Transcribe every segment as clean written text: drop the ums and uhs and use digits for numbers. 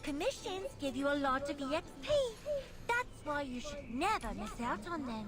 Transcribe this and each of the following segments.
Commissions give you a lot of EXP. That's why you should never miss out on them.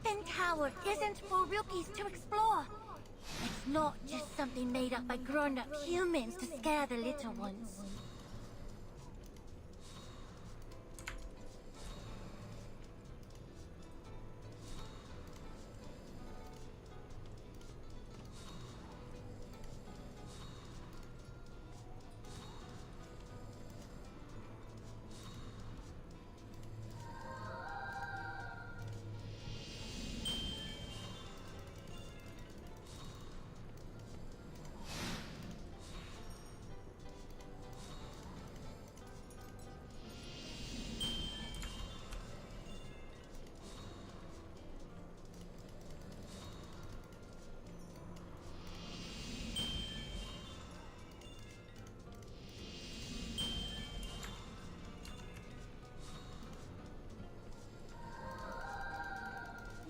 Effin Tower isn't for rookies to explore. It's not just something made up by grown-up humans to scare the little ones.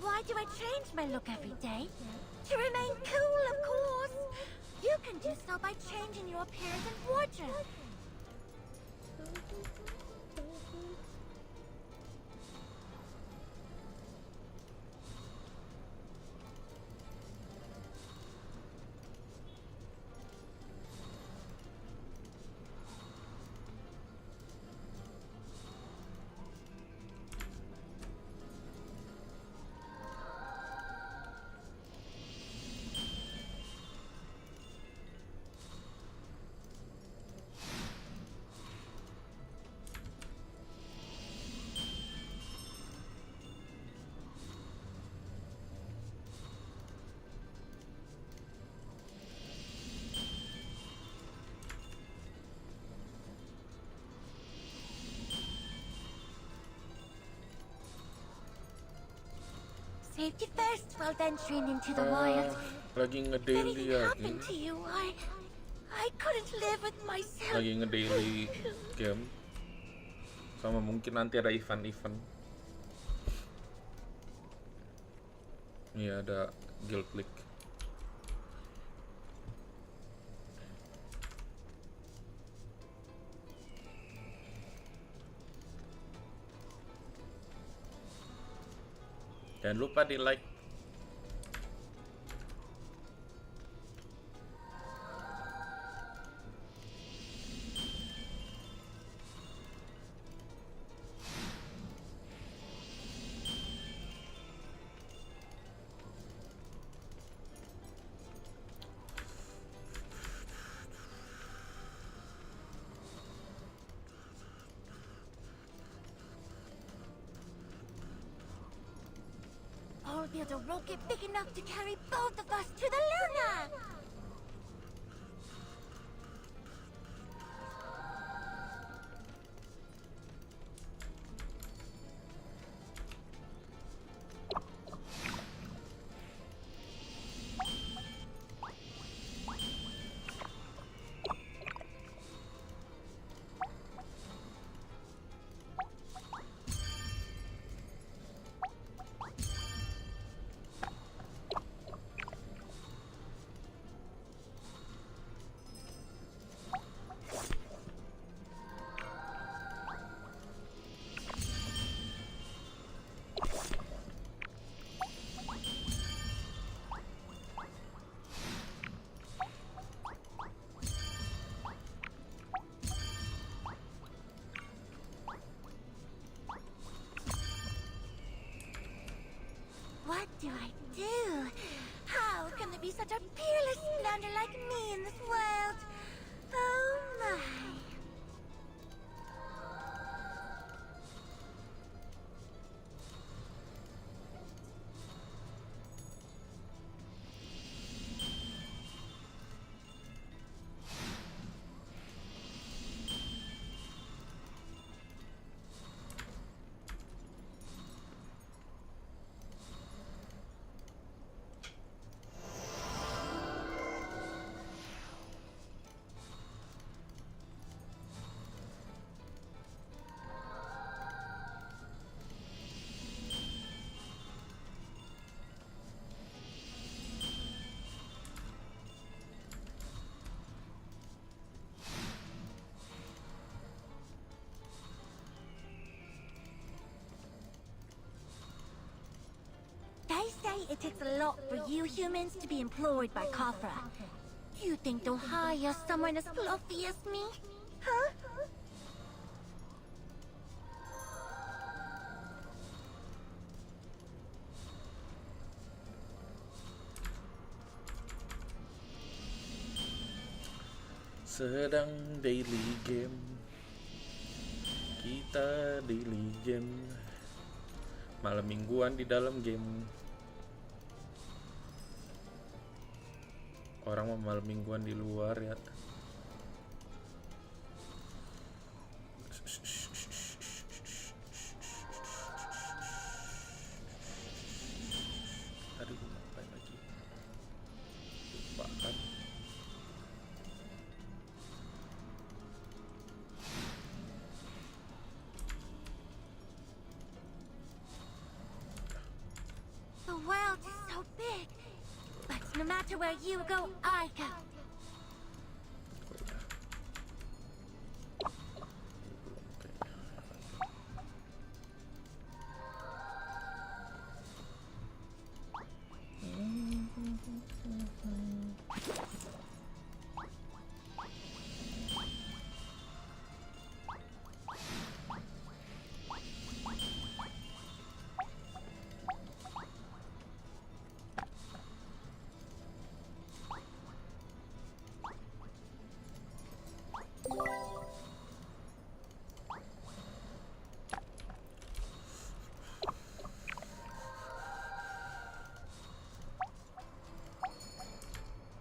Why do I change my look every day? To remain cool, of course. You can do so by changing your appearance and wardrobe. Safety first while venturing into the wild. Lagi If ngedaily anything ya, happened to you, I couldn't live with myself. lagi ngedaily game. Sama mungkin nanti ada event-event. Iya ada guild league. Jangan lupa di like. I'll build a rocket big enough to carry both of us to the Luna! What do I do? How can there be such a peerless blunder like me in this world? Oh my. it takes a lot for you humans to be employed by Kafra. You think they'll hire someone as fluffy as me? Huh? Sedang daily game. Kita daily game. Malam mingguan di dalam game. Orang mau malam mingguan di luar ya. Aduh, ngapain lagi? Lupa kan. The world is so big, but no matter where you go, I go.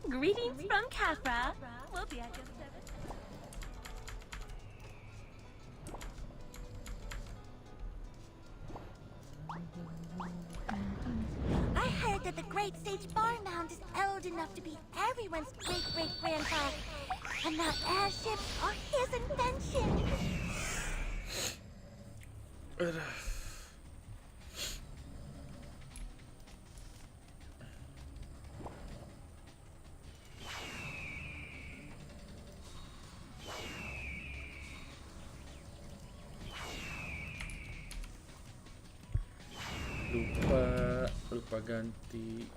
Greetings from Kafra. We'll be at your service. I heard that the Great Sage Bar Mound is old enough to be everyone's great-great-grandpa, and that airships are his invention. Lupa ganti.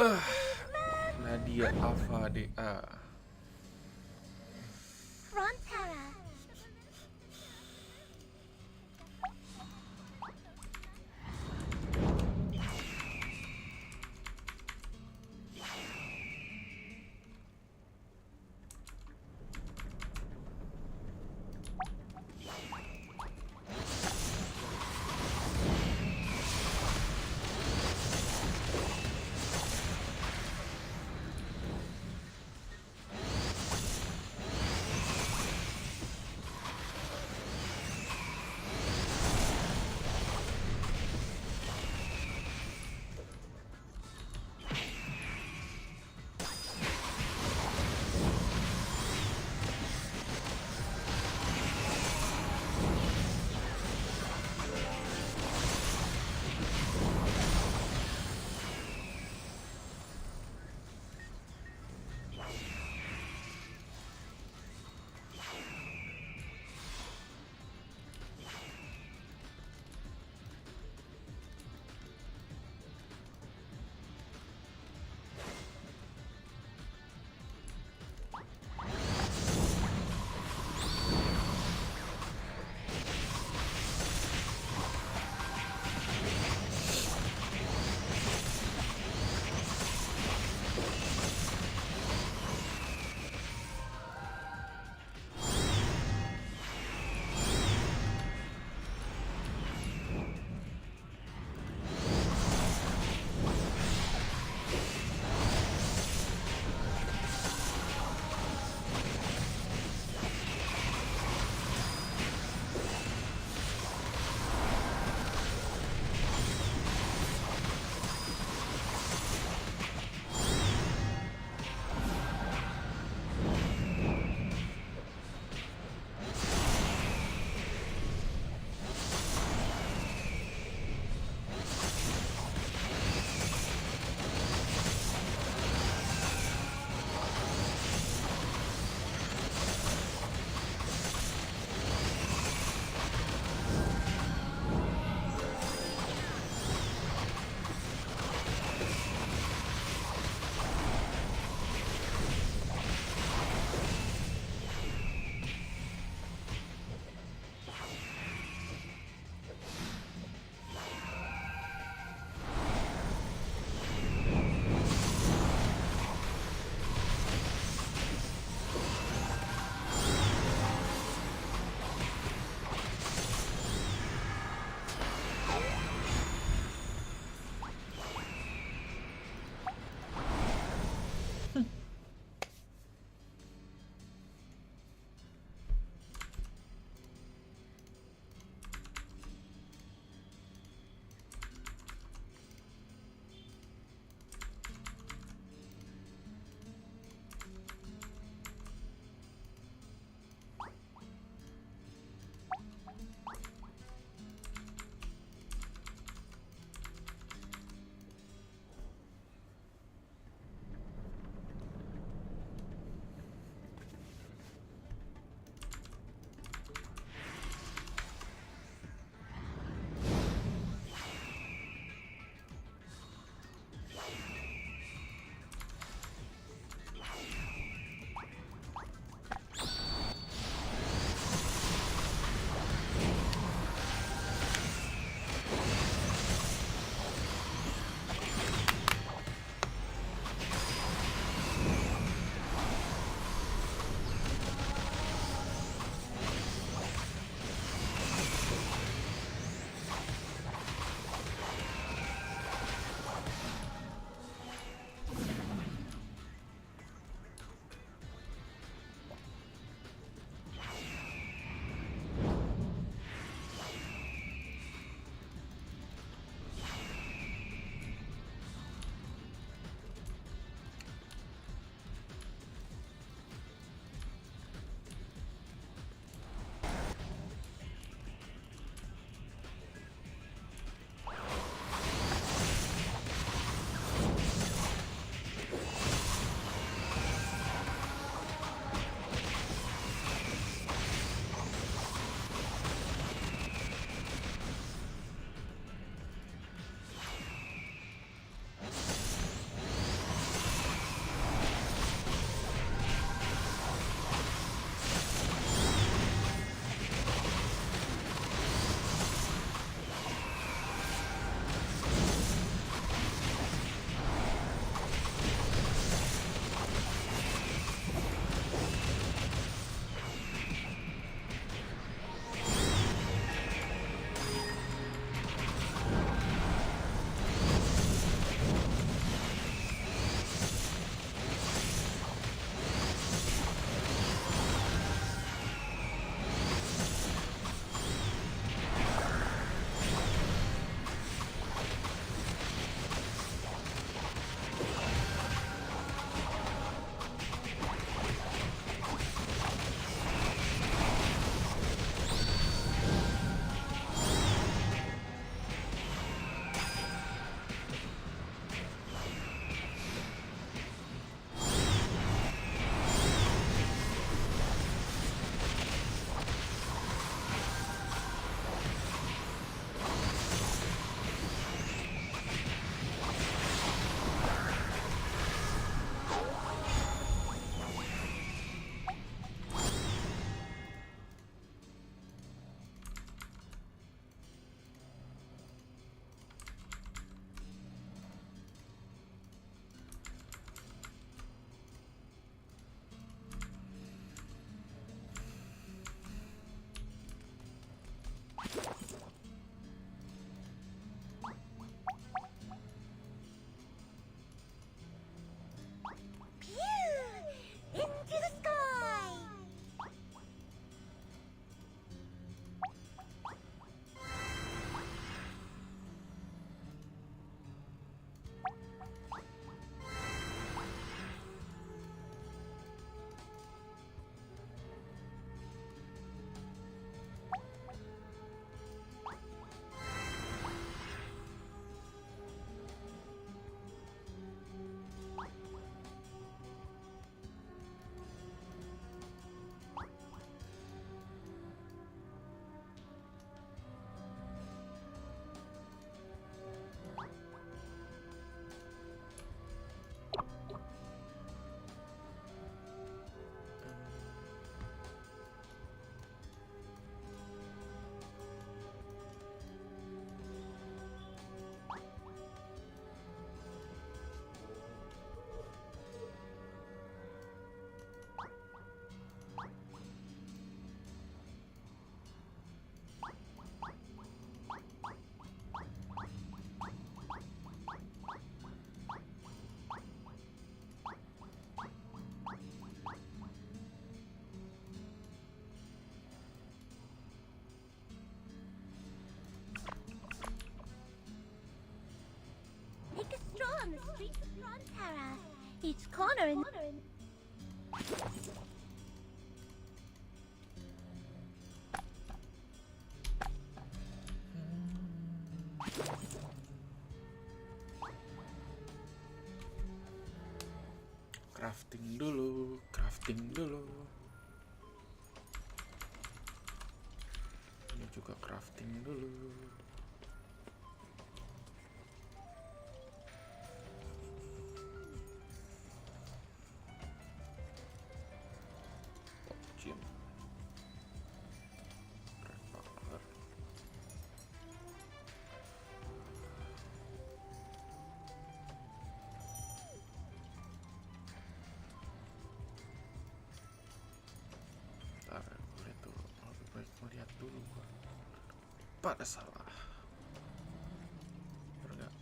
Nadia Ava DA. Frontera. Reach the front, Kara. Each corner in... Crafting dulu, crafting dulu. Ini juga crafting dulu. Gym. Revolver. Ntar boleh tuh, lebih baik melihat dulu pada salah. Bener gak?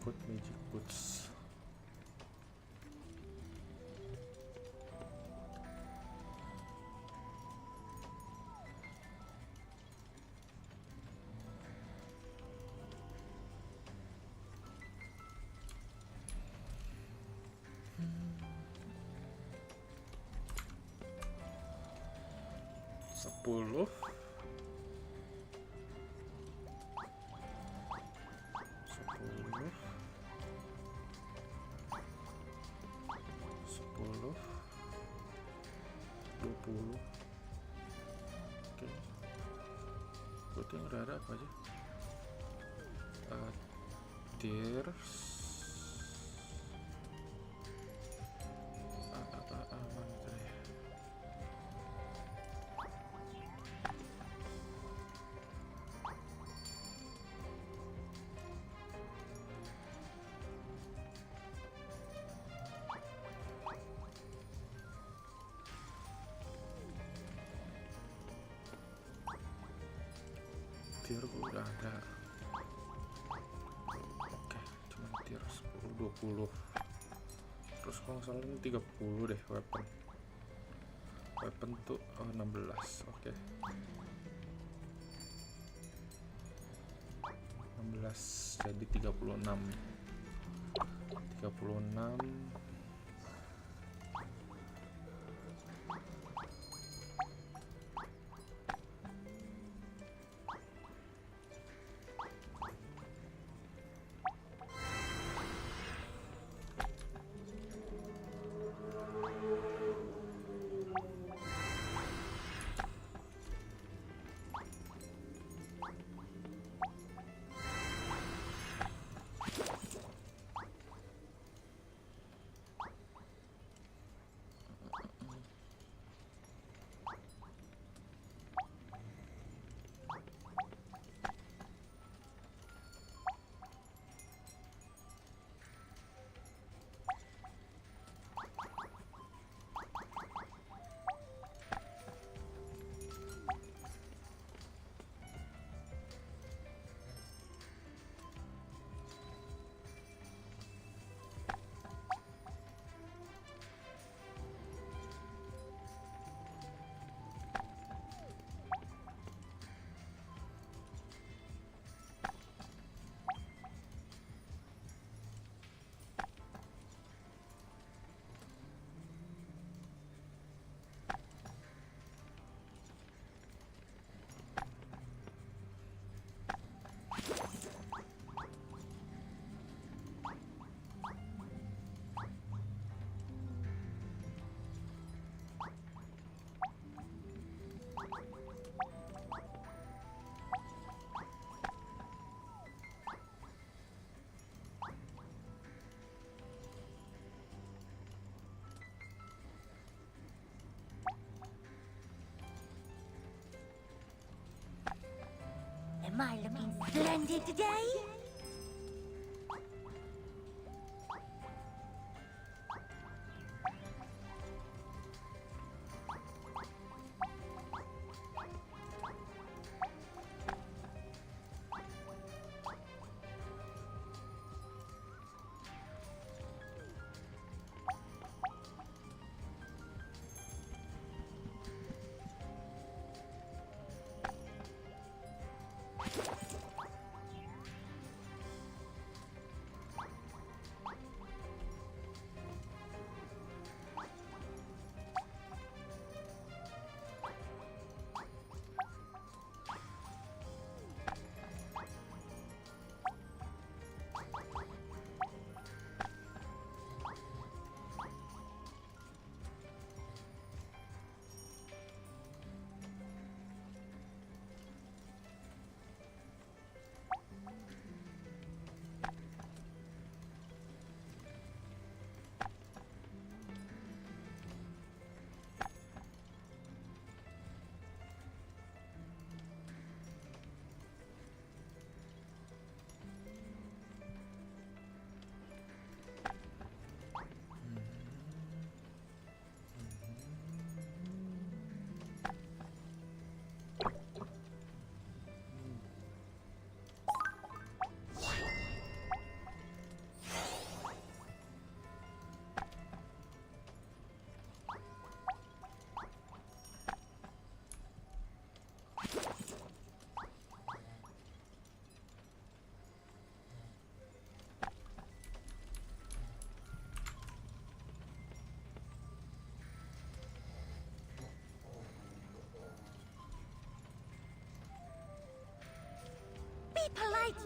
Magic boots. Sepuluh. 20. Oke. Berarti yang udah ada apa aja? Tears. Mana tadi? Tier gue udah ada. Oke, cuma tier 10, 20. Terus kalau nggak salah ini 30 deh weapon. Weapon tuh 16. Oke. 16 jadi 36. 36. Am I looking splendid today?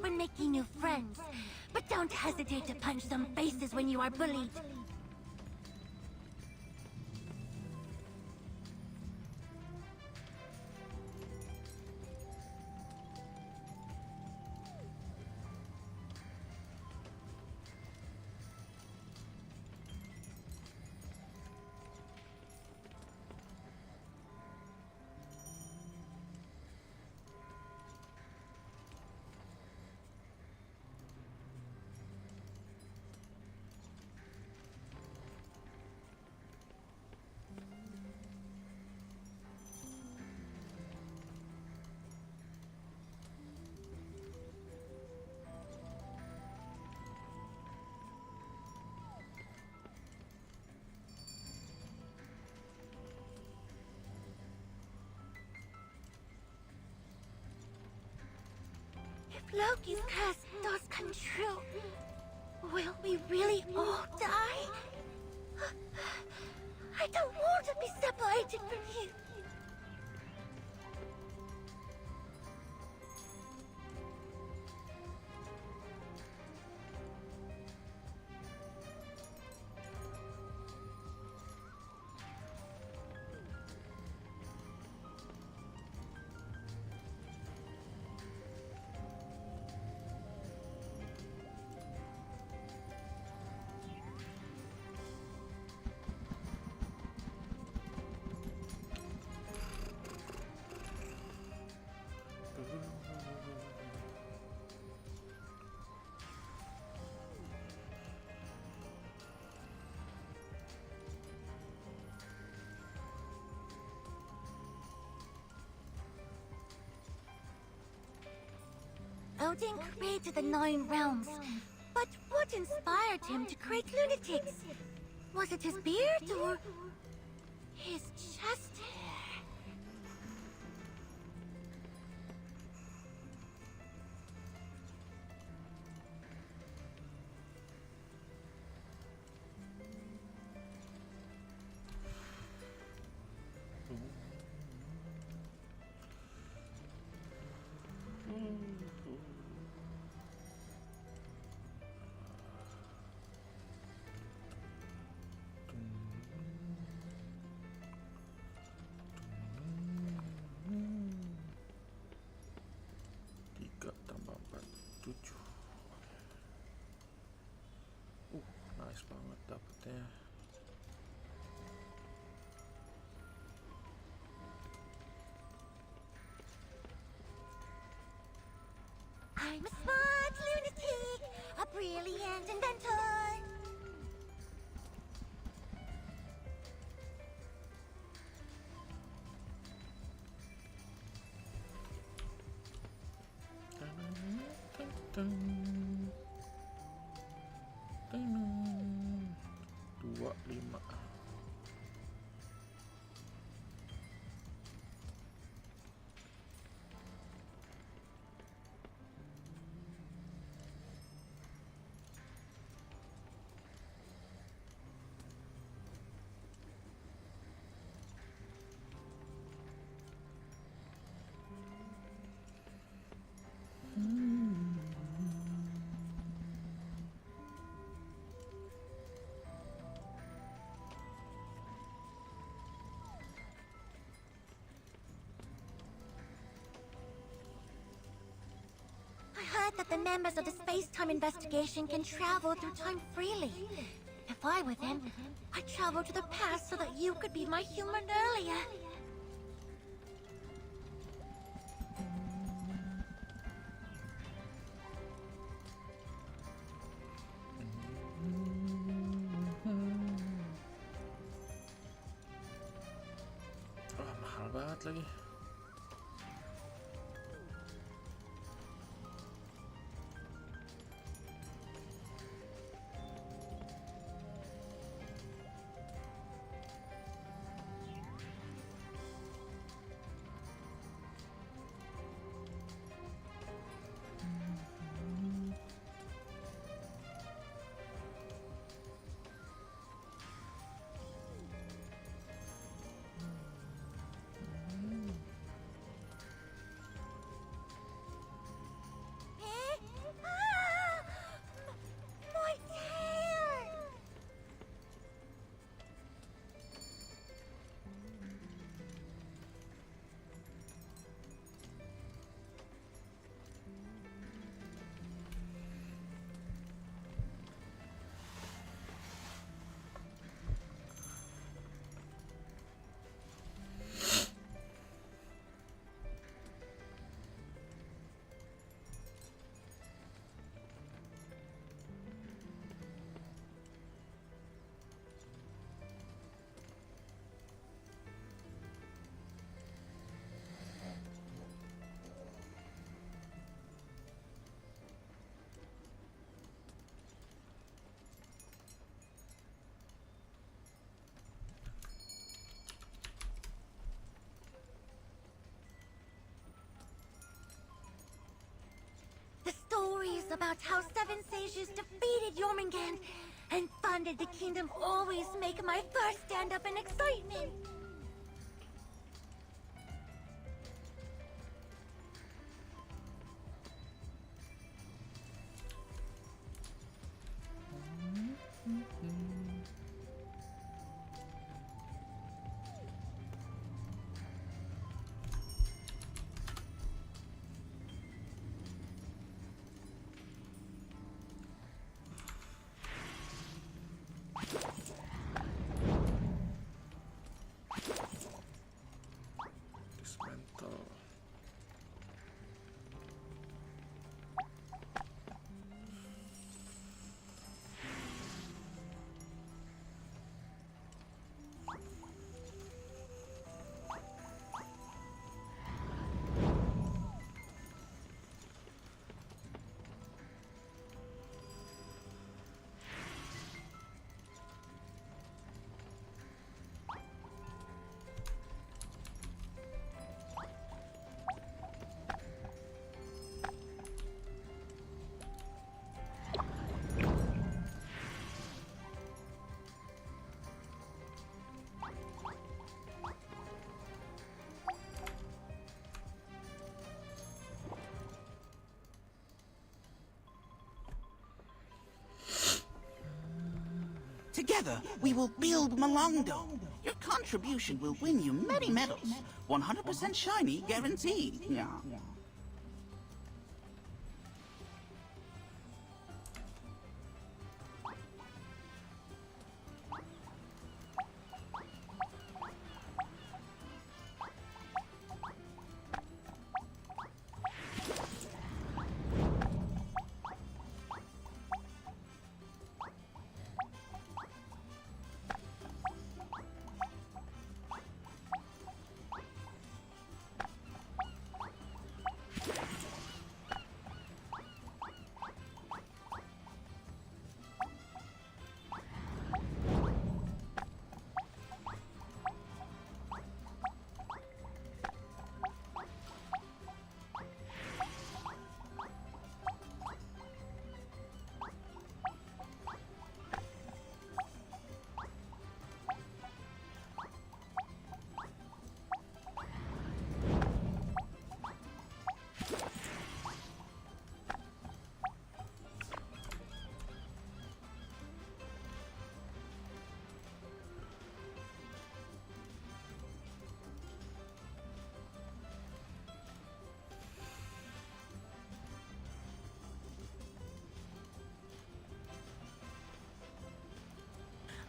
when making new friends, but don't hesitate to punch some faces when you are bullied. If Loki's curse does come true, will we really all die? I don't want to be separated from you. Odin created the 9 realms, but what inspired him to create lunatics? Was it his beard or his chest hair? Nice banget dapetnya. I'm a smart lunatic, a brilliant inventor. Dua lima. I heard that the members of the space-time investigation can travel through time freely. If I were them, I'd travel to the past so that you could be my human earlier. Oh, mahal banget lagi. about how 7 sages defeated Jormungand and funded the kingdom always make my first stand up in excitement. Dismantle. Together, we will build Malam. Your contribution will win you many medals. 100% shiny guaranteed. Yeah.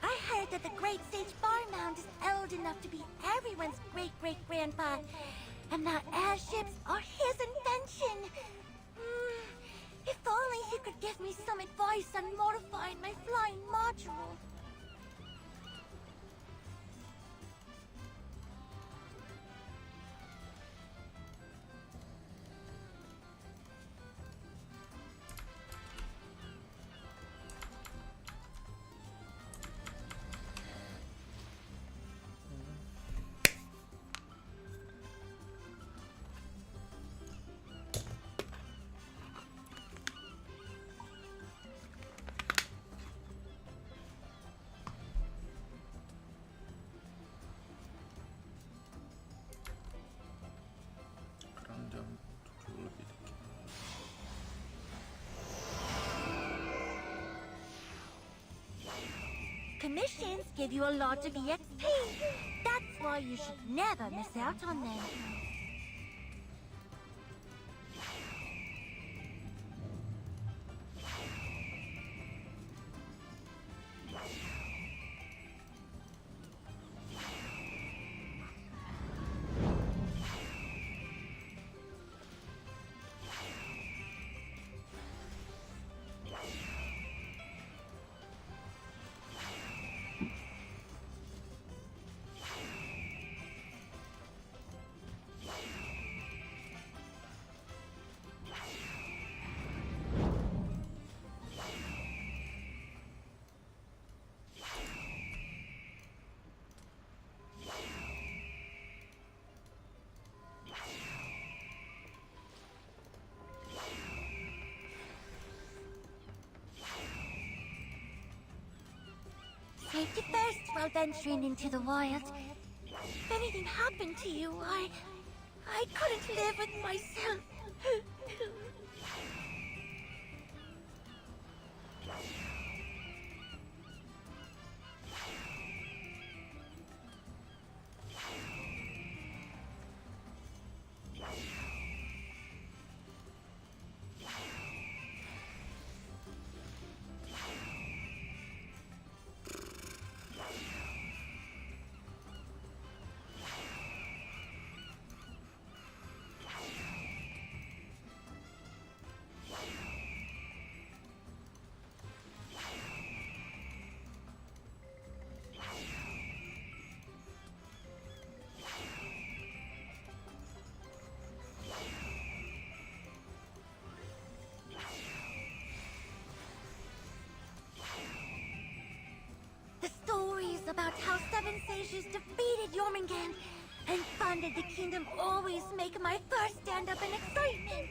I heard that the Great Sage Barmound is old enough to be everyone's great-great-grandpa, and that airships are his invention. If only he could give me some advice on modifying my flying module. Sekarang jam 7 lebih dikit. Commissions give you a lot of EXP. That's why you should never miss out on them. safety first while venturing into the wild. If anything happened to you, I couldn't live with myself. The stories about how 7 sages defeated Jormungand and founded the kingdom always make my first stand up in excitement.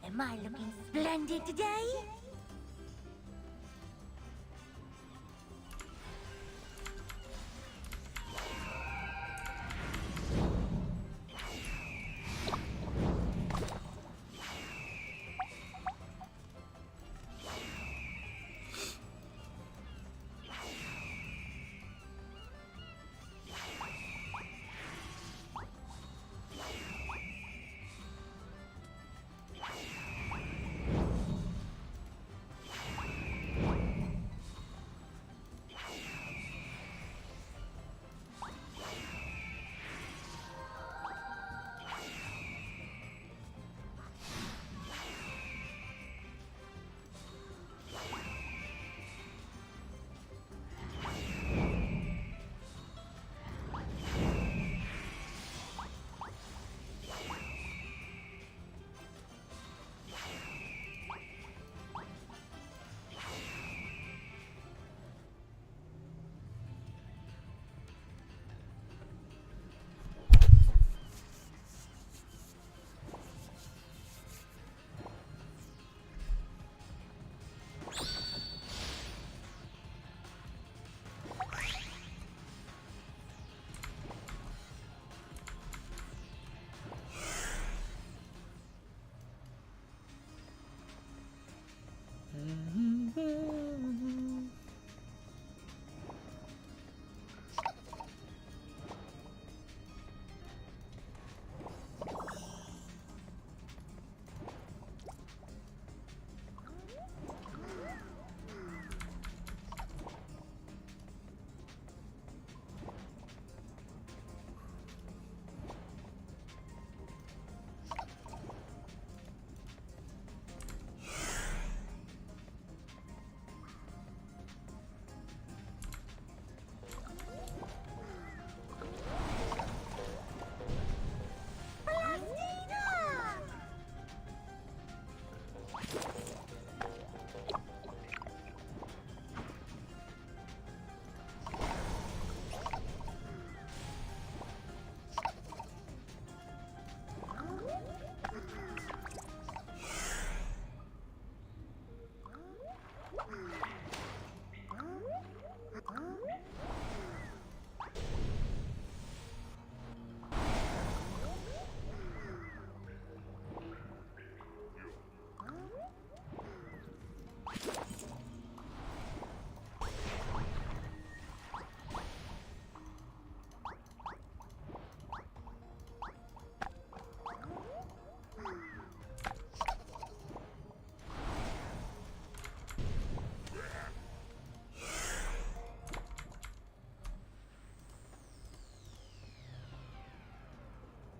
Am I looking splendid today?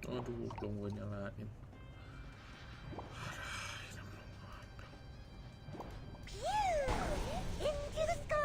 Aduh, belum gue nyalain. Pew! Into the sky!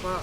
Pak.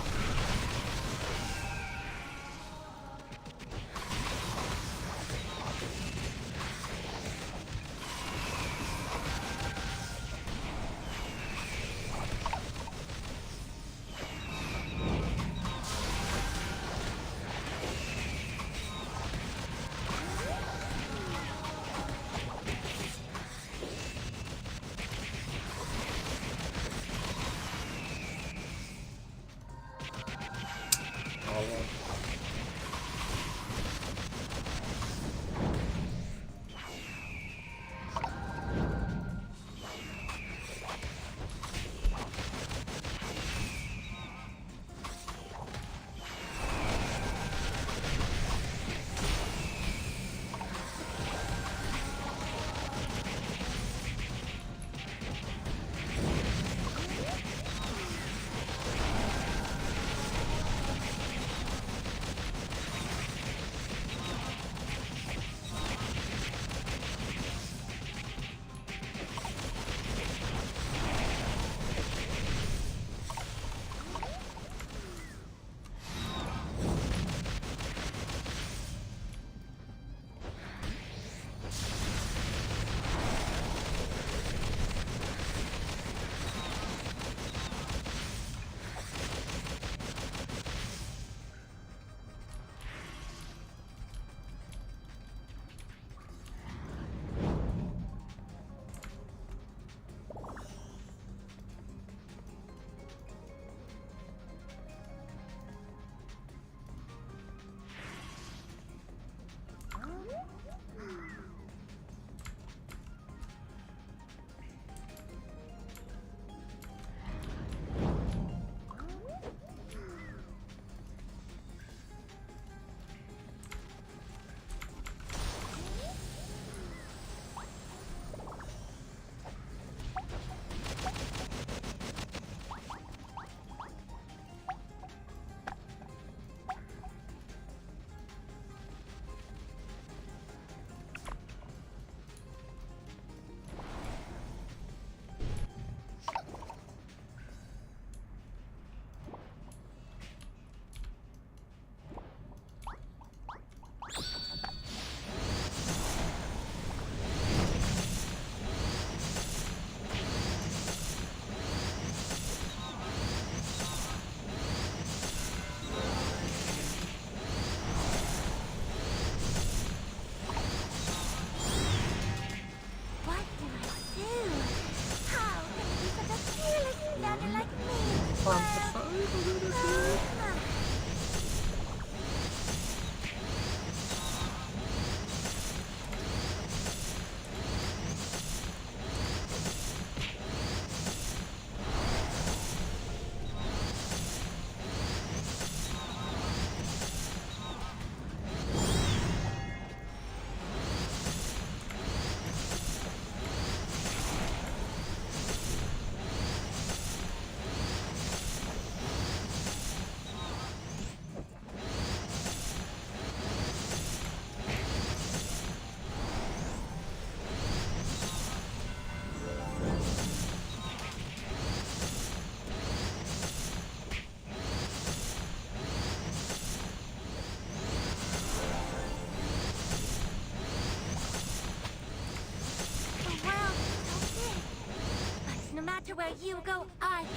matter where you go, I go.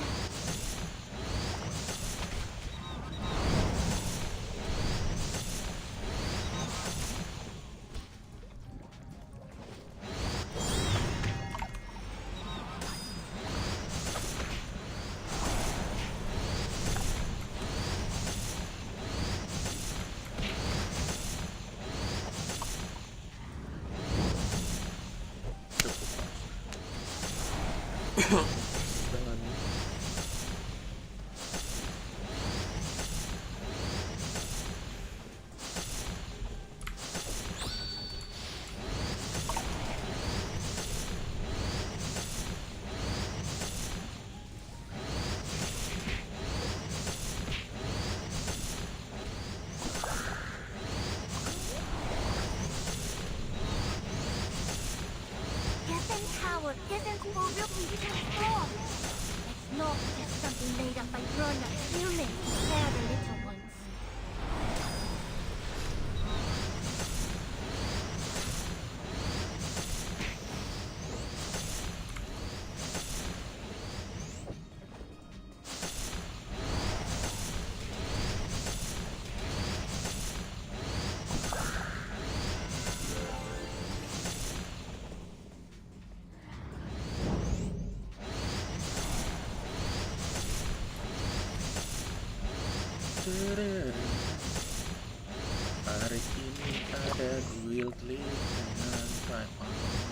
Dengan Geffen Tower isn't for real transform. It's not just something made up by grown-up humans to scare the little ones. hari ini ada duel klik dengan time armor.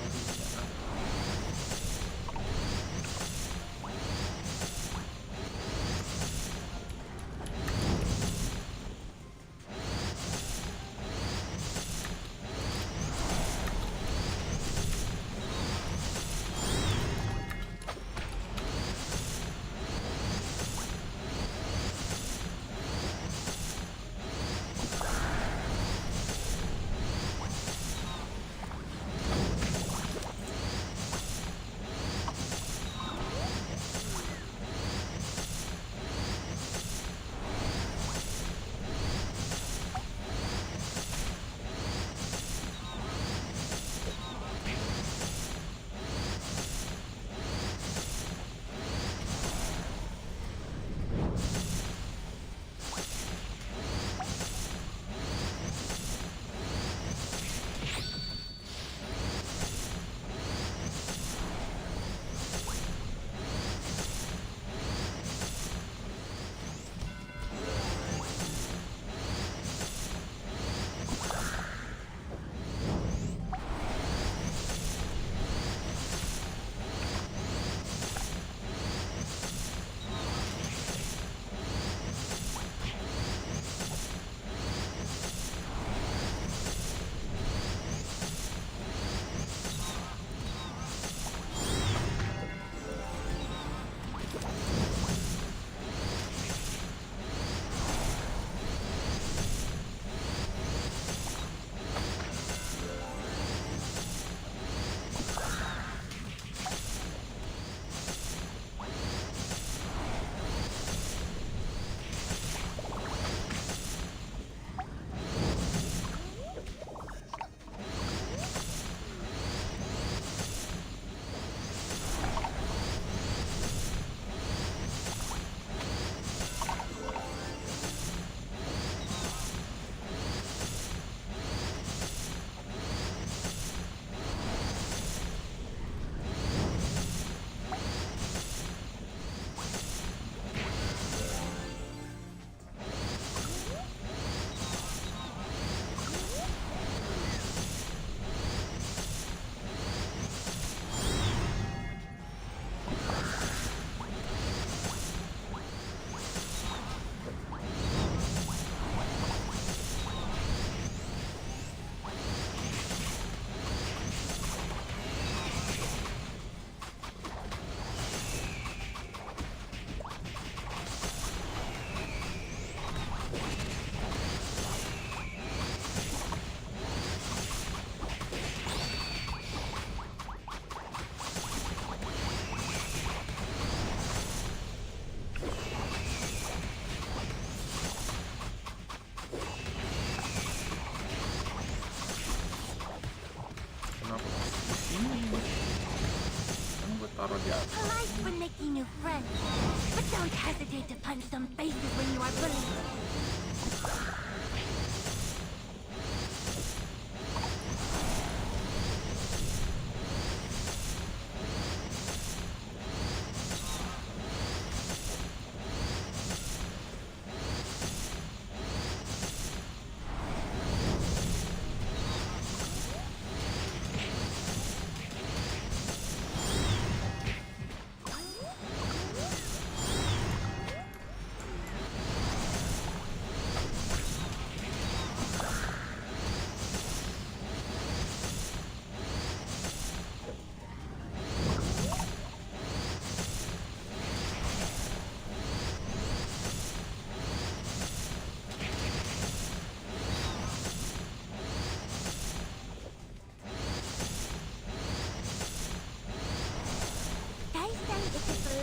taruh di atas. Polite when making new friends, but don't hesitate to punch some faces when you are bullied.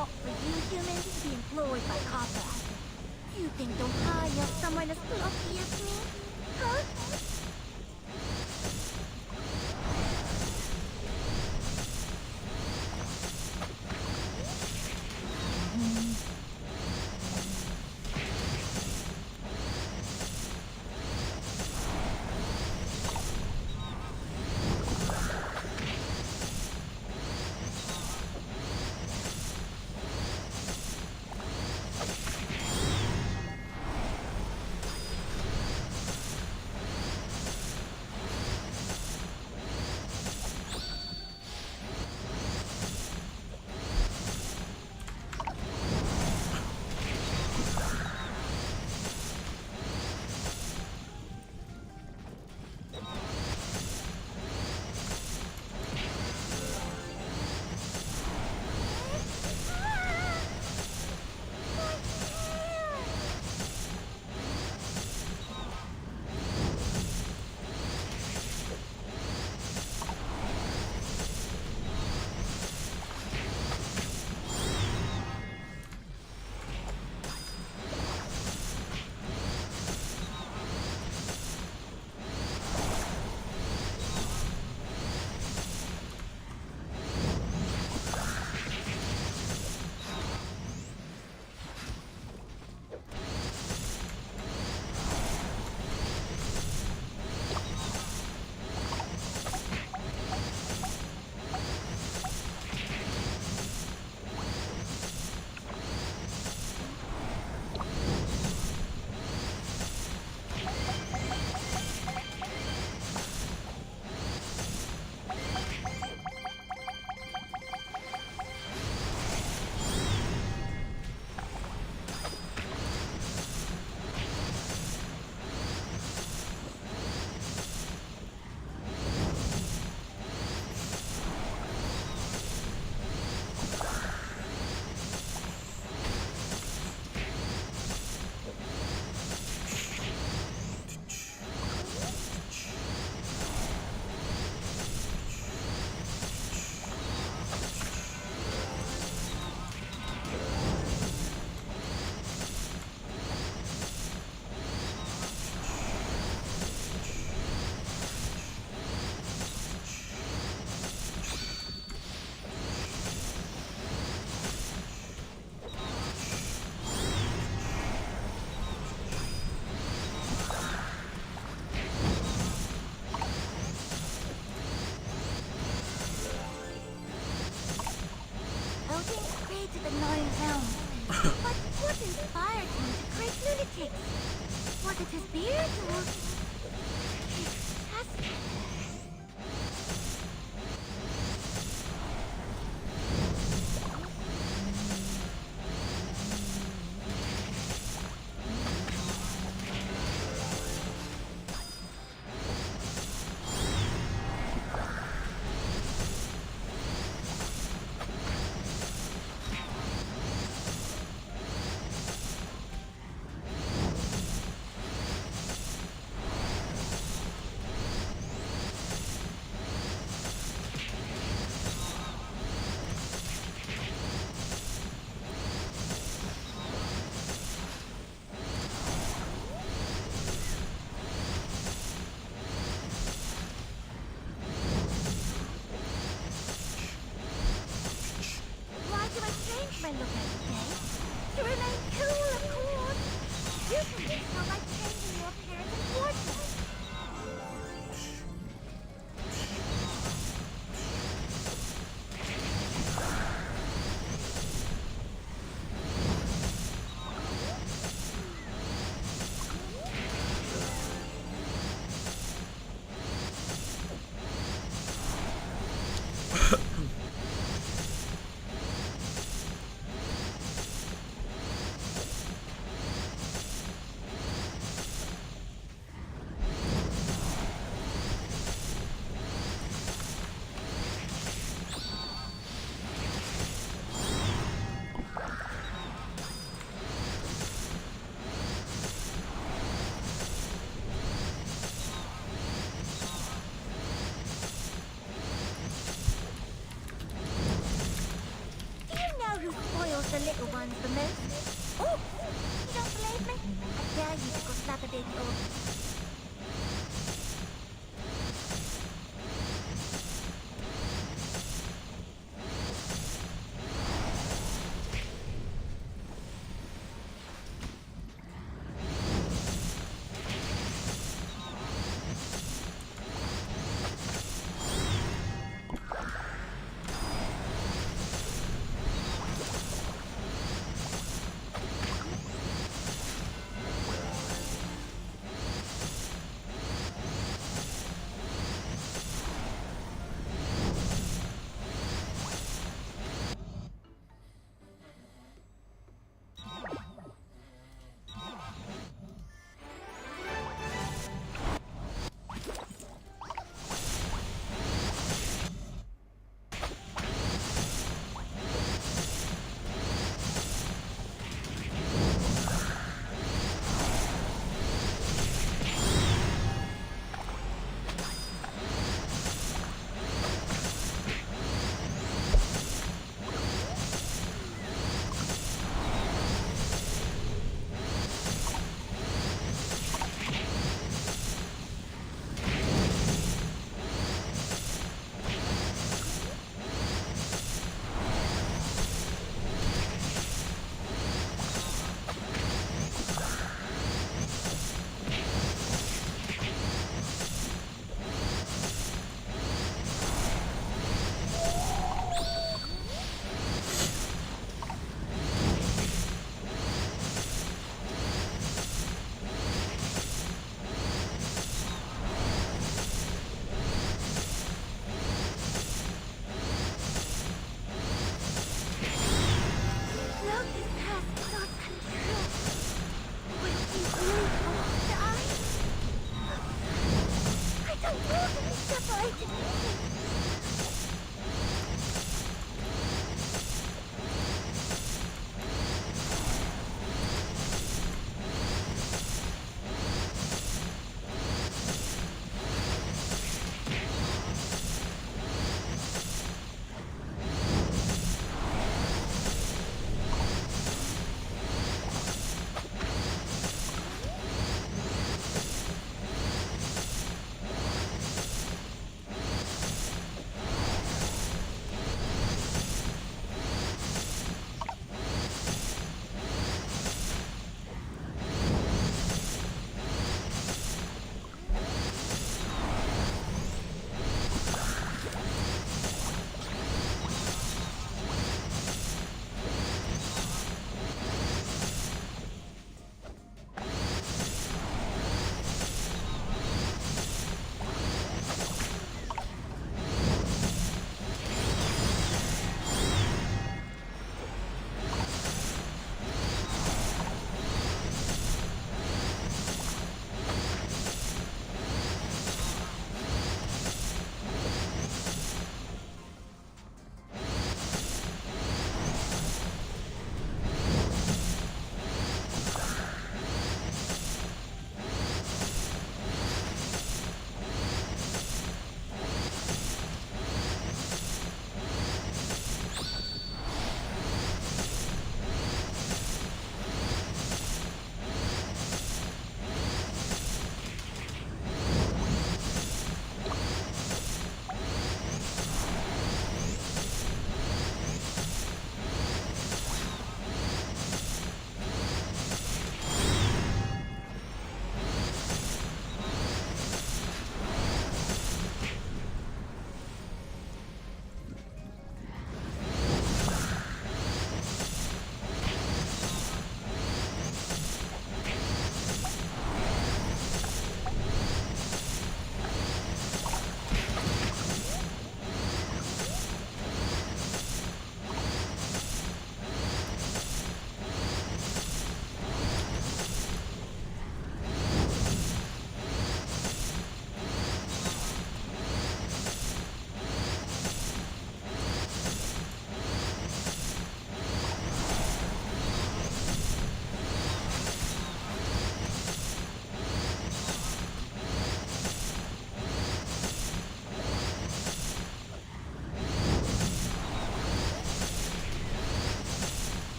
For you humans to be employed by Copper. You think they'll hire someone as fluffy as me? Huh? But what inspired him to create lunatics? Was it his beard or his chest? I look at today. To remain cool, of course. You can do so by changing your appearance and wardrobe. The little ones the most. Oh, you don't believe me? I dare you to go slap a baby over.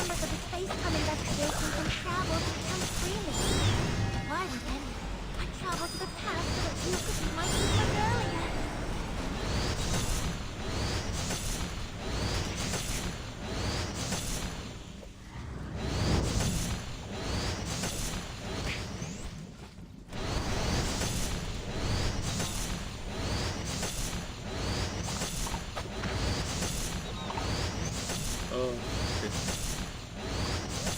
members of the space-time investigation can travel to become freely. Why then? I traveled to the past so that you could be my teacher earlier. Oh, shit.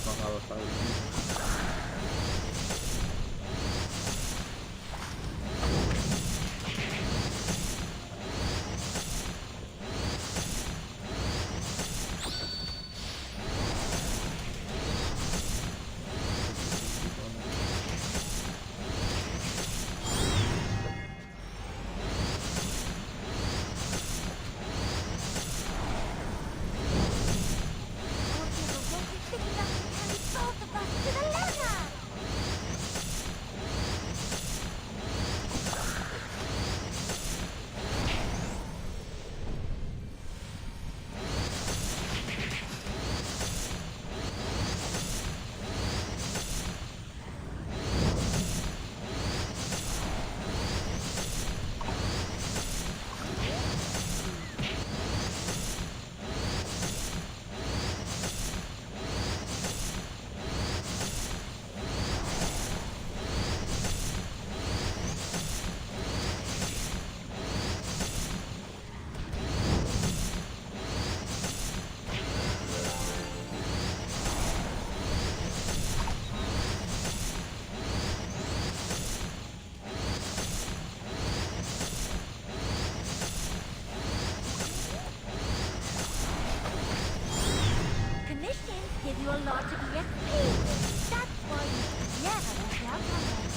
Mahal kali ini. Give you a lot of EXP. That's why you should never miss out on them.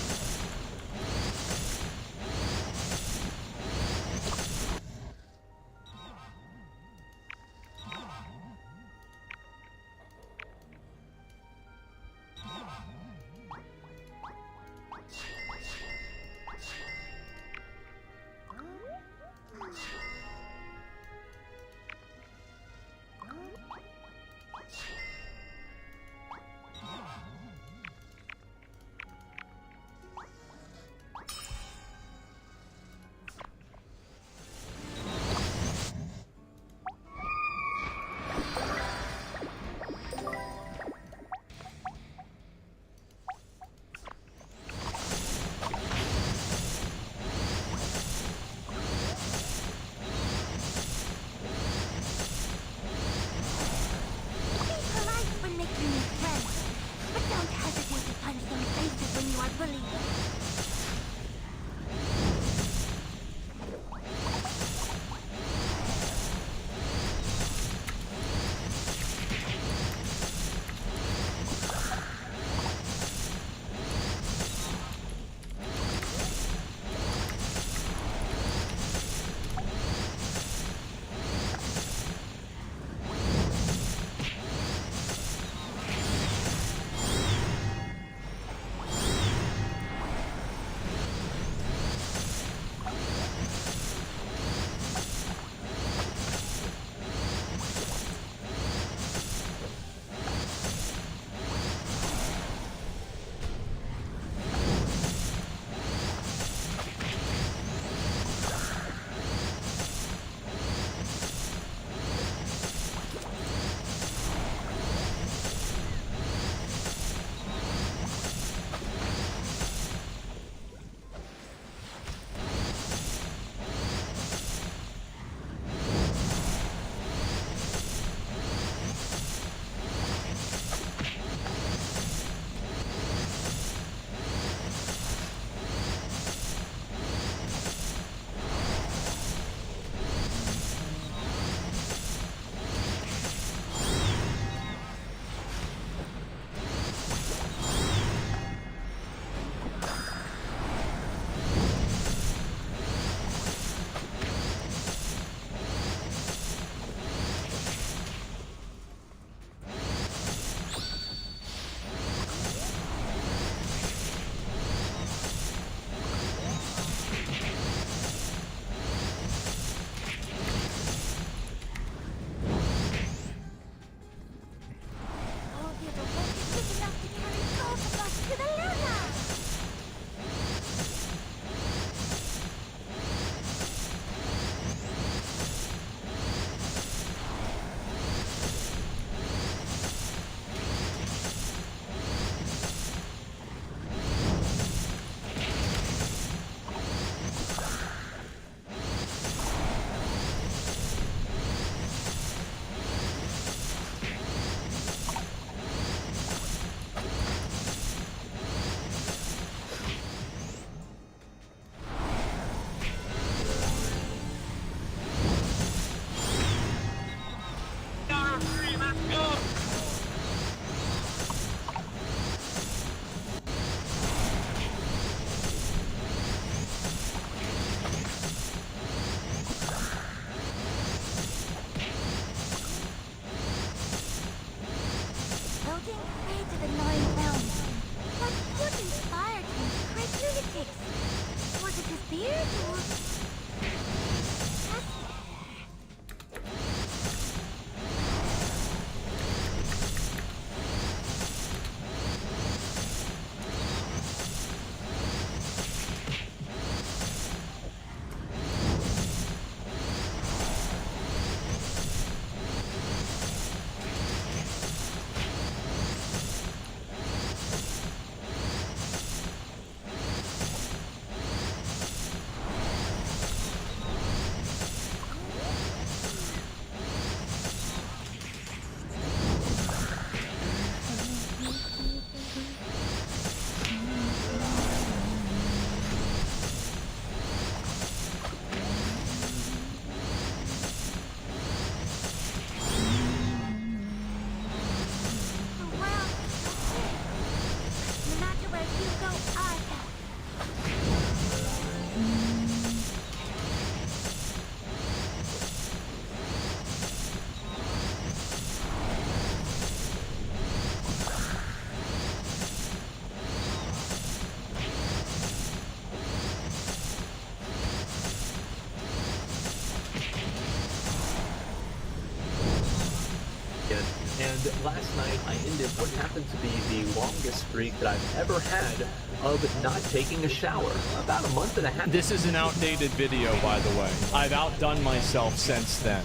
And last night I ended what happened to be the longest streak that I've ever had of not taking a shower. About a month and a half. This is an outdated video, by the way. I've outdone myself since then.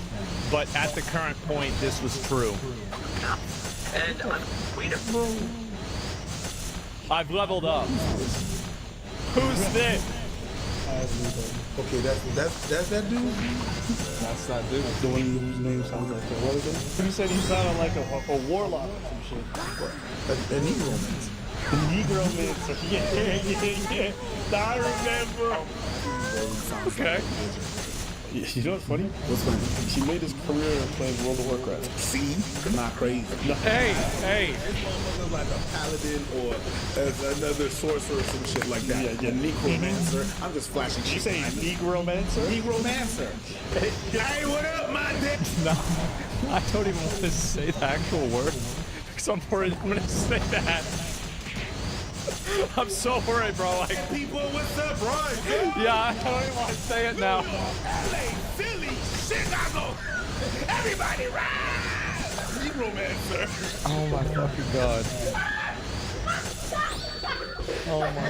But at the current point, this was true. And I'm wait a I've leveled up. Who's this? Okay, that's that dude? That's that dude. The one whose name sounds like a what again? You said he sounded like a warlock or some shit. A Negro man. The Negro Mancer. Yeah. Now I remember. Okay. You know what's funny? What's funny? She made his career playing World of Warcraft. See? Not crazy. Hey. This motherfucker's like a paladin or as another sorcerer or some shit like that. Yeah. A necromancer. I'm just flashing You shit. say Negro Mancer? Negromancer. Hey, what up, my dick? No, I don't even want to say the actual word. Because I'm worried I'm going to say that. I'm so worried, bro. Like, People, what's up, Ron? yeah, I don't even want to say it now. LA, Philly, Chicago. Everybody ride! Negromancer. Oh my fucking god. Oh my.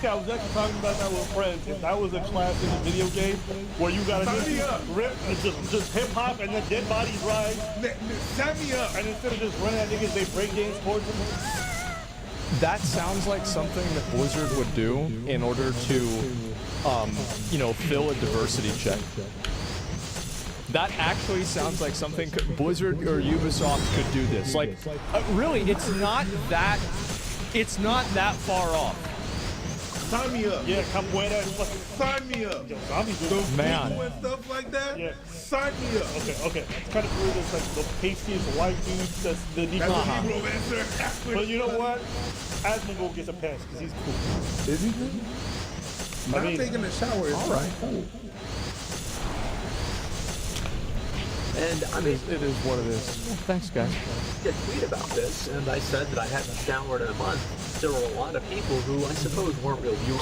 Yeah, I was actually talking about that with friends. And that was a class in the video game where you gotta Sign me up. just rip and just hip hop and then dead bodies rise. Sign me up. And instead of just running at niggas, they break dance towards them. That sounds like something that Blizzard would do in order to, fill a diversity check. That actually sounds like something Blizzard or Ubisoft could do this. Like, really, it's not that far off. Sign me up. Yeah, capoeira and fucking Sign me up. yo, zombies do Those Man. people and stuff like that. Yeah. Sign me up. Okay. It's kind of weird. It's like the pastiest white dude that's the Negro. That's a Negromancer. But you know what? Asmongold gets a pass because he's cool. Is he good? Not taking a shower is all right. Cool. And I mean, It is what it is. Thanks, guys. a tweet about this, and I said that I hadn't showered in a month. There were a lot of people who I suppose weren't real viewers.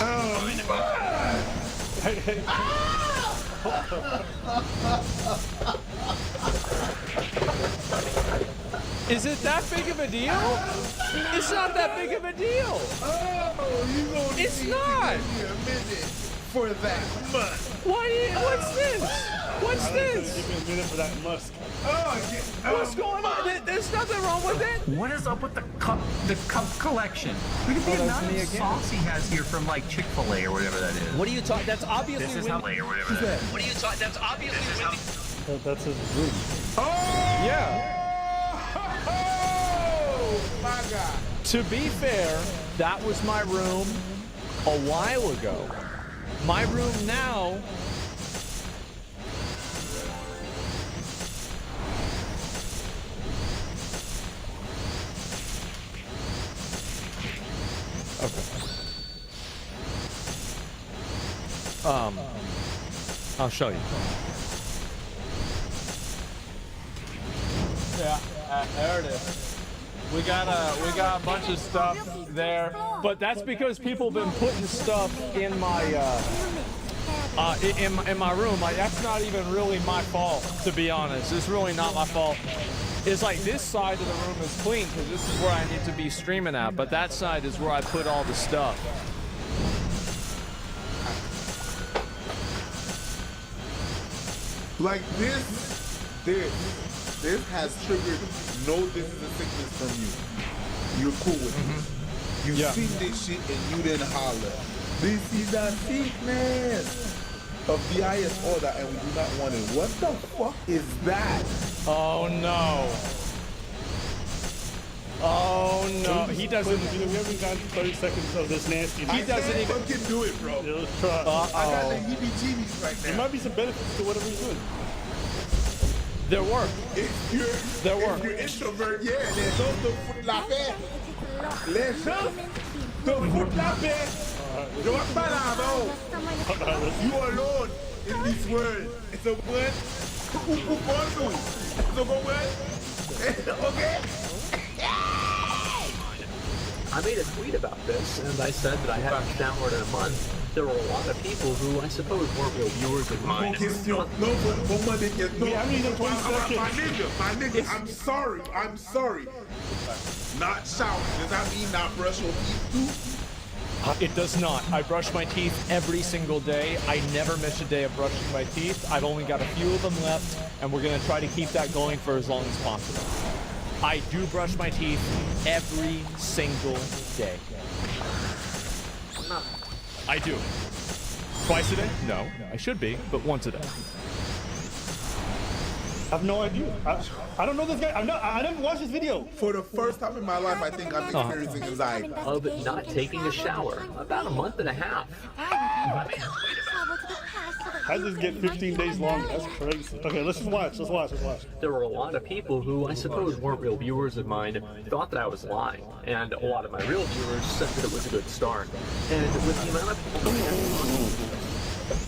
Is it that big of a deal? It's not that big of a deal. It's not. For that month. What's this? What's this? Give me a minute for that Musk. What's going on? There's nothing wrong with it. What is up with the cup collection? Look at the amount of sauce he has here from like Chick-fil-A or whatever that is. What are you talking? That's obviously This is how or whatever that is. What are you talking? That's obviously That's his room. Yeah. Oh my God. To be fair, that was my room a while ago. My room now. Okay. I'll show you. Yeah, there it is. We got a bunch of stuff there, but that's because people have been putting stuff in my in my room. Like, that's not even really my fault, to be honest. It's really not my fault. It's like this side of the room is clean because this is where I need to be streaming at, but that side is where I put all the stuff. Like this has triggered. No, this is a sickness from you. You're cool with this. You seen this shit and you didn't holler. This is a sickness of the highest order and we do not want it. What the fuck is that? Oh no. Oh no. He doesn't. We haven't gotten 30 seconds of this nasty. He doesn't even fucking do it, bro. Yeah, let's try. I got the heebie-jeebies right There now. might be some benefits to whatever he's doing. There were. If you're introvert, yeah, les autres te foutent la paix. Les gens te foutent la paix. Je vois pas la mort. You alone in this world. It's a word. It's a word. Okay? I made a tweet about this, and I said that I hadn't showered in a month. There were a lot of people who I suppose weren't real viewers of mine. My nigga, I'm sorry. Not shower. Does that mean not brush your teeth too? It does not. I brush my teeth every single day. I never miss a day of brushing my teeth. I've only got a few of them left, and we're going to try to keep that going for as long as possible. I do brush my teeth every single day. I do. Twice a day? No, I should be, but once a day. I have no idea. I don't know this guy. I never watched this video. For the first time in my life, I think I'm experiencing anxiety. Of not taking a shower. About a month and a half. I just get 15 days long. That's crazy. Okay, let's just watch. Let's watch. There were a lot of people who I suppose weren't real viewers of mine, thought that I was lying. And a lot of my real viewers said that it was a good start. And with the amount of people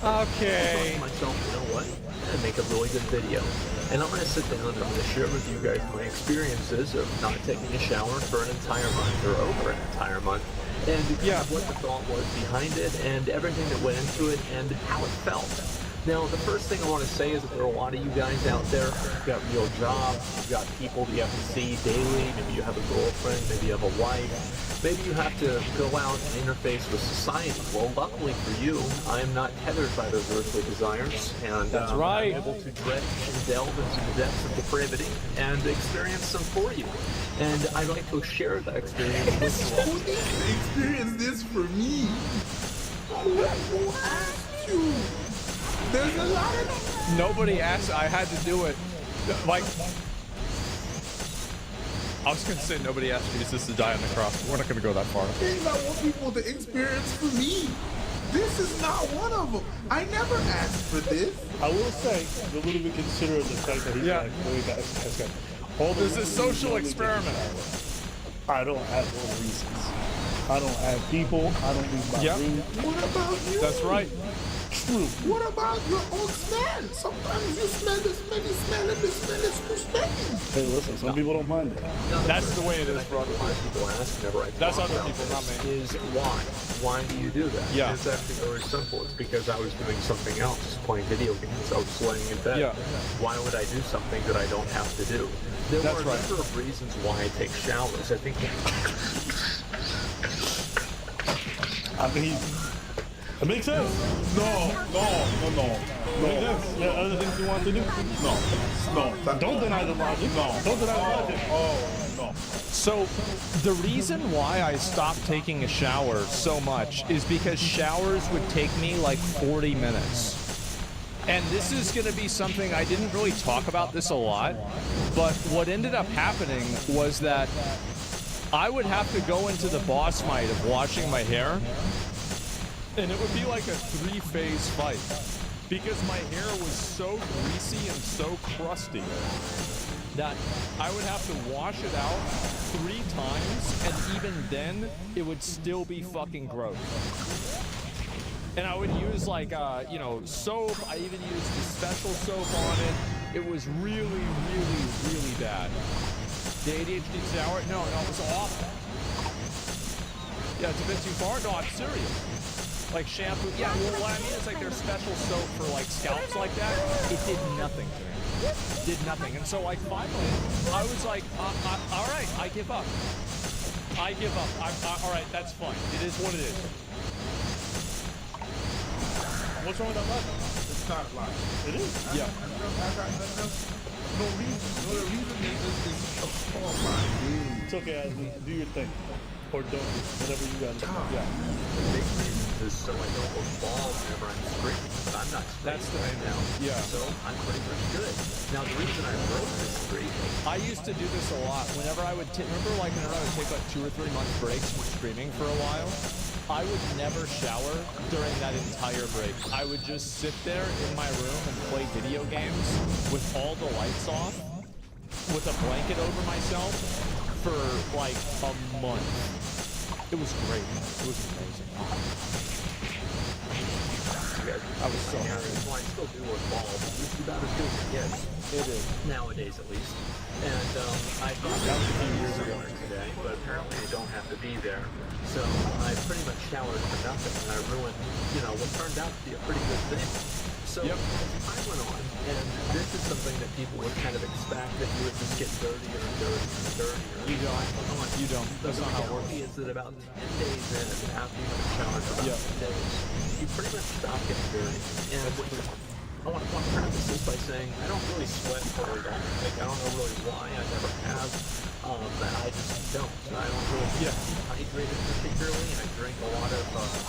I Okay. thought to myself, you know what? I'm gonna make a really good video. And I'm gonna sit down and I'm gonna share with you guys my experiences of not taking a shower for an entire month or over an entire month. And what the thought was behind it and everything that went into it and how it felt. Now, the first thing I want to say is that there are a lot of you guys out there who've got real jobs, you've got people that you have to see daily, maybe you have a girlfriend, maybe you have a wife, maybe you have to go out and interface with society. Well, luckily for you, I am not tethered by those earthly desires, and That's right. I'm able to dredge and delve into the depths of depravity and experience them for you. And I'd like to share that experience with you all. Who needs to experience this for me? Who asked you? There's a lot of... Nobody asked. I had to do it. Like, I was going to say nobody asked Jesus to die on the cross, but we're not going to go that far. Things I want people to experience for me. This is not one of them. I never asked for this. I will say, I'm a little bit considerate of the fact that he's like, boy, that's got all the This is a social experiment. I don't have all the reasons. I don't have people. I don't leave my room. What about you? That's right. True. What about your own smell? Sometimes you smell the smelly smell and the smell is too smelly. Hey, listen, some people don't mind that. That's the way it is, brother. People ask whenever I That's talk other about people, not this me. is why? Why do you do that? Yeah. It's actually very simple. It's because I was doing something else, playing video games. I was laying in bed. Yeah. Why would I do something that I don't have to do? There That's are a right. number of reasons why I take showers. I think I mean, it makes sense. No. Makes sense. There are other things you want to do. No. Don't deny the logic. No. Don't deny the logic. Oh, no. So, the reason why I stopped taking a shower so much is because showers would take me like 40 minutes. And this is going to be something, I didn't really talk about this a lot, but what ended up happening was that I would have to go into the boss fight of washing my hair, and it would be like a 3-phase fight because my hair was so greasy and so crusty that I would have to wash it out 3 times, and even then, it would still be fucking gross. And I would use like, soap. I even used the special soap on it. It was really, really, really bad. The ADHD shower? No, it was awful. Yeah, it's a bit too far. No, I'm serious. Like shampoo. Yeah, well, what I mean is like there's special soap for like scalps like that. It did nothing to me. Did nothing. And so like finally, I was like, all right, I give up. I give up. All right, that's fine. It is what it is. What's wrong with that logic? It's not like It is. Yeah. No reason. No, the reason is oh my God. It's okay, Ashley. Do your thing. Or don't do whatever you gotta do. Yeah. the big reason is so I don't look bald whenever I'm screaming, but I'm not screaming That's the right now. yeah. So I'm pretty much good. Now the reason I broke this streak, I used to do this a lot. Whenever I would remember like whenever I would take like 2 or 3 month breaks from screaming for a while, I would never shower during that entire break. I would just sit there in my room and play video games with all the lights off, with a blanket over myself for like a month. It was great. It was amazing. I was so happy. well, I still do look bald. It's about as good as it gets. It is. Nowadays, at least. And I thought that was a few years ago today, but apparently I don't have to be there. So I pretty much showered for nothing, and I ruined, you know, what turned out to be a pretty good thing. So as time went on, and this is something that people would kind of expect, that you would just get dirtier and dirtier and dirtier. You don't. You don't. That's not how it works. The reality is that about 10 days in, after you have showered for about 10 days, you pretty much stop getting dirty. And I want to preface this by saying I don't really sweat very long. Like, I don't know really why. I never have. I just don't. I don't really get hydrated particularly, and I drink a lot of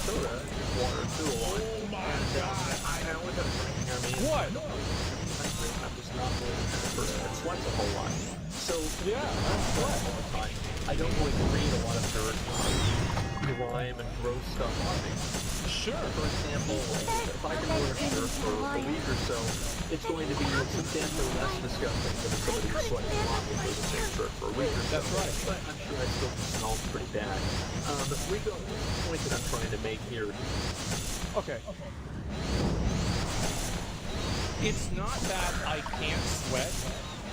soda, water too a lot. I always have a drink near me. What? I'm just not really the kind of person that sweats a whole lot. So yeah, I sweat all the time. I don't really create a lot of dirt, grime, and gross stuff on me. Sure. For example, if I can wear a shirt for a week or so, it's going to be substantially less disgusting than if somebody was sweating a lot with the same shirt for a week or so. That's right. But I'm sure I still smell pretty bad. But we go to the point that I'm trying to make here. Okay. It's not that I can't sweat.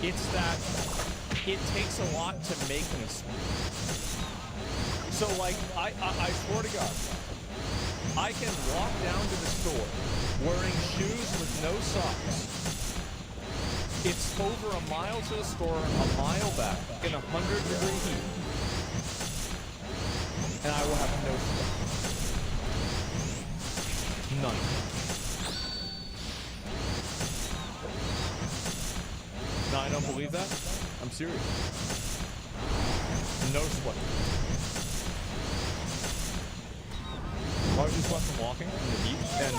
It's that it takes a lot to make me sweat. So, like, I swear to God, I can walk down to the store wearing shoes with no socks. It's over a mile to the store, a mile back, in 100-degree heat. And I will have no sweat. None. No, I don't believe that. I'm serious. No sweat. Why would you sweat from walking in the heat and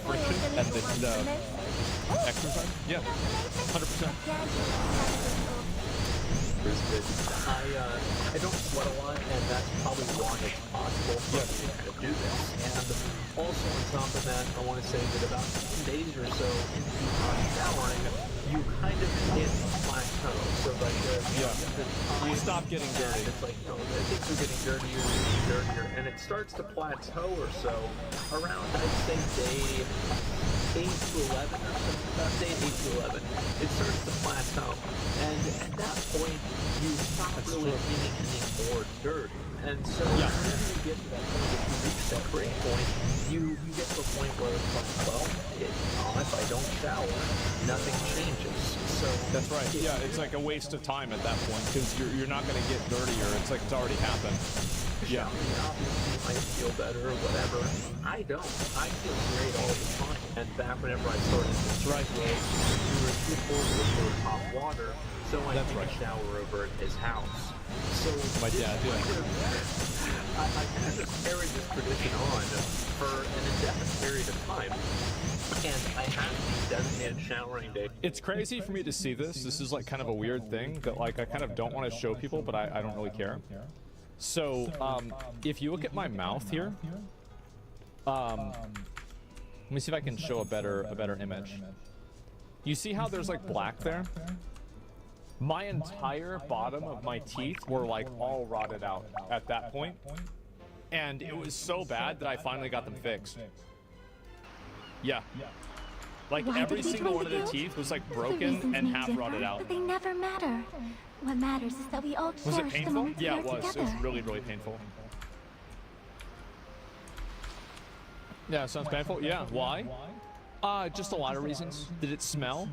friction and the exercise? Yeah, 100%. I don't sweat a lot, and that's probably why it's possible for me to kind of do this. And also on top of that, I want to say that about 10 days or so into showering, you kind of hit a plateau. So like the time, you stop getting dirty. It's like, you know, things are getting dirtier and dirtier, and it starts to plateau or so around, I'd say, day 8 to 11 or something. About day 8 to 11, it starts to plateau, and at that point, you stop really getting any more dirt. And so whenever you get to that point, if you reach that break point, you get to a point where it's like, well, if I don't shower, nothing changes. So that's right. Yeah, it's like a waste of time at that point because you're not going to get dirtier. It's like it's already happened. Yeah. Obviously, you might feel better or whatever. I don't. I feel great all the time. And back whenever I started this we were 2/4 of hot water, so I took a shower over at his house. So my dad, I kind of just carried this tradition on for an indefinite period of time. And I have these designated showering days. It's crazy for me to see this. This is like kind of a weird thing that like I kind of don't want to show people, but I don't really care. So, if you look at my mouth here, let me see if I can show a better image. You see how there's like black there? My entire bottom of my teeth were like all rotted out at that point. And it was so bad that I finally got them fixed. Yeah. Like every single one of the teeth was like broken and half rotted out. But they never matter. What matters is that we all cherish Was it painful? the moments Yeah, we it are was. together. It was really, really painful. Yeah, sounds painful. Yeah, why? Just a lot of reasons. Did it smell?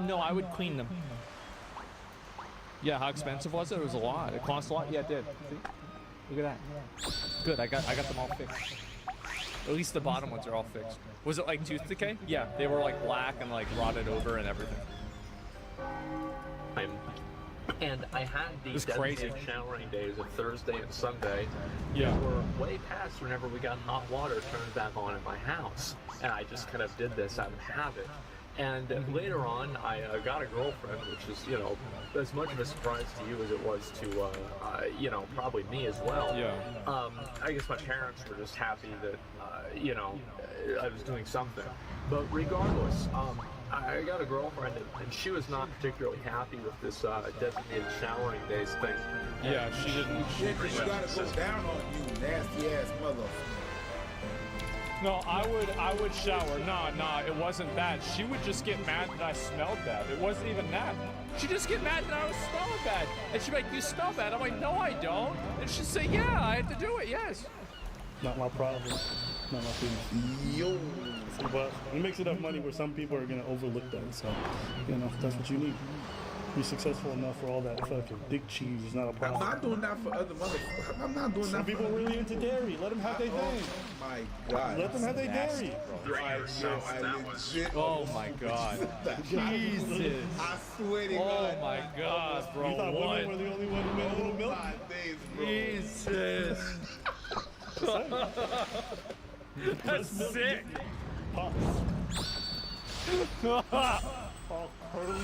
No, I would clean them. Yeah, how expensive was it? It was a lot. It cost a lot? Yeah, it did. See? Look at that. Good, I got them all fixed. At least the bottom ones are all fixed. Was it like tooth decay? Yeah, they were like black and like rotted over and everything. And I had these designated showering days of Thursday and Sunday that were way past whenever we got hot water turned back on in my house. And I just kind of did this out of habit. And later on, I got a girlfriend, which is, you know, as much of a surprise to you as it was to, you know, probably me as well. Yeah. I guess my parents were just happy that, you know, I was doing something. But regardless, I got a girlfriend, and she was not particularly happy with this designated showering days thing. Yeah, she didn't. Yeah, 'cause she gotta go down on you, nasty ass motherfucker. No, I would shower. Nah, it wasn't that. She would just get mad that I smelled bad. It wasn't even that. She'd just get mad that I was smelling bad. And she'd be like, you smell bad. I'm like, no, I don't. And she'd say, yeah, I had to do it, yes. Not my problem. Not my business. Yo. But it makes enough money where some people are gonna overlook that. So, you know, that's what you need. Be successful enough for all that fucking dick cheese is not a I'm problem. not doing that for other motherfuckers. I'm not doing Some that people for really into dairy. Let them have their thing. Oh my God. Let them have their dairy. Oh my God. Jesus. I swear to Oh God. my God, bro. You thought women were the only one who made a little milk? Jesus. That's sick. All curly,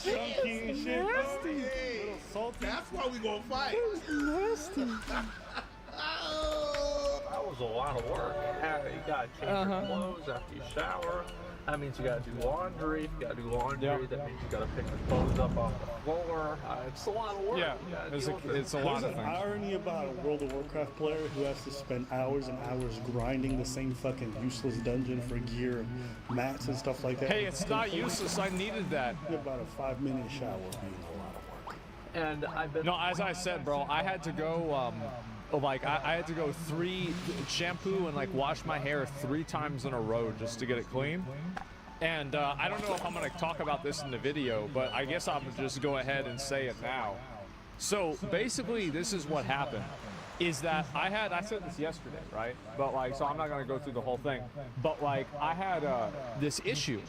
chunky and shit. Nasty. Little salty. That's why we gonna fight. Nasty. That was a lot of work. You gotta change your clothes after you shower. That means you gotta do laundry. If you gotta do laundry, that means you gotta pick the clothes up off the floor. It's a lot of work. Yeah, it's a lot There's of an things. irony about a World of Warcraft player who has to spend hours and hours grinding the same fucking useless dungeon for gear and mats and stuff like that. Hey, it's not useless. I needed that. About a 5-minute shower being a lot of work. And I've been. No, as I said, bro, I had to go. I had to go shampoo and like wash my hair 3 times in a row just to get it clean. And I don't know if I'm going to talk about this in the video, but I guess I'm going to just go ahead and say it now. So basically, this is what happened. Is that I said this yesterday, right? But like, so I'm not going to go through the whole thing. But like, I had this issue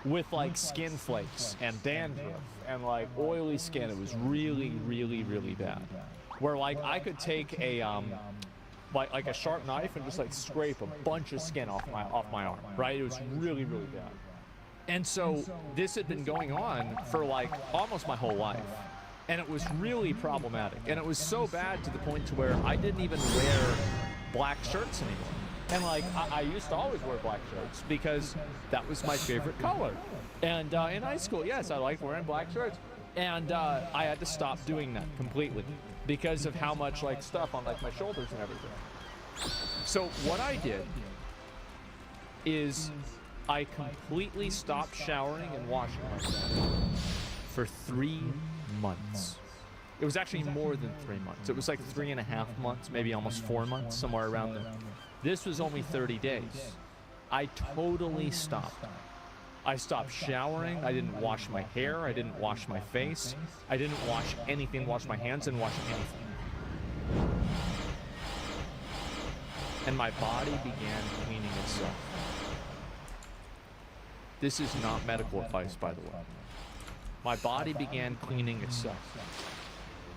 with like skin flakes and dandruff and like oily skin. It was really, really, really bad. Where like I could take a like a sharp knife and just like scrape a bunch of skin off my arm, right? It was really, really bad. And so this had been going on for like almost my whole life. And it was really problematic. And it was so bad to the point to where I didn't even wear black shirts anymore. And like I used to always wear black shirts because that was my favorite color. And in high school, yes, I liked wearing black shirts. And I had to stop doing that completely because of how much like stuff on like my shoulders and everything. So what I did is I completely stopped showering and washing myself for 3 months. It was actually more than 3 months. It was like 3.5 months, maybe almost 4 months, somewhere around there. This was only 30 days. I totally stopped. I stopped showering. I didn't wash my hair. I didn't wash my face. I didn't wash anything, wash my hands, and wash anything. And my body began cleaning itself. This is not medical advice, by the way. My body began cleaning itself.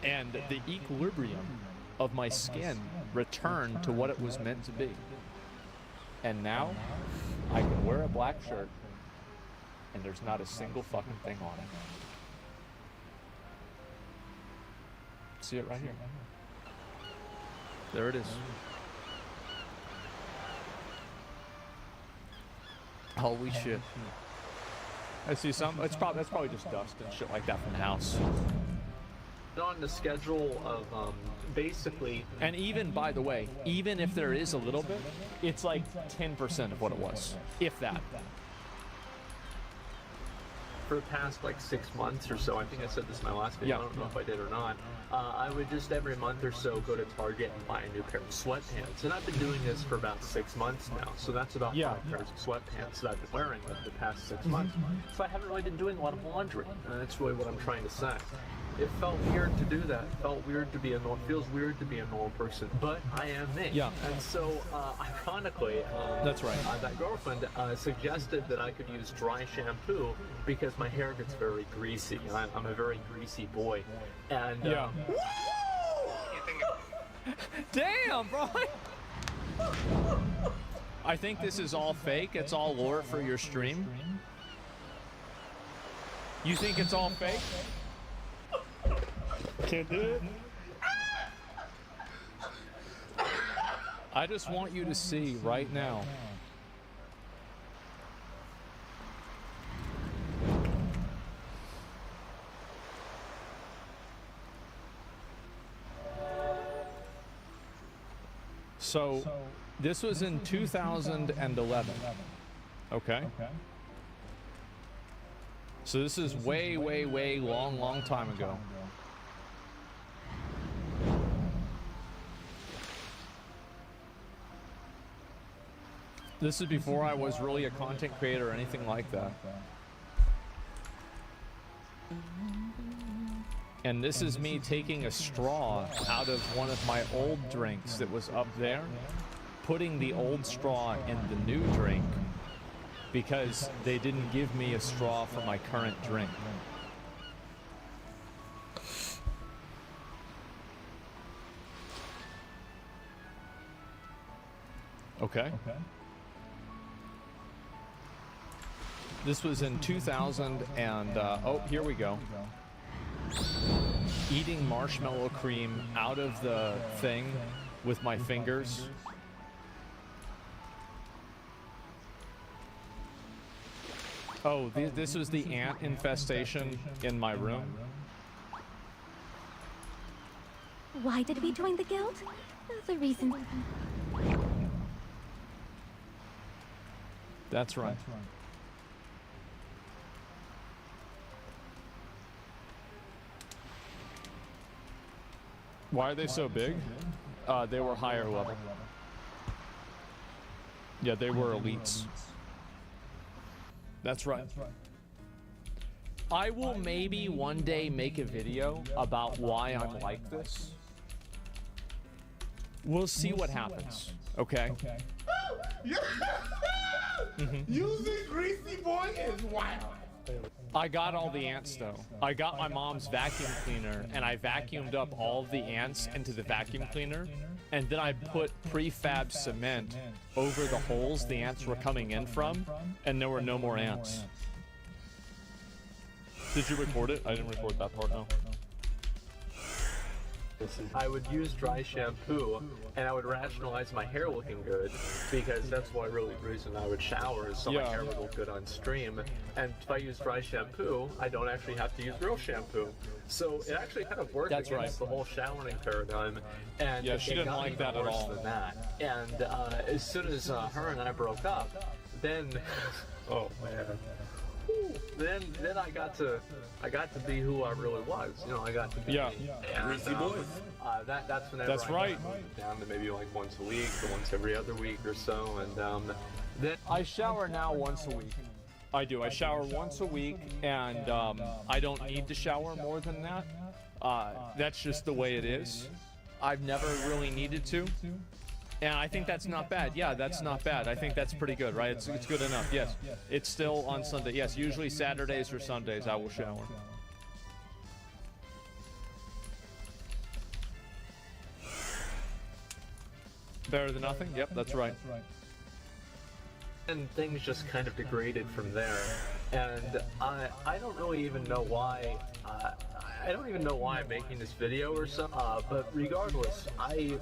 And the equilibrium of my skin returned to what it was meant to be. And now, I can wear a black shirt, and there's not a single fucking thing on it. See it right here. There it is. Holy shit. I see some. That's probably just dust and shit like that from the house. On the schedule of basically. And even, by the way, even if there is a little bit, it's like 10% of what it was, if that. For the past like 6 months or so, I think I said this in my last video, I don't know if I did or not, I would just every month or so go to Target and buy a new pair of sweatpants. And I've been doing this for about 6 months now, so that's about 5 pairs of sweatpants that I've been wearing over the past 6 months. So I haven't really been doing a lot of laundry, and that's really what I'm trying to say. It felt weird to do that. It felt weird to be feels weird to be a normal person, but I am me. Yeah. And so, ironically, that's right. That girlfriend suggested that I could use dry shampoo because my hair gets very greasy. I'm a very greasy boy. And damn, bro. I think this is all fake. It's all lore for your stream. You think it's all fake? Can't do it. I just want you to see right now. So This was in 2011. Okay. So this is way, way, way long time ago. This is before I was really a content creator or anything like that. And this is me taking a straw out of one of my old drinks that was up there, putting the old straw in the new drink because they didn't give me a straw for my current drink. Okay. This was in 2000 and, oh, here we go. Eating marshmallow cream out of the thing with my fingers. Oh, this was the ant infestation in my room. Why did we join the guild? The reason. That's right. Why are they so big? They were higher level. Yeah, they were elites. That's right. I will maybe one day make a video about why I'm like this. We'll see what happens. Okay? Using Greasy Boy is wild. I got all the ants though. I got my mom's vacuum cleaner and I vacuumed up all of the ants into the vacuum cleaner, and then I put prefab cement over the holes the ants were coming in from, and there were no more ants. Did you record it? I didn't record that part, no. I would use dry shampoo, and I would rationalize my hair looking good, because that's the reason I would shower, is so my hair would look good on stream. And if I use dry shampoo, I don't actually have to use real shampoo. So it actually kind of worked against the whole showering paradigm. And yeah, she didn't like that at all. Than that. And as soon as her and I broke up, then, oh man. Then I got to be who I really was. You know, I got to be Greasy Boys. That's whenever that's right. Got down to maybe like once a week or once every other week or so, and then I shower now once a week. I do. I shower once a week, and I don't need to shower more than that. That's just the way it is. I've never really needed to. And I think that's not bad. Yeah, that's not bad. I think that's pretty good, right? It's good enough. Yes. It's still on Sunday. Yes, usually Saturdays or Sundays I will shower. Better than nothing? Yep, that's right. And things just kind of degraded from there. And I don't really even know why. I don't even know why I'm making this video or something. But regardless, I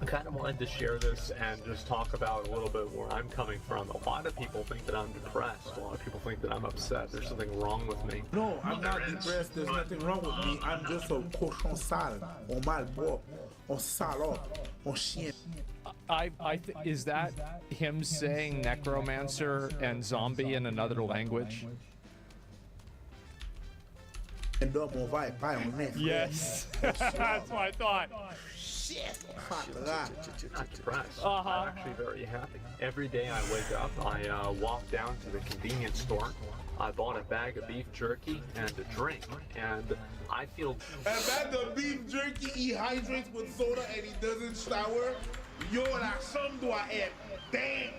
kind of wanted to share this and just talk about a little bit where I'm coming from. A lot of people think that I'm depressed. A lot of people think that I'm upset. There's something wrong with me. No, I'm not depressed. There's nothing wrong with me. I'm just a cochon sale. On malbois. On salope. On chien. Is that him saying necromancer and zombie in another language? Yes. That's what I thought. Not depressed. I'm actually very happy. Every day I wake up, I walk down to the convenience store. I bought a bag of beef jerky and a drink, and I feel. A bag of beef jerky, he hydrates with soda, and he doesn't shower. Yo, la chambre doit être dank.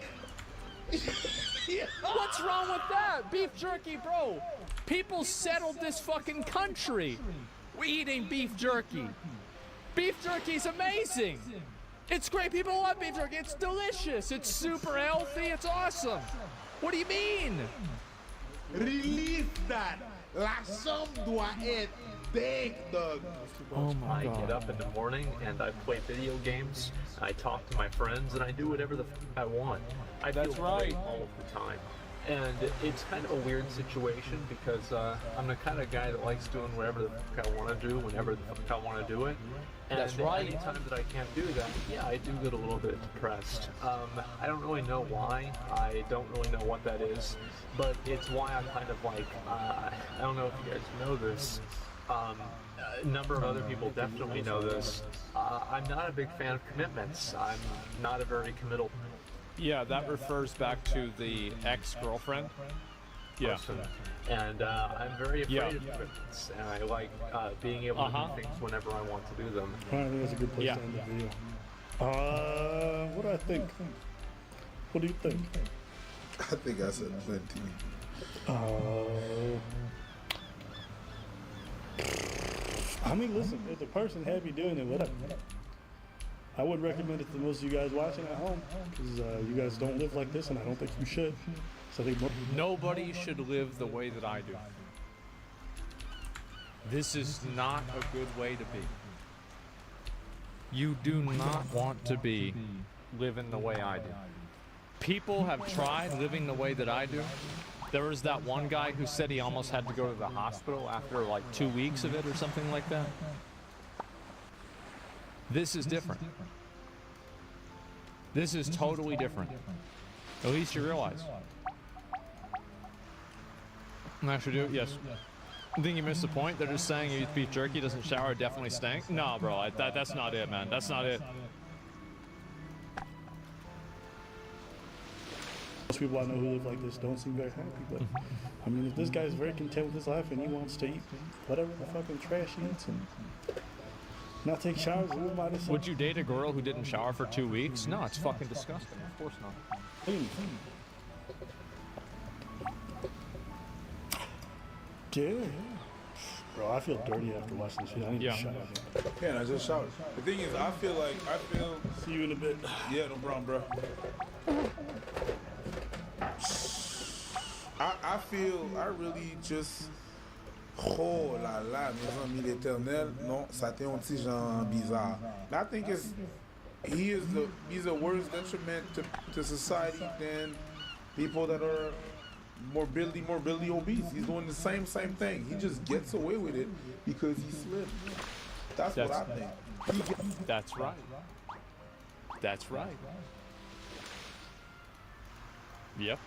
What's wrong with that? Beef jerky, bro. People settled this fucking country. We're eating beef jerky. Beef jerky's amazing. It's great. People love beef jerky. It's delicious. It's super healthy. It's awesome. What do you mean? Release that. La chambre doit être dank, dog. Oh my God. I get up in the morning and I play video games. I talk to my friends and I do whatever the I want. I feel great all of the time. And it's kind of a weird situation because I'm the kind of guy that likes doing whatever the fuck I want to do whenever the fuck I want to do it. And That's right. anytime that I can't do that, yeah, I do get a little bit depressed. I don't really know why. I don't really know what that is. But it's why I'm kind of like, I don't know if you guys know this. A number of other people definitely know this. I'm not a big fan of commitments. I'm not a very committal Yeah, that refers back to the ex-girlfriend. Yeah. person. And I'm very afraid of commitments. And I like being able to do things whenever I want to do them. I think that's a good place to end the video. What do I think? What do you think? I think I said plenty. I mean, listen, if the person happy doing it, whatever. I would recommend it to most of you guys watching at home, because you guys don't live like this, and I don't think you should. So I think nobody should live the way that I do. This is not a good way to be. You do not want to be living the way I do. People have tried living the way that I do. There was that one guy who said he almost had to go to the hospital after like 2 weeks of it or something like that. This is different. This is totally different. At least you realize. Actually do it? Yes. I think you missed the point. They're just saying you eat beef jerky, doesn't shower, definitely stank. No, bro, that's not it, man. That's not it. Most people I know who live like this don't seem very happy, but I mean, if this guy is very content with his life and he wants to eat whatever the fucking trash he eats and not take showers, live by himself. Would you date a girl who didn't shower for 2 weeks? No, it's fucking disgusting. Of course not. Yeah. Bro, I feel dirty after watching this shit. I need to shower. Man, I just showered. The thing is, I feel. See you in a bit. Yeah, no problem, bro. I really just. Oh là là, mes amis l'éternel, non, ça t'est un petit genre bizarre. I think he's a worse detriment to society than people that are morbidly obese. He's doing the same thing. He just gets away with it because he's slim. That's what I think. That's right. That's right. Yep.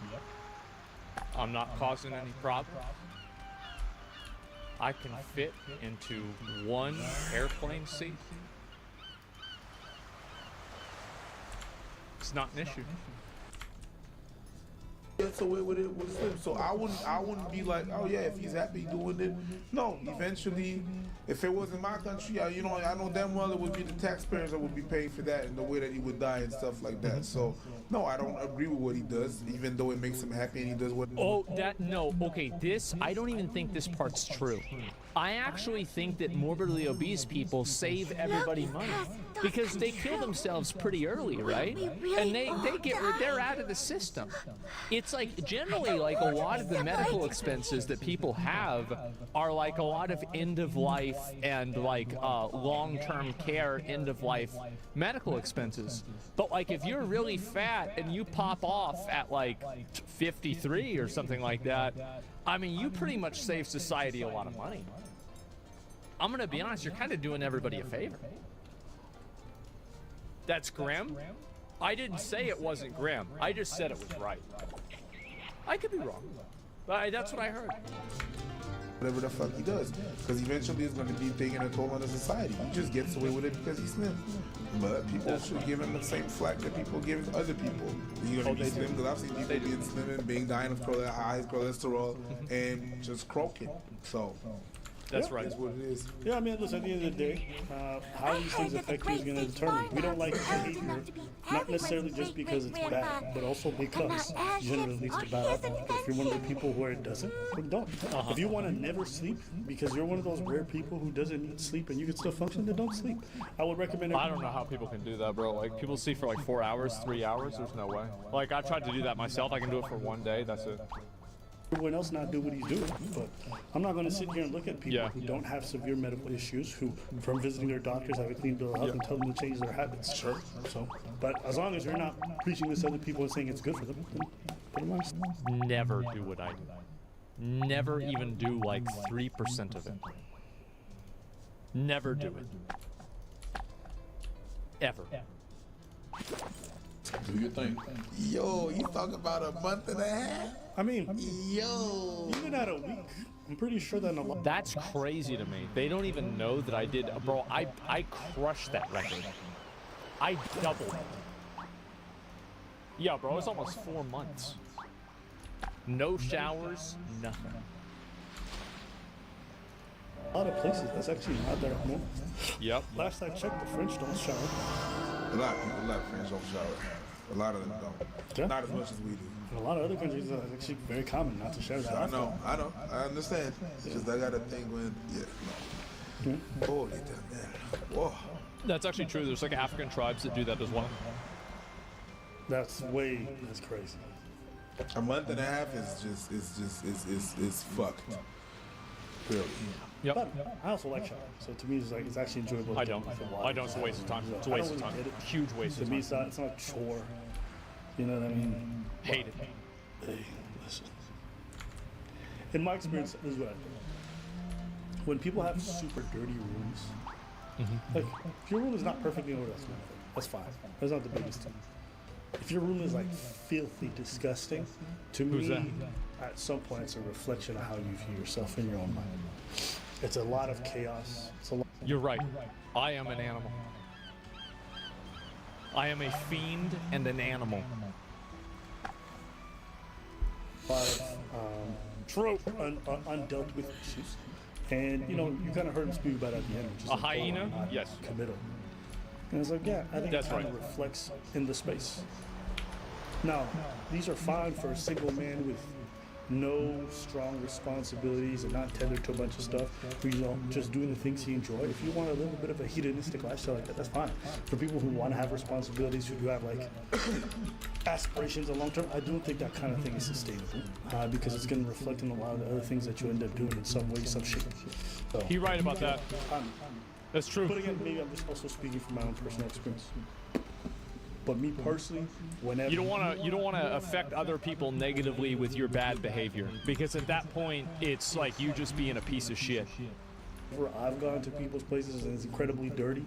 I'm not causing any problem. I can fit into one airplane seat. It's not an issue. Gets away with it with Slim. So I wouldn't be like, oh yeah, if he's happy doing it. No, eventually, if it was in my country, I know damn well it would be the taxpayers that would be paying for that and the way that he would die and stuff like that. So no, I don't agree with what he does, even though it makes him happy and he does what. Oh, this, I don't even think this part's true. I actually think that morbidly obese people save everybody money because they kill themselves pretty early, right? And they're out of the system. It's like generally like a lot of the medical expenses that people have are like a lot of end of life and like long-term care end of life medical expenses. But like if you're really fat and you pop off at like 53 or something like that, I mean, you pretty much save society a lot of money. I'm gonna be honest, you're kind of doing everybody a favor. That's grim? I didn't say it wasn't grim. I just said it was right. I could be wrong, but that's what I heard. Whatever the fuck he does, because eventually it's going to be taking a toll on the society. He just gets away with it because he's slim. But people should give him the same flack that people give other people. He's going to be slim, because I've seen people being slim and being dying of high cholesterol and just croaking. So that's right. That's what it is. Yeah, I mean, listen, at the end of the day, how these things affect you is going to determine. We don't like behavior, not necessarily just because it's bad, but also because generally leads to bad outcomes. If you're one of the people where it doesn't, then don't. If you want to never sleep because you're one of those rare people who doesn't need sleep and you can still function, then don't sleep. I would recommend. I don't know how people can do that, bro. Like people sleep for like 4 hours, 3 hours. There's no way. Like I tried to do that myself. I can do it for 1 day. That's it. Everyone else not do what he's doing, but I'm not going to sit here and look at people who don't have severe medical issues, who from visiting their doctors have a clean bill of health and tell them to change their habits. Sure. So, but as long as you're not preaching this to other people and saying it's good for them, then Never do what I do. Never even do like 3% of it. Never do it. Ever. Do your thing. Yo, you talking about a month and a half? I mean, Yo. even at a week, I'm pretty sure that in a lot. That's crazy to me. They don't even know that I did. Bro, I crushed that record. I doubled it. Yeah, bro, it's almost 4 months. No showers, nothing. A lot of places, that's actually not that normal. Yep. Last I checked, the French don't shower. A lot of friends don't shower. A lot of them don't. Yeah. Not as much as we do. In a lot of other countries, it's actually very common not to shower that I often. know. I understand. It's just I got a thing when, no. Holy damn, man. Whoa. That's actually true. There's like African tribes that do that as well. That's crazy. A month and a half is fucked. Really. Yep. But I also like showering, so to me, it's actually enjoyable. I don't. It's a waste of time. It's a waste of time. Huge waste To of me, time. it's not a chore. You know what I mean? Hate it. Hey, listen. In my experience, this is what I think. When people have super dirty rooms, like if your room is not perfectly ordered, that's fine. That's not the biggest thing. If your room is like filthy, disgusting, to Who's me, that? at some point, it's a reflection of how you view yourself in your own mind. It's a lot of chaos. It's a lot. You're right. I am an animal. I am a fiend and an animal. True. Undealt with issues. And, you know, you kind of heard him speak about it at the end. Which is A hyena? not Yes. Committal. And it's like, yeah, I think That's it kind of right. reflects in the space. Now, these are fine for a single man with no strong responsibilities and not tethered to a bunch of stuff, who, you know, just doing the things he enjoys. If you want to live a bit of a hedonistic lifestyle like that, that's fine. For people who want to have responsibilities, who do have like aspirations in long term, I don't think that kind of thing is sustainable because it's going to reflect in a lot of the other things that you end up doing in some way, some shape. So, You're right about that. That's true. but again, maybe I'm just also speaking from my own personal experience. But me personally, whenever You don't want to affect other people negatively with your bad behavior, because at that point it's like you just being a piece of shit. whenever I've gone to people's places and it's incredibly dirty,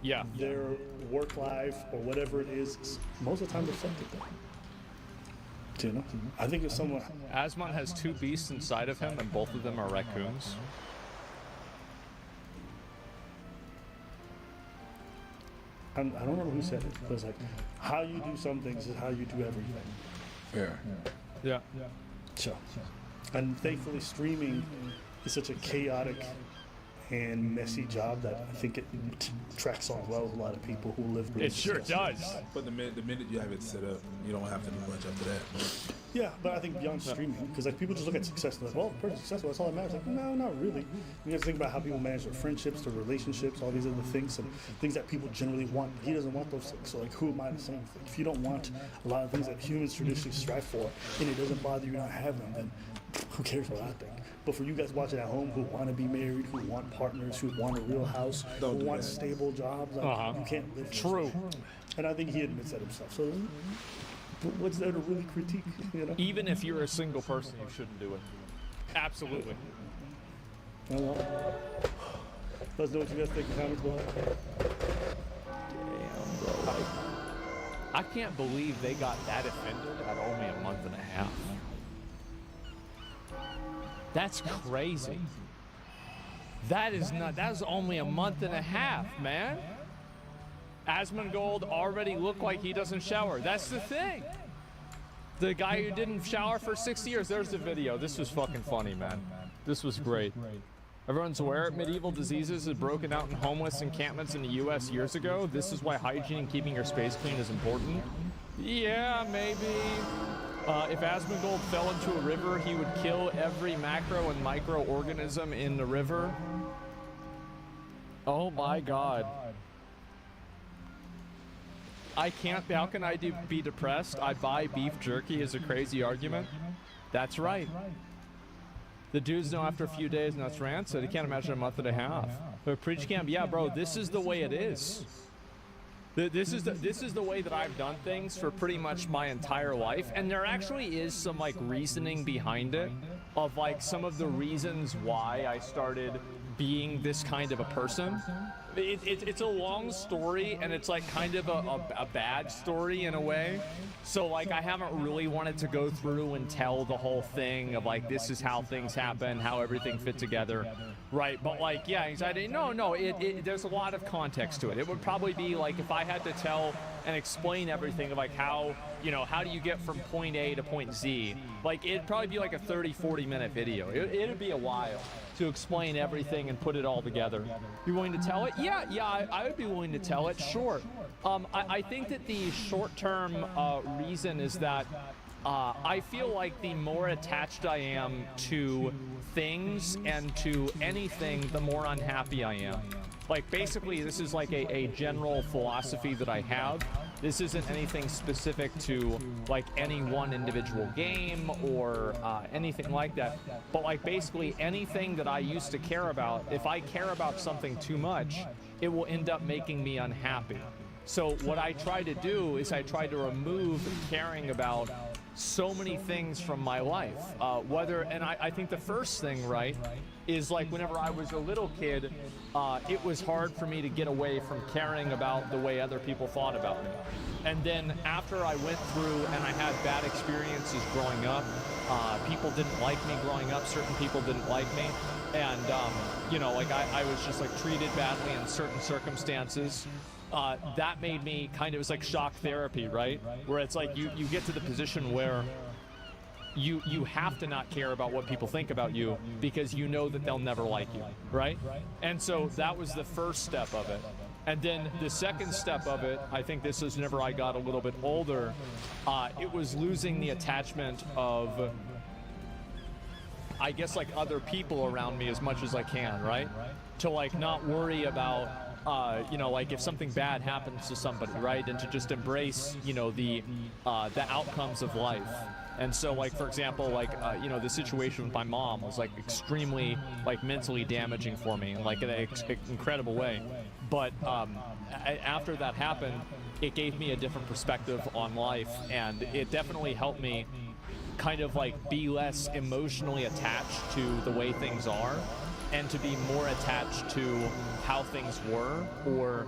Yeah. their work life or whatever it is most of the time reflected that. You know, I think if someone Asmon has 2 beasts inside of him, and both of them are raccoons. I don't remember who said it, but it's like how you do some things is how you do everything. Fair. Yeah. So, and thankfully, streaming is such a chaotic and messy job that I think it tracks on well with a lot of people who live. It sure does. But the minute you have it set up, you don't have to do much after that. Yeah, but I think beyond streaming, because like people just look at success and they're like, well, the person's successful, that's all that matters. Like, no, not really. You have to think about how people manage their friendships, their relationships, all these other things, and things that people generally want. He doesn't want those things. So like, who am I to say anything? If you don't want a lot of things that humans traditionally strive for, and it doesn't bother you not having them, then who cares what I think? But for you guys watching at home who want to be married, who want partners, who want a real house, who want stable jobs, like, you can't live. True. And I think he admits that himself. So what's there to really critique? You know? Even if you're a single person, you shouldn't do it. Absolutely. Well, let us know what you guys think in the comments below. Damn, bro. I can't believe they got that offended at only a month and a half. That's crazy. That is only a month and a half, man. Asmongold already looked like he doesn't shower. That's the thing. The guy who didn't shower for 6 years. There's the video. This was fucking funny, man. This was great. Everyone's aware medieval diseases had broken out in homeless encampments in the U.S. years ago. This is why hygiene and keeping your space clean is important. Yeah, maybe. If Asmongold fell into a river, he would kill every macro and microorganism in the river. Oh my god. I can't. How can I be depressed? I buy beef jerky is a crazy argument. That's right. The dudes know after a few days, and that's rancid. I can't imagine a month and a half. But preach camp, yeah, bro, this is the way it is. This is the way that I've done things for pretty much my entire life, and there actually is some like reasoning behind it, of like some of the reasons why I started being this kind of a person. It's a long story, and it's like kind of a bad story in a way. So like I haven't really wanted to go through and tell the whole thing of like this is how things happen, how everything fit together, right? But like, yeah, anxiety. No, there's a lot of context to it. It would probably be like if I had to tell and explain everything of like how, you know, how do you get from point A to point Z? Like it'd probably be like a 30-40 minute video. It'd be a while to explain everything and put it all together. You willing to tell it? Yeah, I would be willing to tell it, sure. I think that the short-term reason is that I feel like the more attached I am to things and to anything, the more unhappy I am. Like basically this is like a general philosophy that I have. This isn't anything specific to like any one individual game or anything like that. But like basically anything that I used to care about, if I care about something too much, it will end up making me unhappy. So what I try to do is I try to remove caring about so many things from my life. I think the first thing, right, is like whenever I was a little kid, it was hard for me to get away from caring about the way other people thought about me. And then after I went through and I had bad experiences growing up, people didn't like me growing up, certain people didn't like me. And, you know, like I was just like treated badly in certain circumstances. That made me kind of, it was like shock therapy, right? Where it's like you get to the position where you have to not care about what people think about you because you know that they'll never like you, right? And so that was the first step of it. And then the second step of it, I think this is whenever I got a little bit older, it was losing the attachment of, I guess, like other people around me as much as I can, right? To like not worry about you know, like if something bad happens to somebody, right? And to just embrace, you know, the outcomes of life. And so, like, for example, like, you know, the situation with my mom was like extremely like mentally damaging for me in like an incredible way. But after that happened, it gave me a different perspective on life, and it definitely helped me kind of like be less emotionally attached to the way things are, and to be more attached to how things were or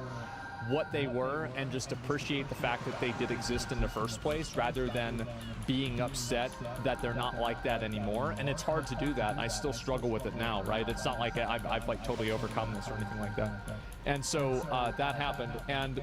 what they were, and just appreciate the fact that they did exist in the first place rather than being upset that they're not like that anymore. And it's hard to do that, and I still struggle with it now, right? It's not like I've like totally overcome this or anything like that. And so that happened, and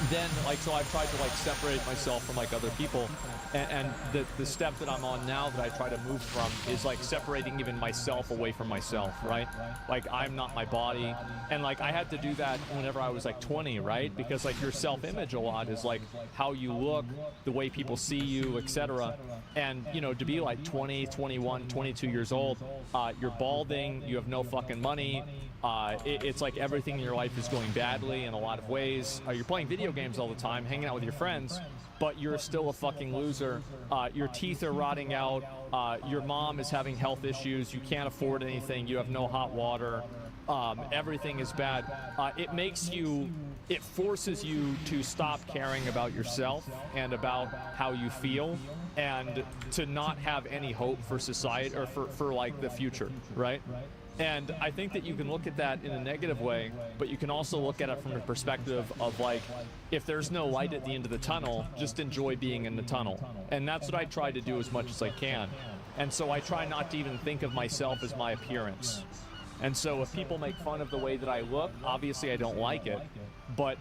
then like, so I've tried to like separate myself from like other people, and the step that I'm on now that I try to move from is like separating even myself away from myself, right? Like I'm not my body, and like I had to do that whenever I was like 20, right? Because like your self-image a lot is like how you look, the way people see you, etc. And you know, to be like 20, 21, 22 years old, you're balding, you have no fucking money, it's like everything in your life is going badly in a lot of ways. You're playing video games all the time, hanging out with your friends, but you're still a fucking loser. Your teeth are rotting out. Your mom is having health issues. You can't afford anything. You have no hot water. Everything is bad. It forces you to stop caring about yourself and about how you feel, and to not have any hope for society or for like the future, right? And I think that you can look at that in a negative way, but you can also look at it from a perspective of like, if there's no light at the end of the tunnel, just enjoy being in the tunnel. And that's what I try to do as much as I can. And so I try not to even think of myself as my appearance. And so if people make fun of the way that I look, obviously I don't like it, but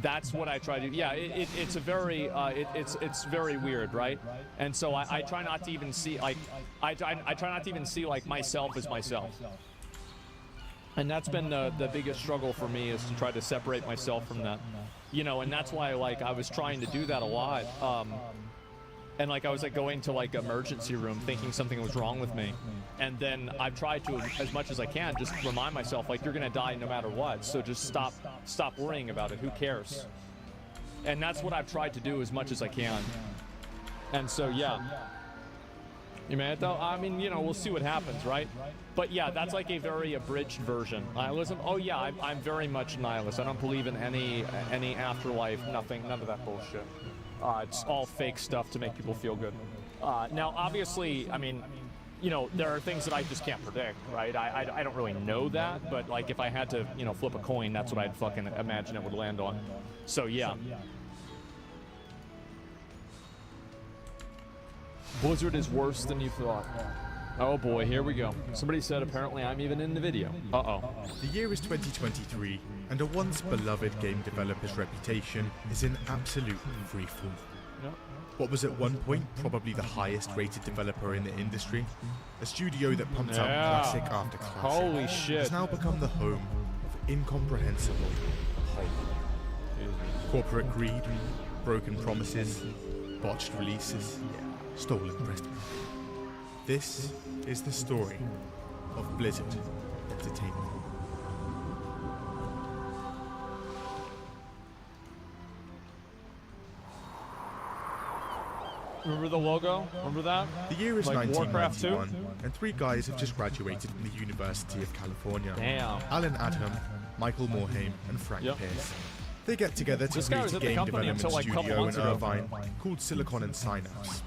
that's what I try to do. Yeah, it's a very it's very weird, right? And so I try not to even see like I try not to even see like myself as myself. And that's been the biggest struggle for me, is to try to separate myself from that, you know. And that's why like I was trying to do that a lot. And like I was like going to like emergency room thinking something was wrong with me, and then I've tried to, as much as I can, just remind myself like, you're gonna die no matter what, so just stop worrying about it. Who cares? And that's what I've tried to do as much as I can. And so yeah, You made it though? I mean, you know, we'll see what happens, right? But yeah, that's like a very abridged version. Nihilism? Oh yeah, I'm very much nihilist. I don't believe in any afterlife, nothing, none of that bullshit. It's all fake stuff to make people feel good. Now, obviously, I mean, you know, there are things that I just can't predict, right? I don't really know that, but like if I had to, you know, flip a coin, that's what I'd fucking imagine it would land on. So yeah. Blizzard is worse than you thought. Oh boy, here we go. Somebody said apparently I'm even in the video. Uh-oh. The year is 2023, and a once beloved game developer's reputation is in absolute freefall. Yep. What was at one point probably the highest rated developer in the industry, a studio that pumps out classic after classic, holy shit, has now become the home of incomprehensible hype. Corporate greed, broken promises, botched releases, stolen prestige. This is the story of Blizzard Entertainment. Remember the logo? Remember that? The year is like 1991, and three guys have just graduated from the University of California. Damn. Alan Adham, Michael Morhaime, and Frank Pierce. They get together to This guy create was a at the game company development until, like, a couple studio in months ago. Irvine called Silicon and Synapse.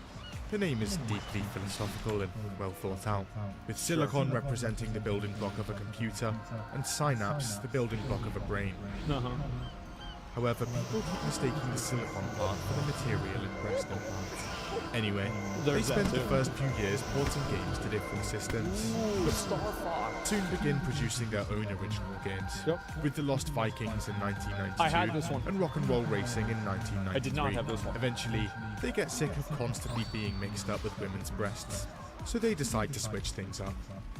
The name is deeply philosophical and well thought out, with silicon representing the building block of a computer, and synapse the building block of a brain. However, people keep mistaking the silicon part for the material and breast implants. Anyway, they spent the first few years porting games to different systems, but soon begin producing their own original games, with The Lost Vikings in 1992 I had this one. and Rock and Roll Racing in 1993. I did not have this one. Eventually, they get sick of constantly being mixed up with women's breasts, so they decide to switch things up,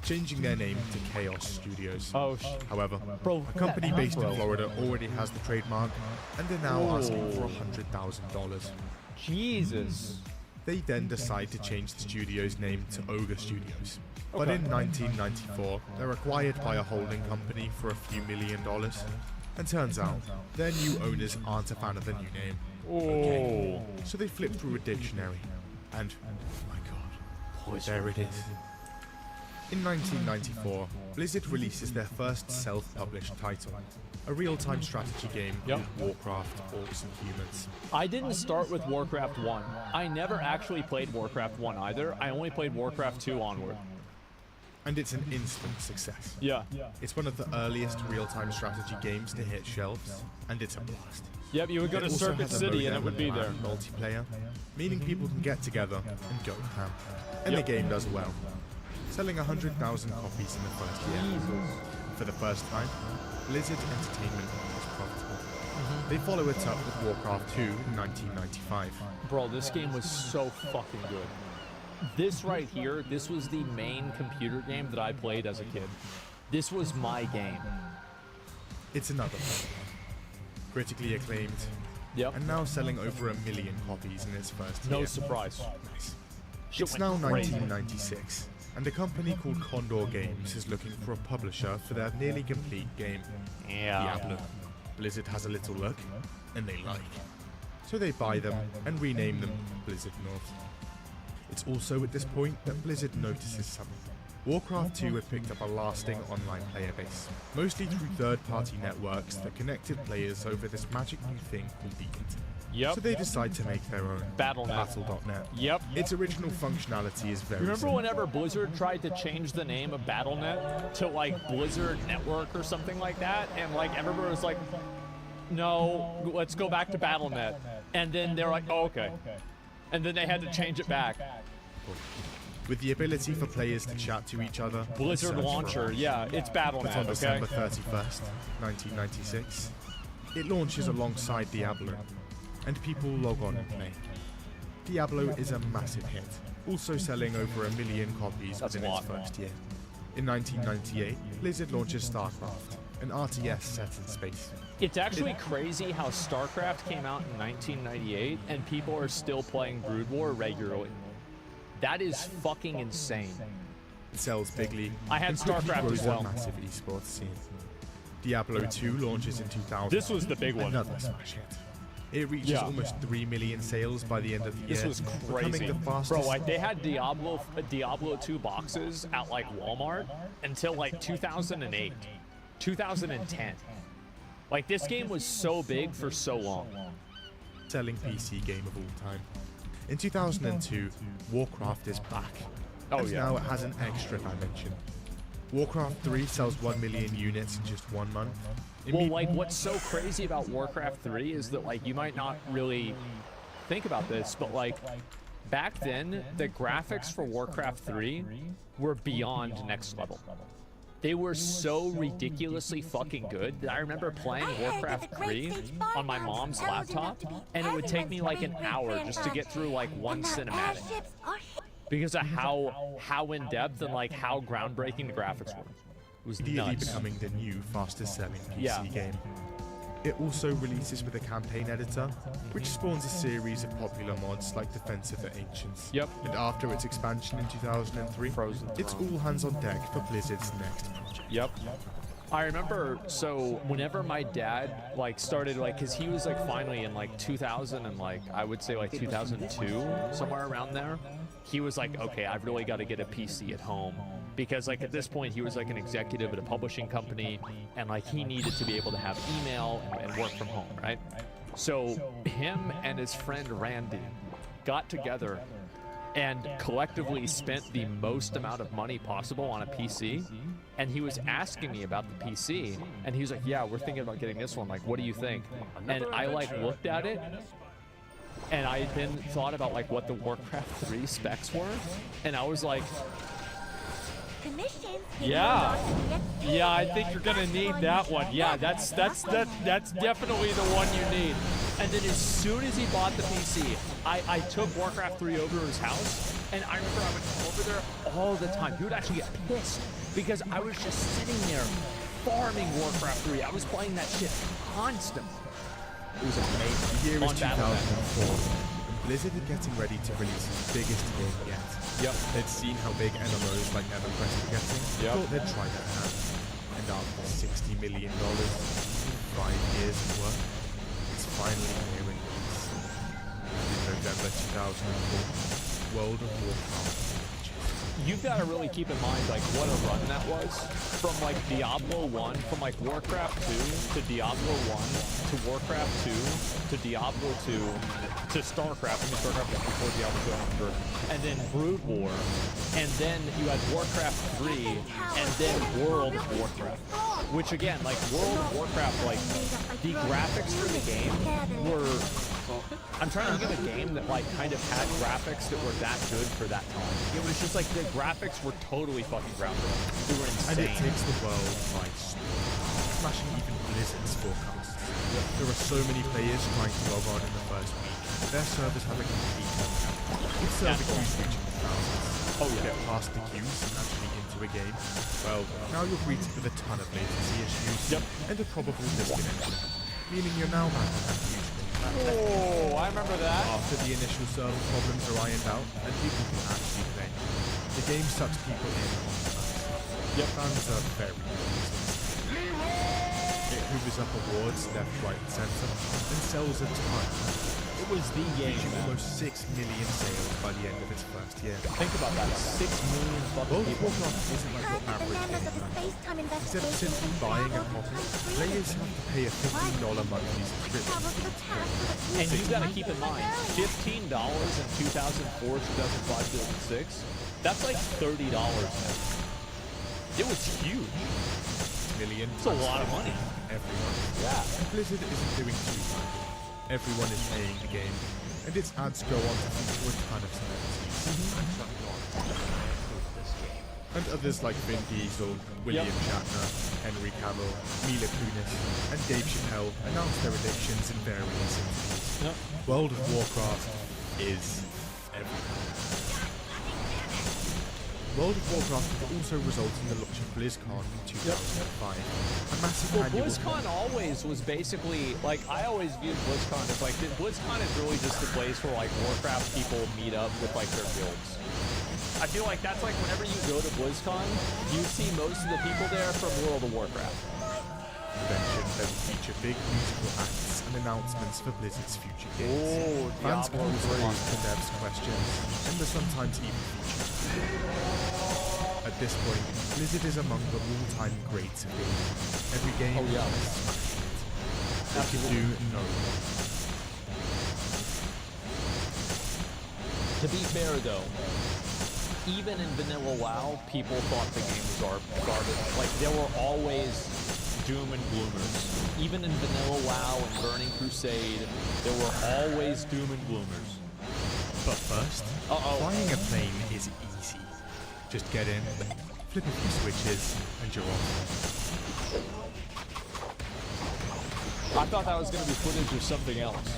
changing their name to Chaos Studios. However, a company based in Florida already has the trademark, and they're now asking for $100,000. Jesus. They then decide to change the studio's name to Ogre Studios. But in 1994, they're acquired by a holding company for a few $1 million. And turns out, their new owners aren't a fan of the new name. So they flip through a dictionary, and oh my god, there it is. In 1994, Blizzard releases their first self-published title, a real-time strategy game with Warcraft, Orcs and Humans. I didn't start with Warcraft 1. I never actually played Warcraft 1 either. I only played Warcraft 2 onward. And it's an instant success. Yeah. It's one of the earliest real-time strategy games to hit shelves, and it's a blast. Yep, you would go to Circuit City and it would be there. Multiplayer, meaning people can get together and go ham. And the game does well, selling 100,000 copies in the first year. For the first time, Blizzard Entertainment is profitable. They follow it up with Warcraft 2 in 1995. Bro, this game was so fucking good. This right here, this was the main computer game that I played as a kid. This was my game. It's another one. Critically acclaimed. And now selling over 1 million copies in its first year. No surprise. Nice. It's now 1996, and a company called Condor Games is looking for a publisher for their nearly complete game, Diablo. Blizzard has a little look, and they like. So they buy them and rename them Blizzard North. It's also at this point that Blizzard notices something. Warcraft 2 had picked up a lasting online player base, mostly through third-party networks that connected players over this magic new thing called the internet. So they decide to make their own Battle.net. Its original functionality is very Remember simple. whenever Blizzard tried to change the name of Battle.net to like Blizzard Network or something like that, and like everybody was like, no, let's go back to Battle.net. And then they're like, oh, okay. And then they had to change it back. With the ability for players to chat to each other. Blizzard Launcher, yeah, it's Battle.net, But on okay? December 31st, 1996, it launches alongside Diablo, and people log on and play. Diablo is a massive hit, also selling over 1 million copies within its first year. In 1998, Blizzard launches StarCraft, an RTS set in space. It's actually crazy how StarCraft came out in 1998 and people are still playing Brood War regularly. That is fucking insane. It sells bigly. I had and quickly StarCraft grows as well. a massive esports scene. Diablo 2 launches in 2000. This was the big one. Another smash hit. It reaches almost 3 million sales by the end of the year. This was becoming crazy. the fastest. Bro, like they had Diablo 2 boxes at like Walmart until like 2008, 2010. Like this game was so big for so long. Selling PC game of all time. In 2002, Warcraft is back. And now it has an extra dimension. Warcraft 3 sells 1 million units in just 1 month. Well, like what's so crazy about Warcraft 3 is that like you might not really think about this, but like back then the graphics for Warcraft 3 were beyond next level. They were so ridiculously fucking good that I remember playing Warcraft 3 on my mom's laptop, and it would take me like an hour just to get through like one cinematic because of how in depth and like how groundbreaking the graphics were. It was nuts. Becoming the new fastest selling PC game. It also releases with a campaign editor, which spawns a series of popular mods like Defense of the Ancients. Yep. And after its expansion in 2003, it's all hands on deck for Blizzard's next project. Yep. I remember, so whenever my dad like started like, cause he was like finally in like 2000 and like, I would say like 2002, somewhere around there, he was like, okay, I've really got to get a PC at home. Because like at this point he was like an executive at a publishing company and like he needed to be able to have email and work from home, right? So him and his friend Randy got together and collectively spent the most amount of money possible on a PC. And he was asking me about the PC and he was like, yeah, we're thinking about getting this one. Like, what do you think? And I like looked at it and I then thought about like what the Warcraft 3 specs were. And I was like, yeah, I think you're gonna need that one. Yeah, that's definitely the one you need. And then as soon as he bought the PC, I took Warcraft 3 over to his house, and I remember I would come over there all the time. He would actually get pissed because I was just sitting there farming Warcraft 3. I was playing that shit constantly. It was amazing. The year is 2004, and Blizzard are getting ready to release its biggest game yet. Yep. They'd seen how big MMOs like EverQuest were getting. Thought they'd try their hand. And after $60 million in 5 years of work, it's finally here in release. In November 2004, World of Warcraft. You've got to really keep in mind like what a run that was from like Diablo 1, from like Warcraft 2 to Diablo 1 to Warcraft 2 to Diablo 2 to StarCraft. I mean, StarCraft was before Diablo 2, I remember. And then Brood War, and then you had Warcraft 3, and then World of Warcraft. Which again, like World of Warcraft, like the graphics for the game were. I'm trying to think of a game that like kind of had graphics that were that good for that time. It was just like the graphics were totally fucking groundbreaking. They were insane. And it takes the world by storm, smashing even Blizzard's forecasts. There are so many players trying to log on in the first week. Their servers have a complete meltdown. With server queues reaching thousands. Oh yeah. Get past the queues and actually into a game. Well, now you're greeted with a ton of latency issues and a probable disconnection, meaning you're now back on that huge. Oh, I remember that. After the initial server problems are ironed out and people can actually play, the game sucks people in on the fans are very good. It hoovers up awards left, right, and center and sells a ton. It was the game. Reaching almost 6 million sales by the end of its first year. Think about that. 6 million fucking people. Warcraft isn't like your average game. Instead of simply buying a copy, players have to pay a $15 monthly subscription. And you've got to keep in mind, $15 in 2004, 2005, 2006, that's like $30 now. It was huge. Million. It's a lot of money. Everyone. Yeah. Blizzard isn't doing too bad. Everyone is playing the game, and its ads go on to feature a ton of celebrities. And others like Vin Diesel, William Shatner, Henry Cavill, Mila Kunis, and Dave Chappelle announced their addictions in various interviews. World of Warcraft is everything. World of Warcraft also resulted in the launch of BlizzCon in 2005. A massive annual BlizzCon always was basically, like, I always viewed BlizzCon as, like, BlizzCon is really just a place where, like, Warcraft people meet up with, like, their guilds. I feel like that's, like, whenever you go to BlizzCon, you see most of the people there from World of Warcraft. convention that will feature big musical acts and announcements for Blizzard's future games. Fans can also ask the devs questions, and will sometimes even feature. At this point, Blizzard is among the all-time greats of gaming. Every game is smashed. They could do no wrong. To be fair, though, even in vanilla WoW, people thought the game was garbage. Like, there were always doom and gloomers. Even in vanilla WoW and Burning Crusade, there were always doom and gloomers. But first, flying a plane is easy. Just get in, flip a few switches, and you're off. I thought that was going to be footage of something else.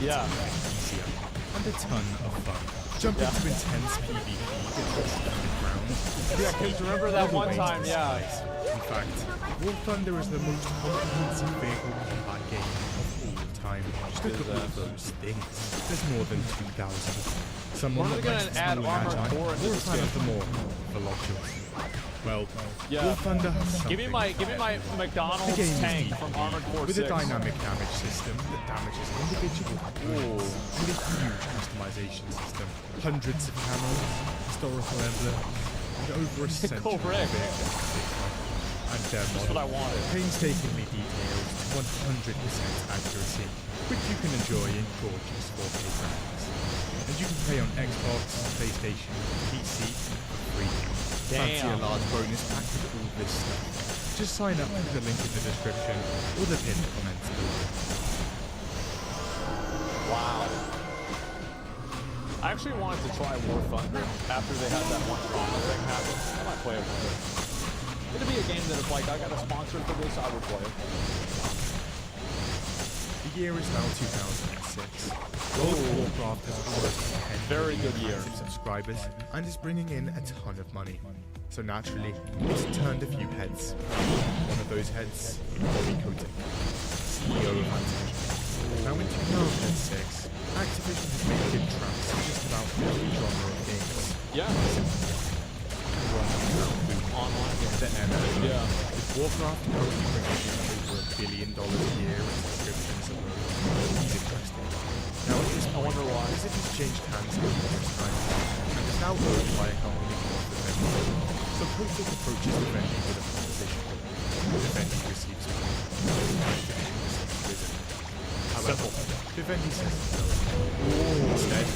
Yeah. Easier. And a ton of fun. Jump into intense PvP against the ground. Yeah, because remember that one time, yeah. In fact, War Thunder is the most comprehensive vehicle combat game of all time. Just look at all those things. There's more than 2,000. Someone When are they going to add Armored Core into this game? for more voluptuous. Well, yeah. War Thunder has something. Give me my McDonald's tank from Armored Core 6. With a dynamic damage system that damages individual opponents, and a huge customization system, hundreds of camos, historical emblems, and over a century of vehicles. And their That's what I wanted. painstakingly detailed to 100% accuracy, which you can enjoy in gorgeous 4K graphics. And you can play on Xbox, PlayStation, PC for free. Fancy a large bonus pack with all this stuff? Just sign up through the link in the description or the pinned comments below. Wow. I actually wanted to try War Thunder after they had that one drama thing happen. I might play it with it. It'd be a game that if like I got a sponsor for this, I would play it. The year is now 2006. World of Warcraft has almost 10 Very good million year. active subscribers and is bringing in a ton of money. So naturally, it's turned a few heads. One of those heads, Bobby Kotick, CEO of Activision. Now in 2006, Activision has made big tracks in just about every genre of games. Yeah. Online games. The MMO. Yeah. With Warcraft currently bringing in over $1 billion a year in subscriptions alone. He's interesting. Now at this point, Blizzard has changed hands numerous times, and is now owned by a company called Vivendi. So Kotick approaches Vivendi with a proposition. Vivendi receives money. Activision receives Blizzard. However, Vivendi says no. Instead,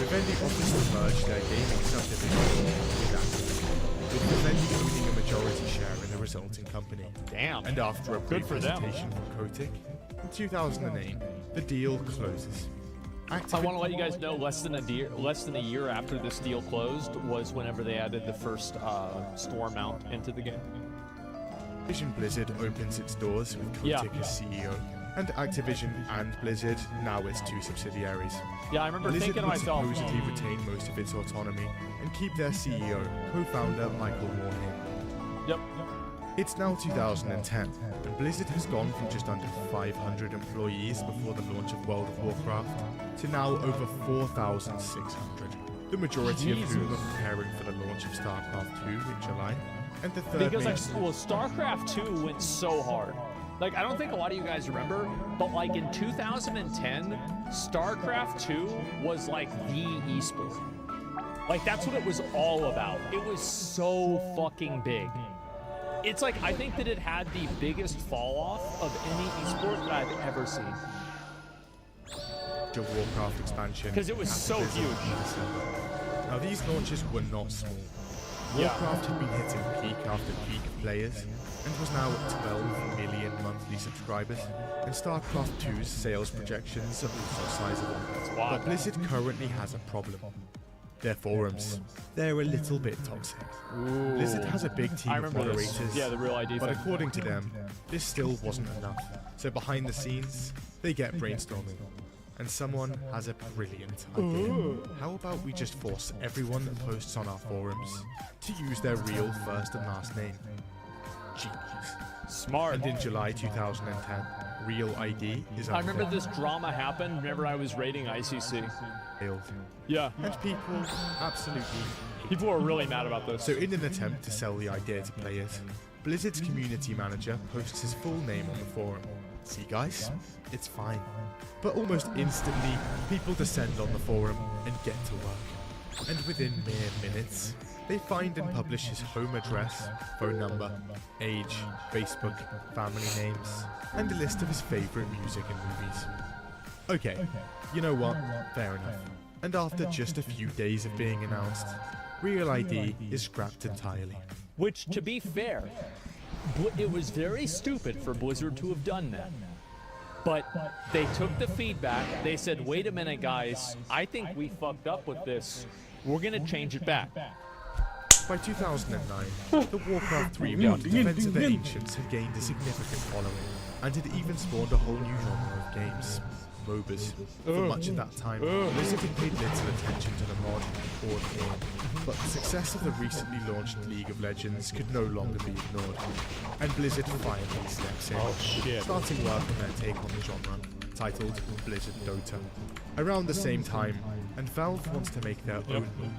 Vivendi offers to merge their gaming subdivision with Activision, with Vivendi owning a majority share in the resulting company. Damn. And after a brief for them. presentation from Kotick, in 2008, the deal closes. I want to let you guys know, less than a year after this deal closed was whenever they added the first store mount into the game. Activision Blizzard opens its doors with Kotick as CEO, and Activision and Blizzard now its two subsidiaries. Yeah, I remember Blizzard thinking to would myself, supposedly retain most of its autonomy and keep their CEO, co-founder Michael Moore. Yep. It's now 2010, and Blizzard has gone from just under 500 employees before the launch of World of Warcraft to now over 4,600, the majority of whom are preparing for the launch of StarCraft 2 in July, and the third StarCraft 2 went so hard. Like, I don't think a lot of you guys remember, but like in 2010, StarCraft 2 was like the esport. Like, that's what it was all about. It was so fucking big. It's like, I think that it had the biggest fall off of any esport that I've ever seen. The Warcraft expansion. Because it was so huge. Now, these launches were not small. Warcraft had been hitting peak after peak of players, and was now at 12 million monthly subscribers, and StarCraft 2's sales projections are also sizable. But Blizzard currently has a problem. Their forums. They're a little bit toxic. Blizzard has a big team of moderators, the real ID but thing. according to them, this still wasn't enough. So behind the scenes, they get brainstorming. And someone has a brilliant idea. How about we just force everyone that posts on our forums to use their real first and last name? Genius. Smart. And in July 2010, Real ID is I remember this drama happened whenever I was raiding ICC. failed. Yeah. And people absolutely People are really mad about this. So in an attempt to sell the idea to players, Blizzard's community manager posts his full name on the forum. See guys? It's fine. But almost instantly, people descend on the forum and get to work. And within mere minutes, they find and publish his home address, phone number, age, Facebook, family names, and a list of his favourite music and movies. Okay, you know what? Fair enough. And after just a few days of being announced, Real ID is scrapped entirely. Which, to be fair, it was very stupid for Blizzard to have done that. But they took the feedback, they said, wait a minute guys, I think we fucked up with this. We're gonna change it back. By 2009, the Warcraft 3 mod Defense of the Ancients had gained a significant following, and had even spawned a whole new genre of games. MOBAs. For much of that time, Blizzard had paid little attention to the mod or the game, but the success of the recently launched League of Legends could no longer be ignored, and Blizzard finally steps in, starting work on their take on the genre, titled Blizzard Dota. Around the same time, and Valve wants to make their own MOBA.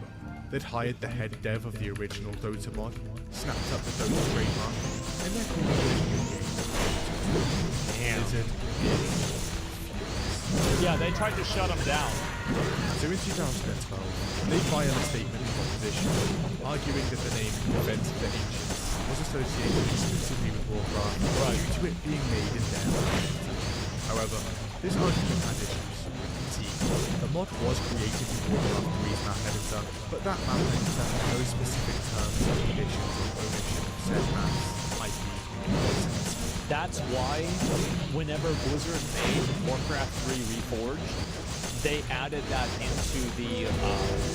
They'd hired the head dev of the original Dota mod, snapped up the Dota trademark, and they're creating a game. Blizzard is yeah, they tried to shut him down. So in 2012, they filed a statement of opposition, arguing that the name Defense of the Ancients was associated exclusively with Warcraft due to it being made in their language. However, this argument had issues. See, the mod was created in Warcraft 3's map editor, but that map editor had no specific terms or conditions on ownership of said maps, IP, and content. That's why whenever Blizzard made Warcraft 3 Reforged, they added that into the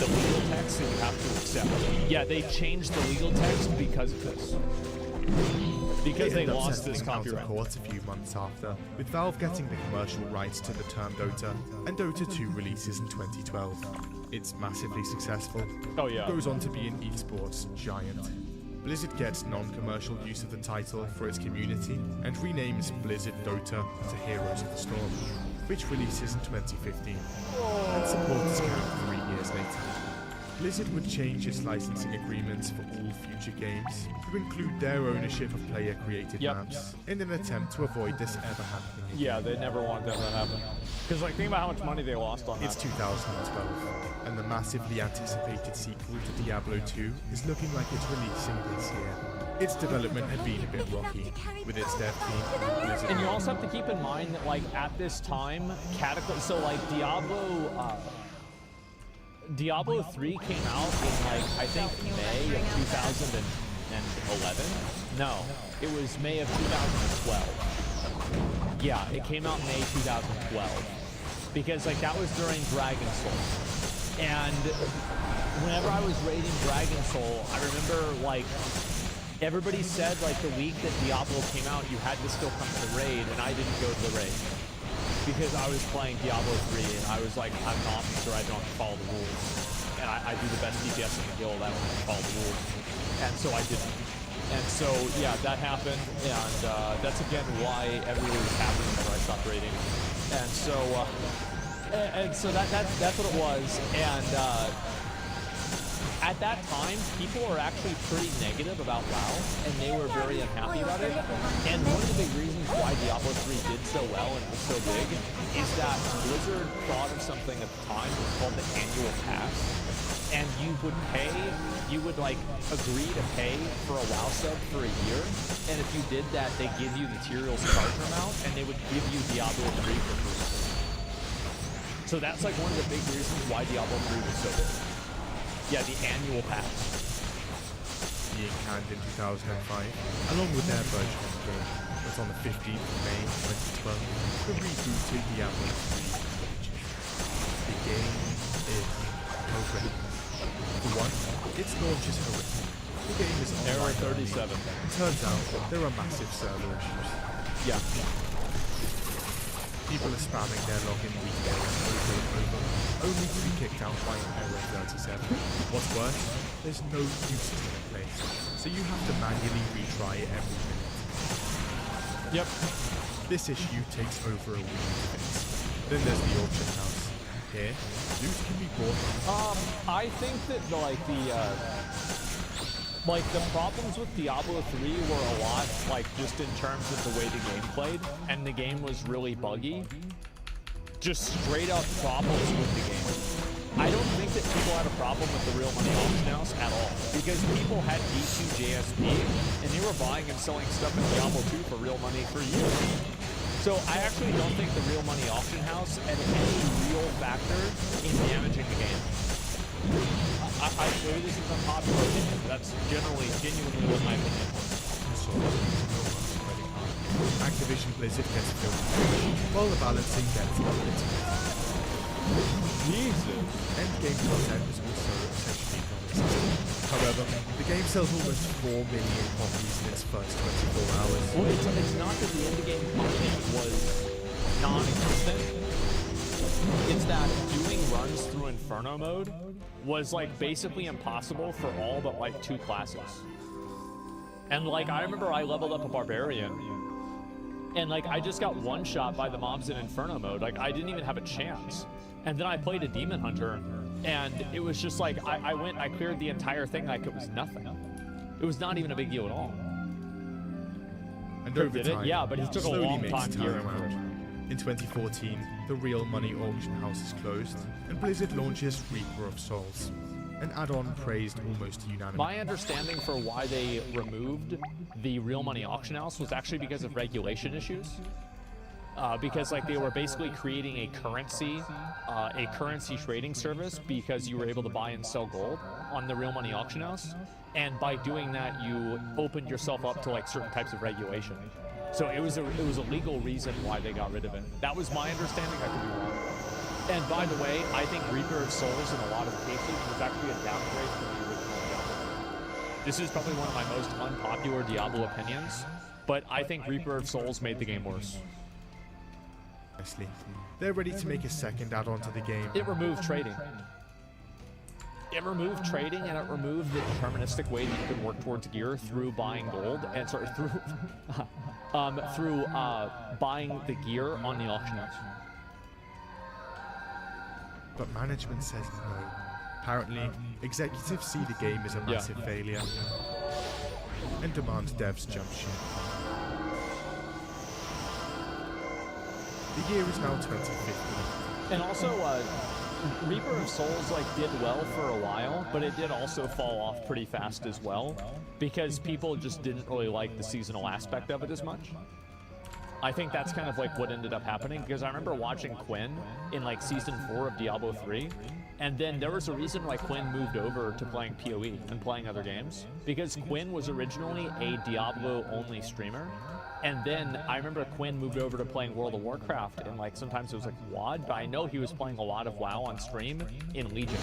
legal text that you have to accept. Yeah, they changed the legal text because of this. Because they lost this copyright. Out of court a few months after, with Valve getting the commercial rights to the term Dota, and Dota 2 releases in 2012. It's massively successful. Oh yeah. Goes on to be an esports giant. Blizzard gets non-commercial use of the title for its community and renames Blizzard Dota to Heroes of the Storm, which releases in 2015, and supporters count 3 years later. Blizzard would change its licensing agreements for all future games to include their ownership of player-created maps in an attempt to avoid this ever happening again. Yeah, they never wanted that to happen. Because, like, think about how much money they lost on that. It's 2012, and the massively anticipated sequel to Diablo 2 is looking like it's releasing this year. Its development had been a bit rocky, with its dev team and Blizzard. And you also have to keep in mind that, like, at this time, so, like, Diablo 3 came out in, like, I think May of 2011? No, it was May of 2012. Yeah, it came out in May 2012. Because, like, that was during Dragon Soul. And whenever I was raiding Dragon Soul, I remember, like, everybody said, like, the week that Diablo came out, you had to still come to the raid, and I didn't go to the raid. Because I was playing Diablo 3, and I was like, I'm an officer, I don't have to follow the rules. And I do the best DPS in the guild, I don't have to follow the rules. And so I didn't. And so, yeah, that happened, and that's again why everything was happening whenever I stopped raiding. And so, that's what it was. And at that time, people were actually pretty negative about WoW, and they were very unhappy about it. And one of the big reasons why Diablo 3 did so well and was so big is that Blizzard thought of something at the time that was called the annual pass. And you would like agree to pay for a WoW sub for a year, and if you did that, they give you the Tyrael's Charger mount, and they would give you Diablo 3 for free. So that's like one of the big reasons why Diablo 3 was so big. Yeah, the annual pass. Being canned in 2005, along with their version of the game, was on the 15th of May 2012, the rebooted Diablo 3 launches. The game is horrific. For one, its launch is horrific. The game is Error 37. It turns out there are massive server issues. Yeah. People are spamming their login details over and over, only to be kicked out by Error 37. What's worse, there's no use to the place, so you have to manually retry it every minute. Yep. This issue takes over a week to fix. Then there's the auction house. Here, loot can be bought. I think that the problems with Diablo 3 were a lot like just in terms of the way the game played, and the game was really buggy. Just straight up problems with the game. I don't think that people had a problem with the real money auction house at all, because people had D2 JSP and they were buying and selling stuff in Diablo 2 for real money for years. So I actually don't think the real money auction house had any real factor in damaging the game. Maybe this is unpopular opinion, but that's genuinely what my opinion is. Activision Blizzard gets filthy, while the balancing gets unlimited. Jesus! Endgame content is also essentially non-existent. However, the game sells almost 4 million copies in its first 24 hours. Well, it's not that the endgame content was non-existent. It's that doing runs through Inferno mode was like basically impossible for all but like 2 classes. And like I remember I leveled up a barbarian, and like I just got one-shot by the mobs in Inferno mode. Like I didn't even have a chance. And then I played a demon hunter, and it was just like I cleared the entire thing like it was nothing. It was not even a big deal at all. And over time, yeah, but it took a long time to around. In 2014, the real money auction house is closed, and Blizzard launches Reaper of Souls, an add-on praised almost unanimously. My understanding for why they removed the real money auction house was actually because of regulation issues. Because like they were basically creating a currency trading service because you were able to buy and sell gold on the real money auction house, and by doing that you opened yourself up to like certain types of regulation. So it was a legal reason why they got rid of it. That was my understanding. I could be wrong. And by the way, I think Reaper of Souls in a lot of cases was actually a downgrade from the original Diablo. This is probably one of my most unpopular Diablo opinions, but I think Reaper of Souls made the game worse. They're ready to make a second add-on to the game. It removed trading. It removed trading, and it removed the deterministic way that you could work towards gear through buying gold, and through buying the gear on the auction house. But management says no. Apparently, executives see the game as a massive failure and demand devs jump ship. The year is now 2015. And also, Reaper of Souls like did well for a while, but it did also fall off pretty fast as well, because people just didn't really like the seasonal aspect of it as much. I think that's kind of like what ended up happening, because I remember watching Quinn in like season 4 of Diablo 3, and then there was a reason why Quinn moved over to playing PoE and playing other games, because Quinn was originally a Diablo-only streamer. And then I remember Quinn moved over to playing World of Warcraft, and like sometimes it was like WoD, but I know he was playing a lot of WoW on stream in Legion,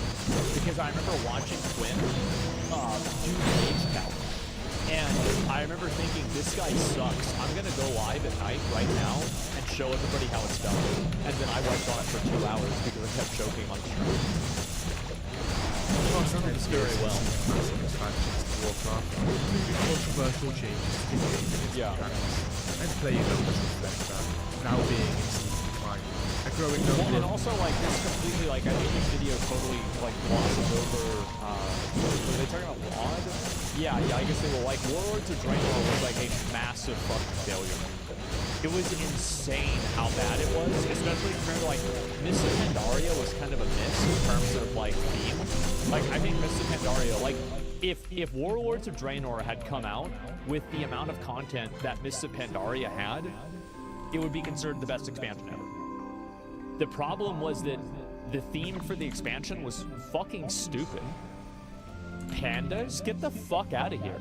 because I remember watching Quinn do Mage Tower, and I remember thinking, this guy sucks. I'm gonna go live at night right now and show everybody how it's done. And then I wiped on it for 2 hours because I kept choking on the stream. It's very well. Warcraft, including controversial changes to the game and player numbers reflect that, now being in steep decline. A growing number and also like this completely like I think this video totally like glosses over were they talking about WoD? Yeah, I guess they were like Warlords of Draenor was like a massive fucking failure. It was insane how bad it was, especially compared to like Mists of Pandaria was kind of a miss in terms of like theme. Like I think Mists of Pandaria, like if Warlords of Draenor had come out with the amount of content that Mists of Pandaria had, it would be considered the best expansion ever. The problem was that the theme for the expansion was fucking stupid. Pandas? Get the fuck out of here.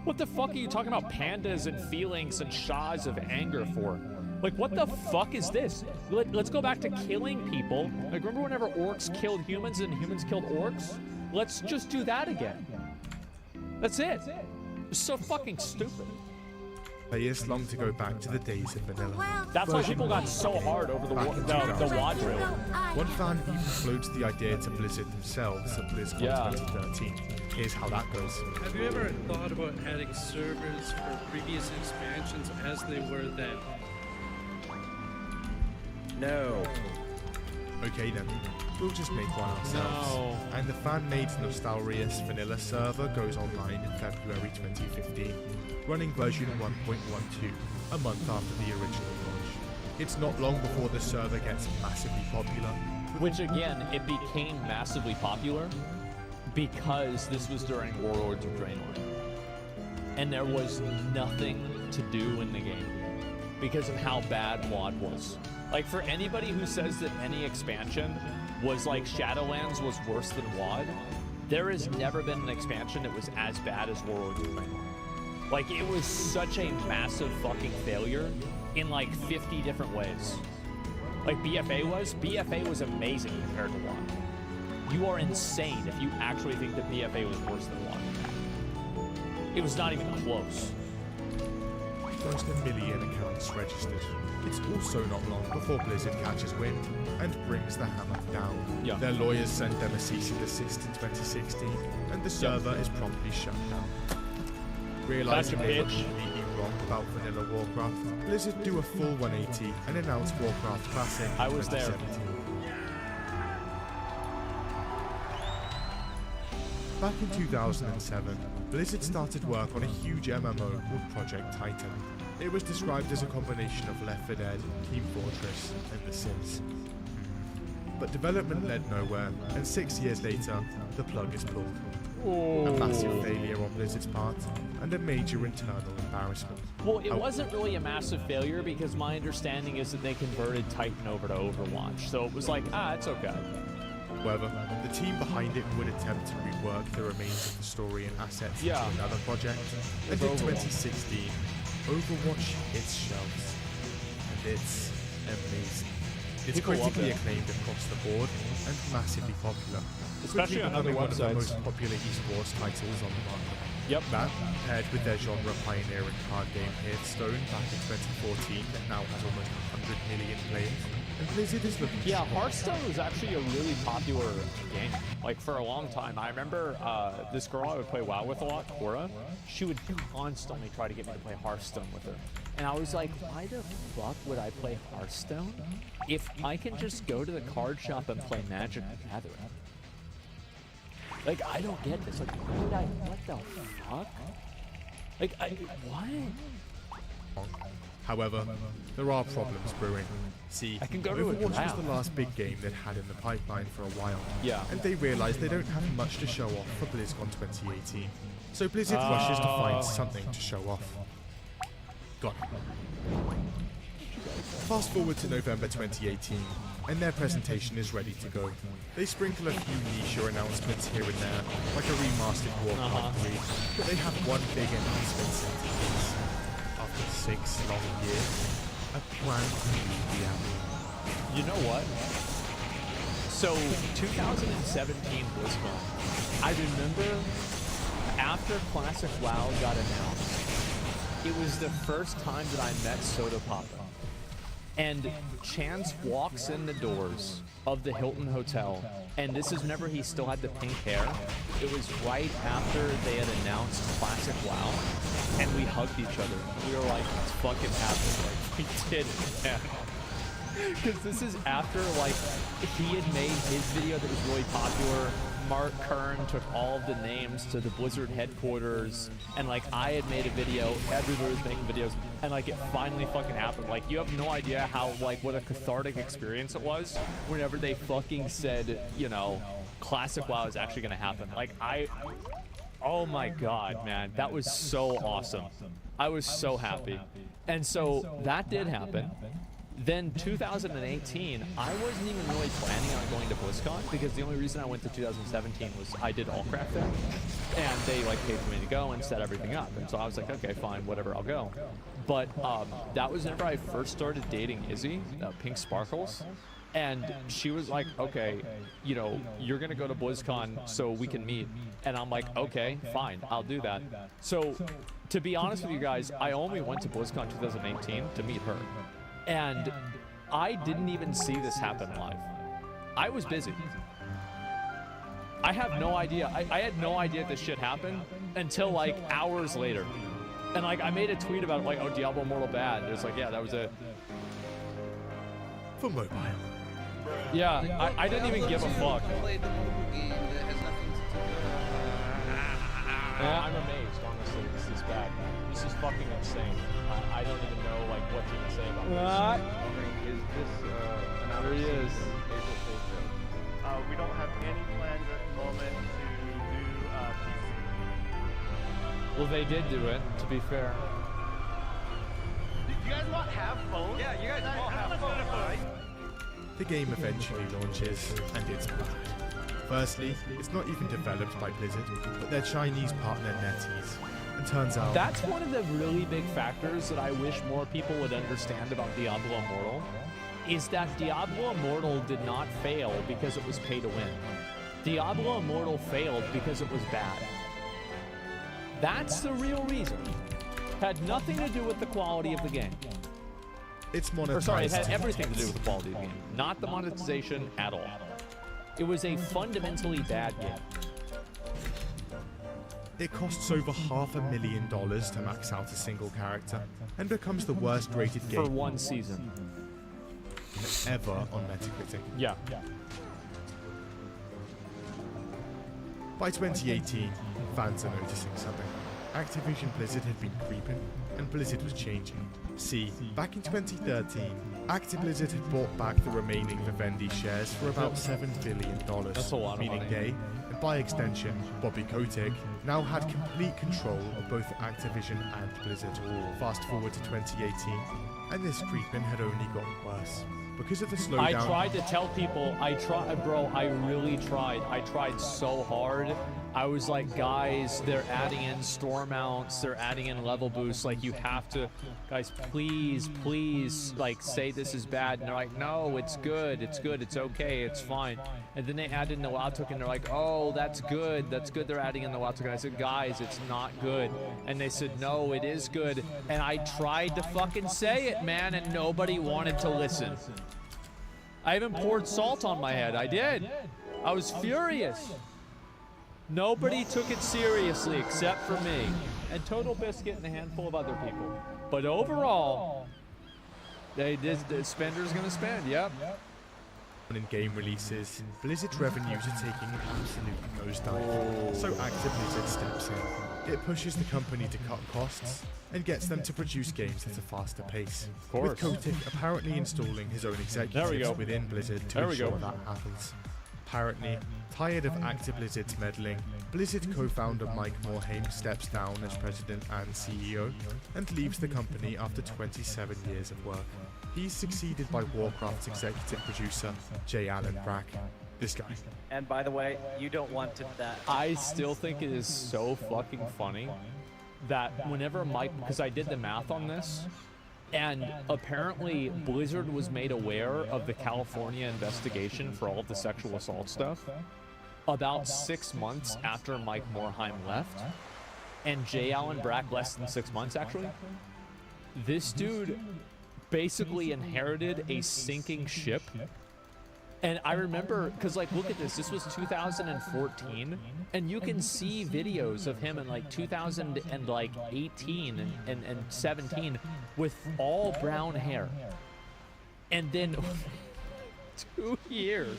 What the fuck are you talking about pandas and feelings and shahs of anger for? Like, what the fuck is this? Let's go back to killing people. Like, remember whenever orcs killed humans and humans killed orcs? Let's just do that again. That's it. It's so fucking stupid. Players long to go back to the days of vanilla. That's why people got so hard over the WoD drill. One fan even floats the idea to Blizzard themselves at BlizzCon 2013. Here's how that goes. Have you ever thought about adding servers for previous expansions as they were then? No. Okay then, we'll just make one ourselves. No. And the fan-made Nostalrius vanilla server goes online in February 2015, running version 1.12, a month after the original launch. It's not long before the server gets massively popular. Which again, it became massively popular because this was during Warlords of Draenor. And there was nothing to do in the game because of how bad WoD was. Like, for anybody who says that any expansion was like Shadowlands was worse than WoD, there has never been an expansion that was as bad as Warlords of Draenor. Like, it was such a massive fucking failure in like 50 different ways. Like BFA was amazing compared to WoD. You are insane if you actually think that BFA was worse than WoD. It was not even close. Almost 1 million accounts registered. It's also not long before Blizzard catches wind and brings the hammer down. Yeah. Their lawyers send them a cease and desist in 2016, and the server is promptly shut down. Realizing they were completely wrong about vanilla Warcraft, Blizzard do a full 180 and announce Warcraft Classic in I was there. 2017. Back in 2007, Blizzard started work on a huge MMO called Project Titan. It was described as a combination of Left 4 Dead, Team Fortress, and The Sims. But development led nowhere, and 6 years later, the plug is pulled. A massive failure on Blizzard's part, and a major internal embarrassment. Well, it wasn't really a massive failure because my understanding is that they converted Titan over to Overwatch. So it was like, it's okay. However, the team behind it would attempt to rework the remains of the story and assets into another project, and in 2016, Overwatch hits shelves. And it's amazing. It's critically acclaimed across the board and massively popular. Especially on other one of the websites. most popular esports titles on the market. Yep. That, paired with their genre pioneering card game Hearthstone back in 2014 that now has almost 100 million players, and Blizzard is looking Yeah, Hearthstone was actually a really popular game. Like, for a long time. I remember this girl I would play WoW with a lot, Cora, she would constantly try to get me to play Hearthstone with her. And I was like, why the fuck would I play Hearthstone if I can just go to the card shop and play Magic the Gathering? Like, I don't get this. Like, what the fuck? Like, what? However, there are problems brewing. See, I can go to a Overwatch was draft. the last big game they'd had in the pipeline for a while. Yeah. And they realized they don't have much to show off for BlizzCon 2018. So Blizzard rushes to find something to show off. Got it. Fast forward to November 2018, and their presentation is ready to go. They sprinkle a few niche announcements here and there, like a remastered Warcraft 3, but they have one big announcement centerpiece. After 6 long years, a brand new reality. You know what? So, 2017 BlizzCon, I remember after Classic WoW got announced, it was the first time that I met Soda Papa. And Chance walks in the doors of the Hilton Hotel, and this is whenever he still had the pink hair. It was right after they had announced Classic WoW, and we hugged each other. We were like, it's fucking happening. Like, we did it, man. Because this is after, like, he had made his video that was really popular. Mark Kern took all of the names to the Blizzard headquarters, and like I had made a video, everybody was making videos, and like it finally fucking happened. Like, you have no idea how, like, what a cathartic experience it was whenever they fucking said, you know, Classic WoW is actually gonna happen. Like, oh my god, man, that was so awesome. I was so happy. And so that did happen. Then 2018, I wasn't even really planning on going to BlizzCon because the only reason I went to 2017 was I did Allcraft there, and they like paid for me to go and set everything up. And so I was like, okay, fine, whatever, I'll go. But that was whenever I first started dating Izzy, Pink Sparkles, and she was like, okay, you know, you're gonna go to BlizzCon so we can meet. And I'm like, okay, fine, I'll do that. So to be honest with you guys, I only went to BlizzCon 2018 to meet her. And I didn't even see this happen live. I was busy. I have no idea. I had no idea this shit happened until like hours later. And like I made a tweet about it, like, oh, Diablo Immortal bad. It was like, yeah, that was it. For mobile, Yeah, I didn't even give a fuck. Played the mobile game that has nothing to do Yeah, I'm amazed, honestly. This is bad. This is fucking insane. I don't even know like what to even say about this. Is this an There he is. We don't have any plans at the moment to do PC. Well, they did do it, to be fair. Do you guys not have phones? Yeah, you guys all have phones, right? The game eventually launches, and it's bad. Firstly, it's not even developed by Blizzard, but their Chinese partner NetEase. And turns out... That's one of the really big factors that I wish more people would understand about Diablo Immortal, is that Diablo Immortal did not fail because it was pay to win. Diablo Immortal failed because it was bad. That's the real reason. Had nothing to do with the quality of the game. It's monetized. Or sorry, it had everything to do with the quality of the game, not the monetization at all. It was a fundamentally bad game. It costs over $500,000 to max out a single character, and becomes the worst rated game For one season. ever on Metacritic. Yeah. By 2018, fans are noticing something. Activision Blizzard had been creeping, and Blizzard was changing. See, back in 2013, Blizzard had bought back the remaining Vivendi shares for about $7 billion, That's a lot of meaning money. they, and by extension, Bobby Kotick, now had complete control of both Activision and Blizzard. Fast forward to 2018, and this creeping had only gotten worse. Because of the slowdown... I tried to tell people, bro, I really tried. I tried so hard. I was like, guys, they're adding in store mounts, they're adding in level boosts, like you have to, guys, please, like say this is bad. And they're like, no, it's good, it's okay, it's fine. And then they added in the WoW token, they're like, oh, that's good, they're adding in the WoW token. I said, guys, it's not good. And they said, no, it is good. And I tried to fucking say it, man, and nobody wanted to listen. I even poured salt on my head, I did. I was furious. Nobody took it seriously except for me and Total Biscuit and a handful of other people. But overall, the spender's gonna spend, yep. In game releases, Blizzard's revenues are taking an absolute nosedive. So Activision steps in. It pushes the company to cut costs and gets them to produce games at a faster pace. With Kotick apparently installing his own executives within Blizzard to ensure that happens. Apparently, tired of Blizzard's meddling, Blizzard co-founder Mike Morhaime steps down as president and CEO and leaves the company after 27 years of work. He's succeeded by Warcraft's executive producer, J. Allen Brack. This guy. And by the way, you don't want to that. I still think it is so fucking funny that whenever Mike, because I did the math on this, and apparently Blizzard was made aware of the California investigation for all of the sexual assault stuff about 6 months after Mike Morhaime left, and J. Allen Brack less than 6 months actually. This dude basically inherited a sinking ship. And I remember, because like, look at this, this was 2014, and you can see videos of him in like 2018 and 17 with all brown hair. And then 2 years.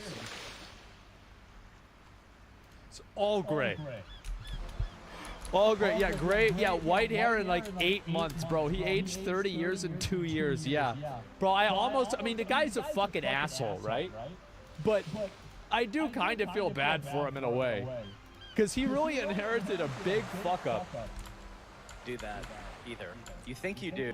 It's all gray. All gray, yeah, gray, yeah, white hair in like 8 months, bro. He aged 30 years in 2 years, yeah. Bro, I mean, the guy's a fucking asshole, right? But I do kind of feel bad for him in a way. Because he really inherited a big fuck up. Do that either. You think you do.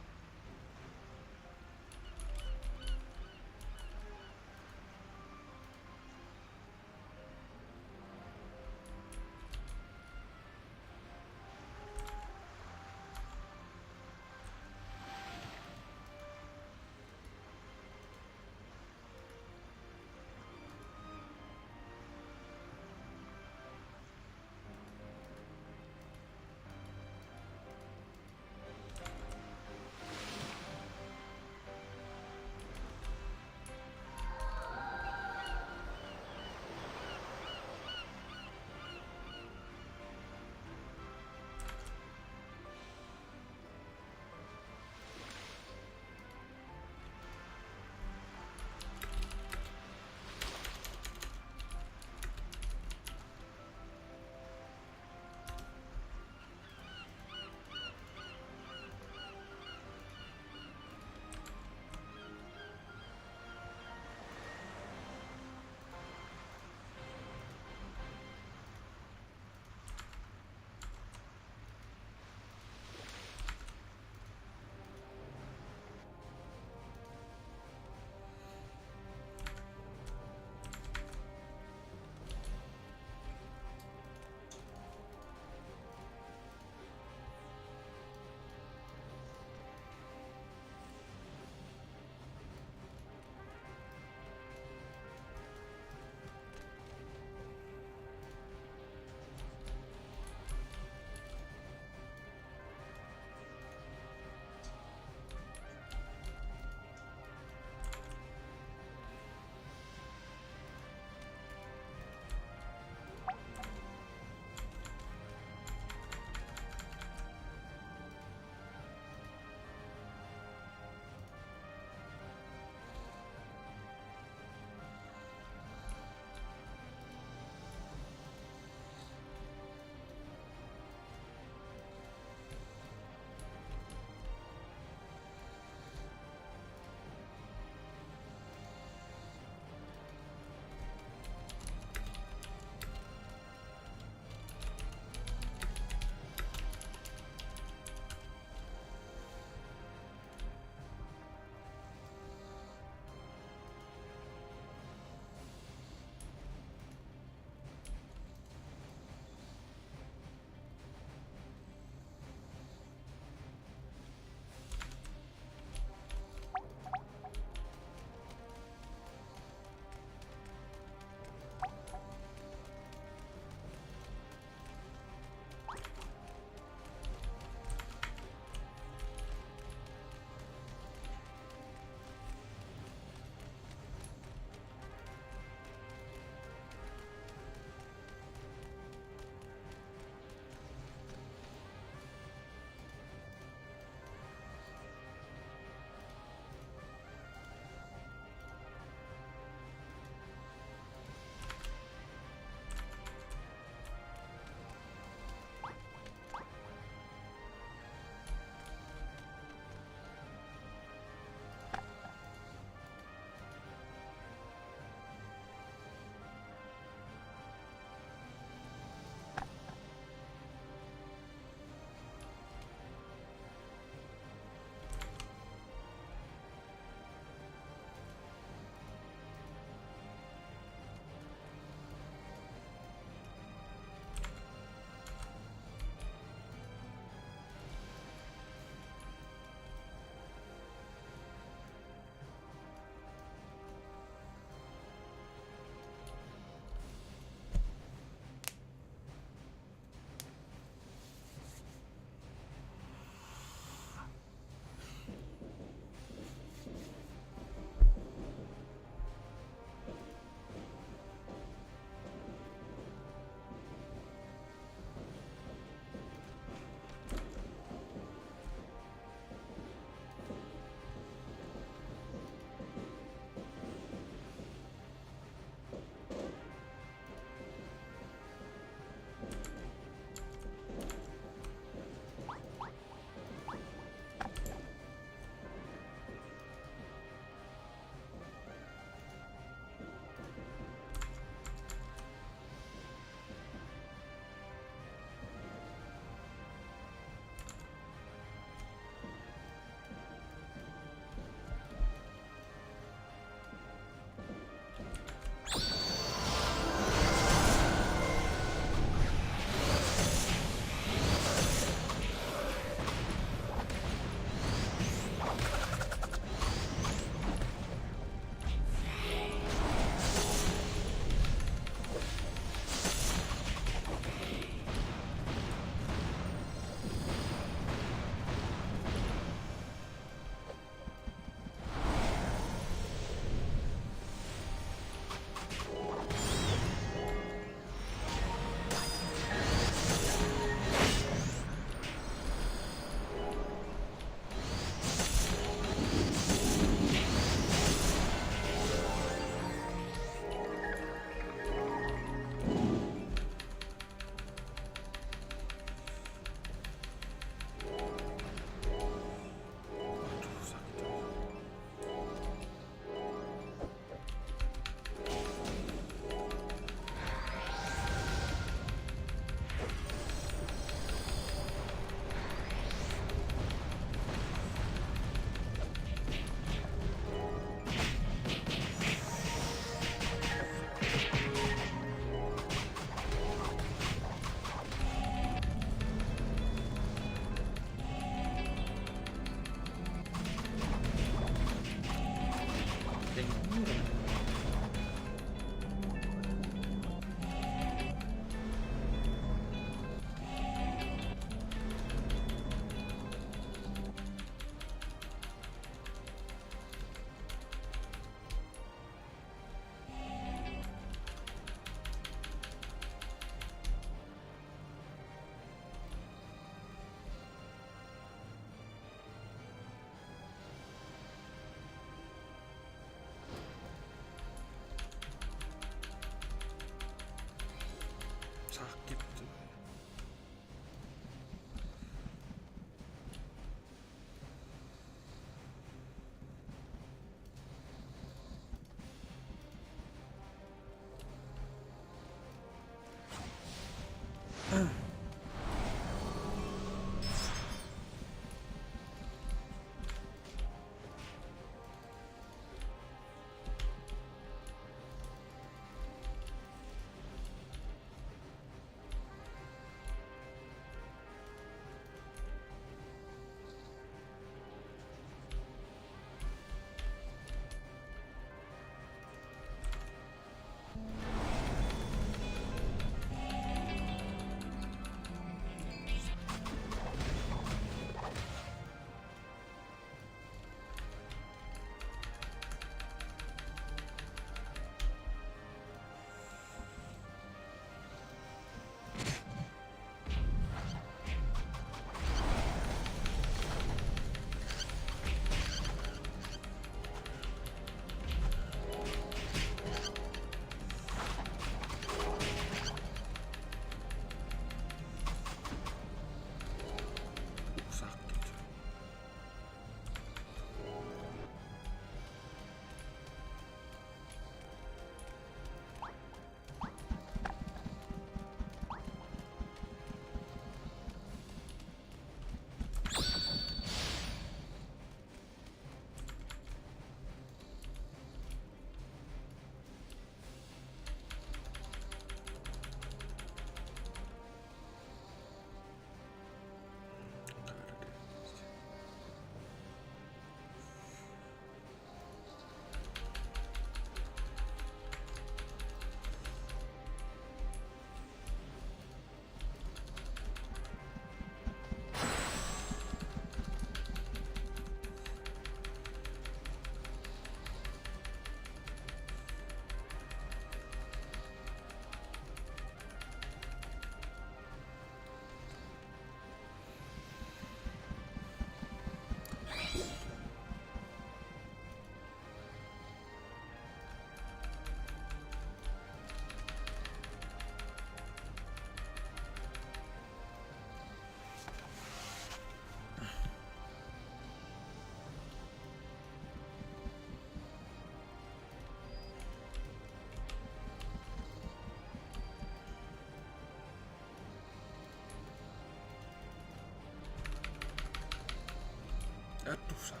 Aduh, salah.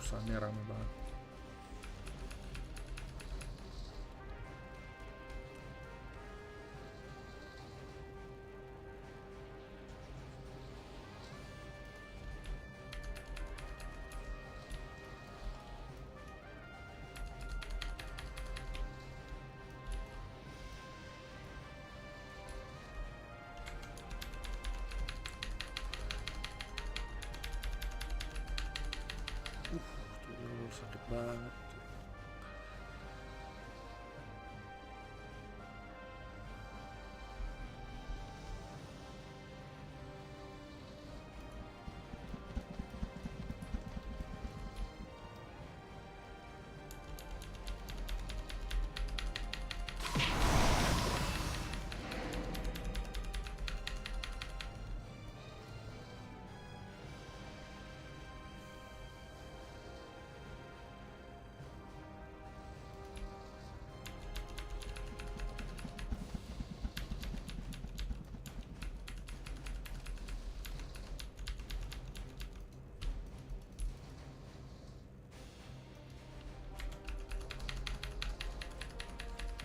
Sana rame banget. Sakit banget.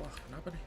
Wah, kenapa nih?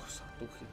Satu hit.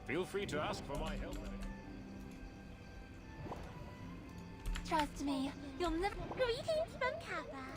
Feel free to ask for my help. Trust me, you'll never. Greetings from Kappa.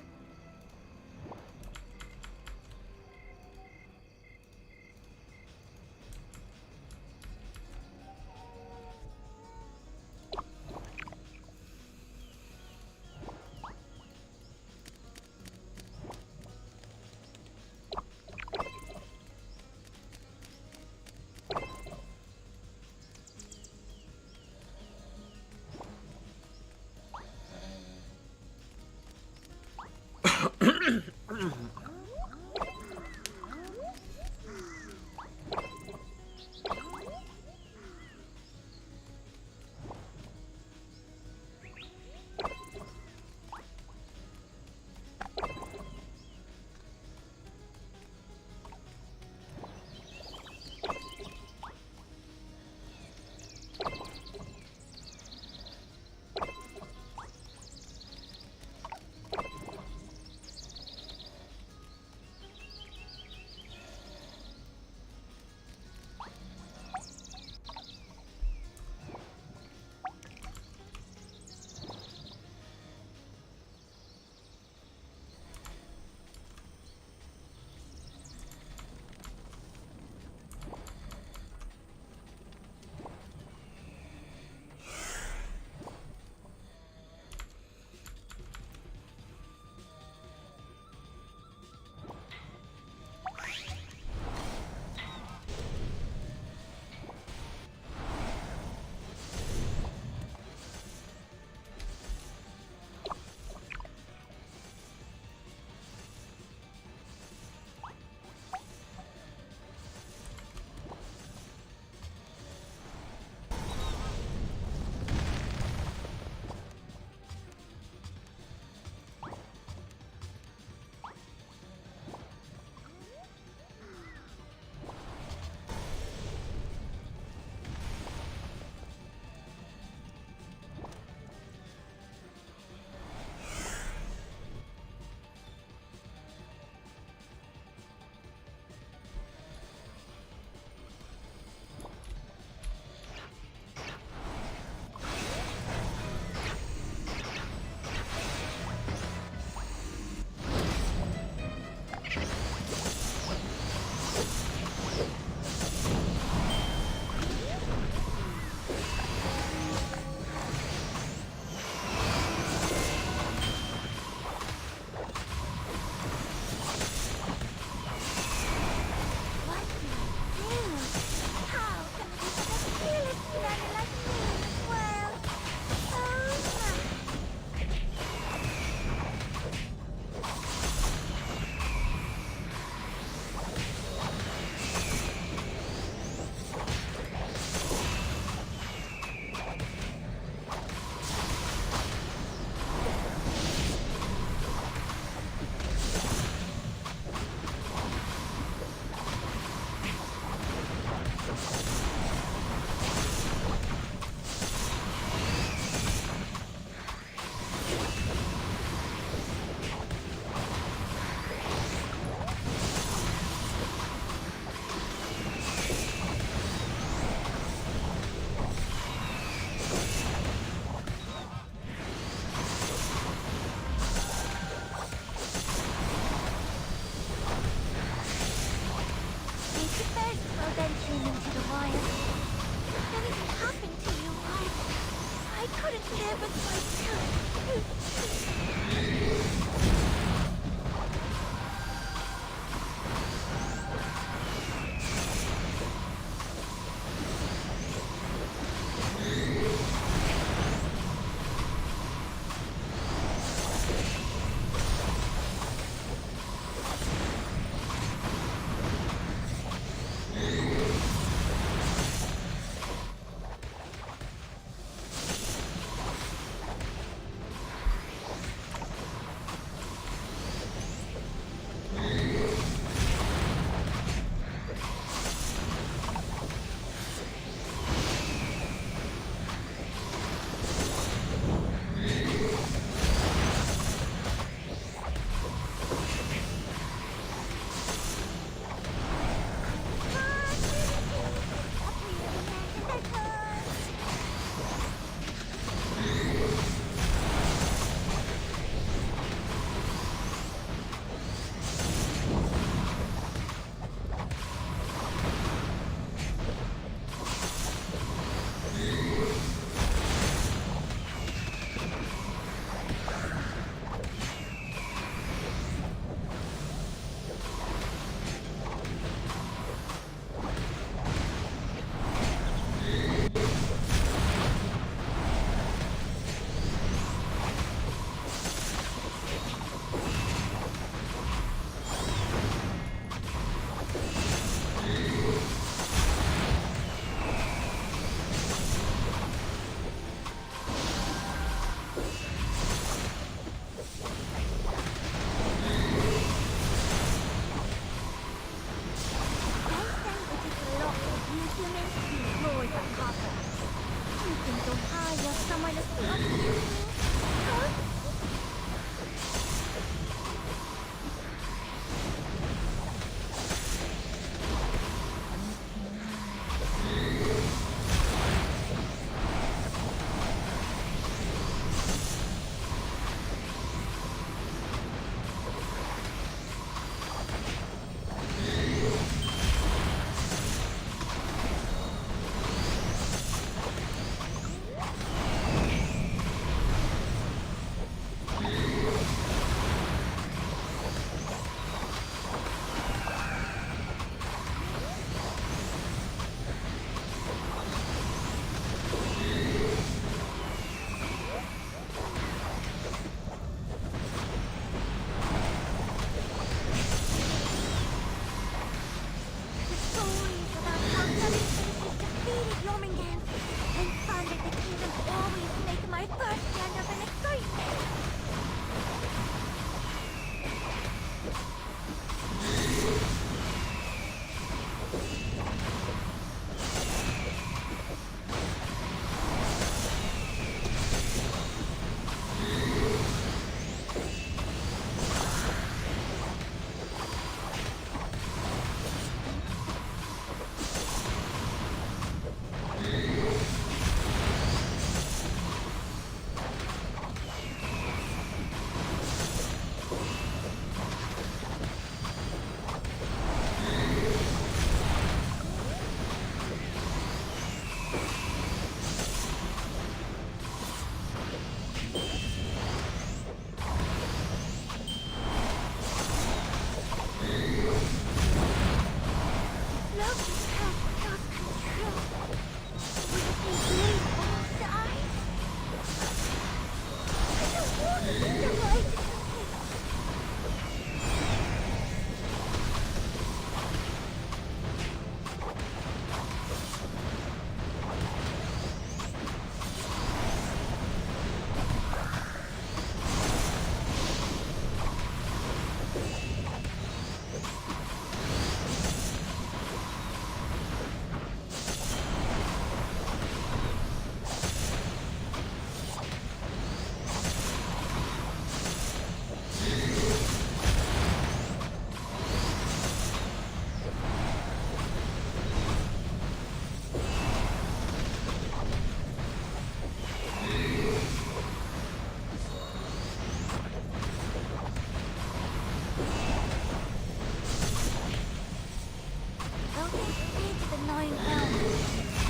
drawing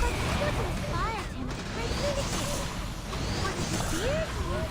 but what inspired him to create minigames? Was it his beard?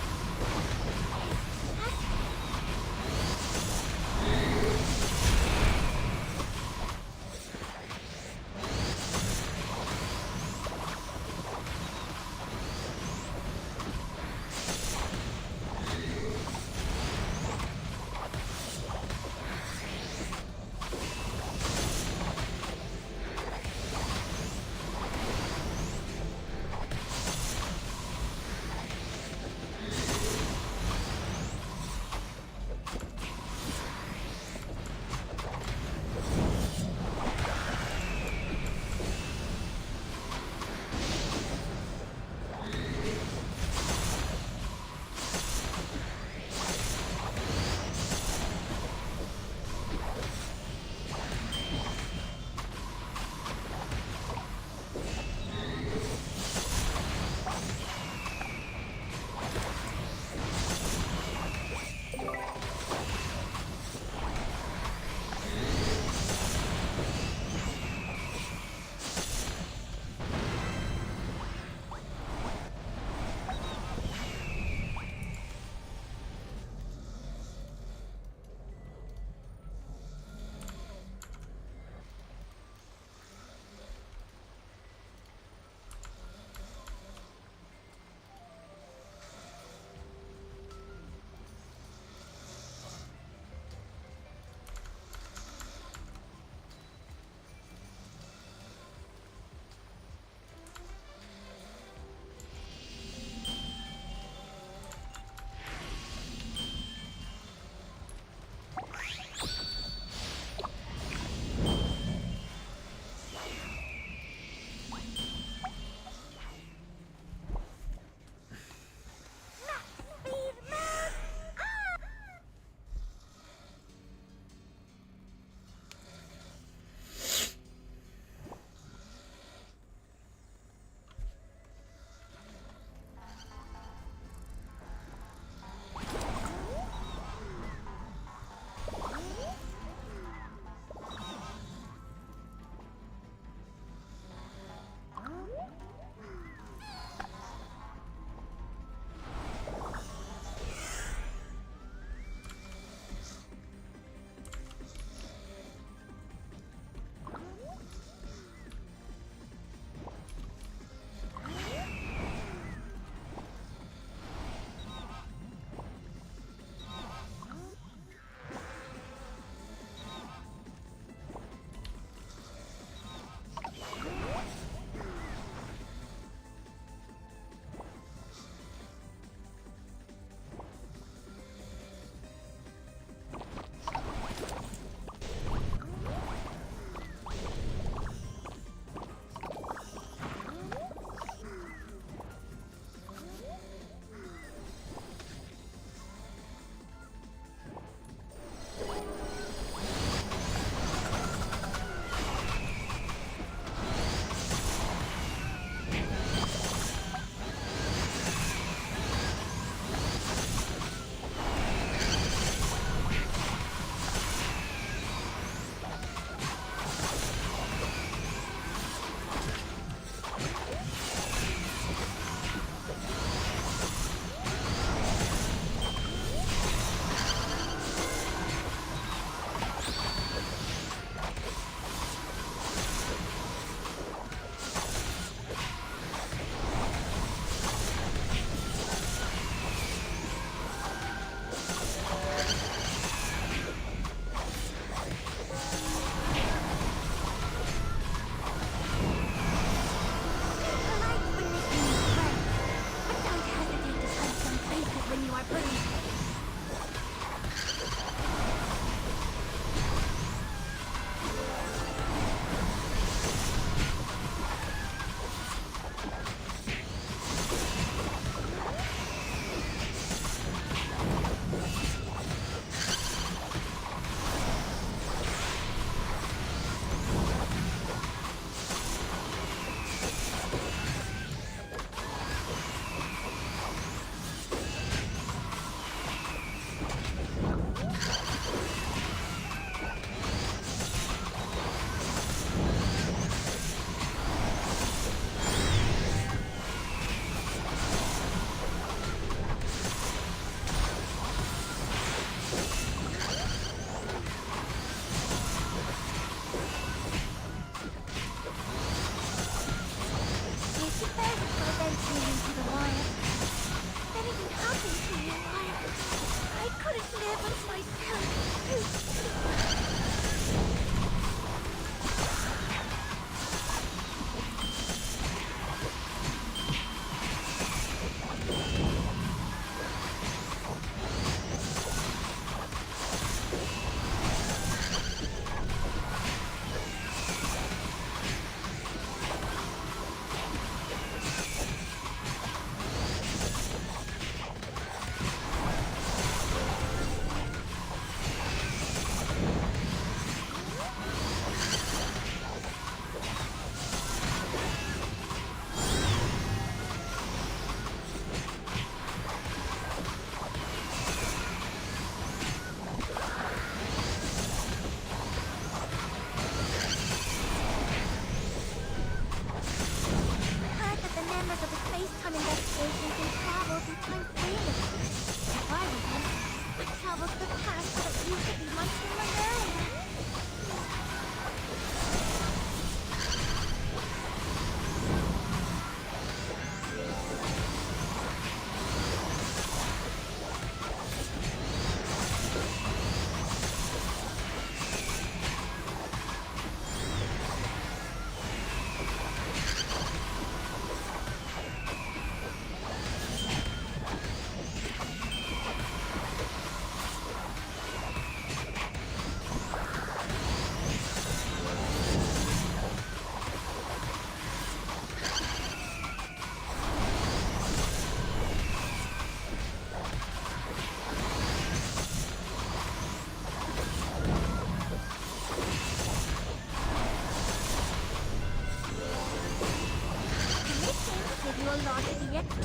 holding on to the XP.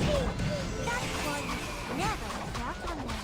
That's why you should never miss out on them.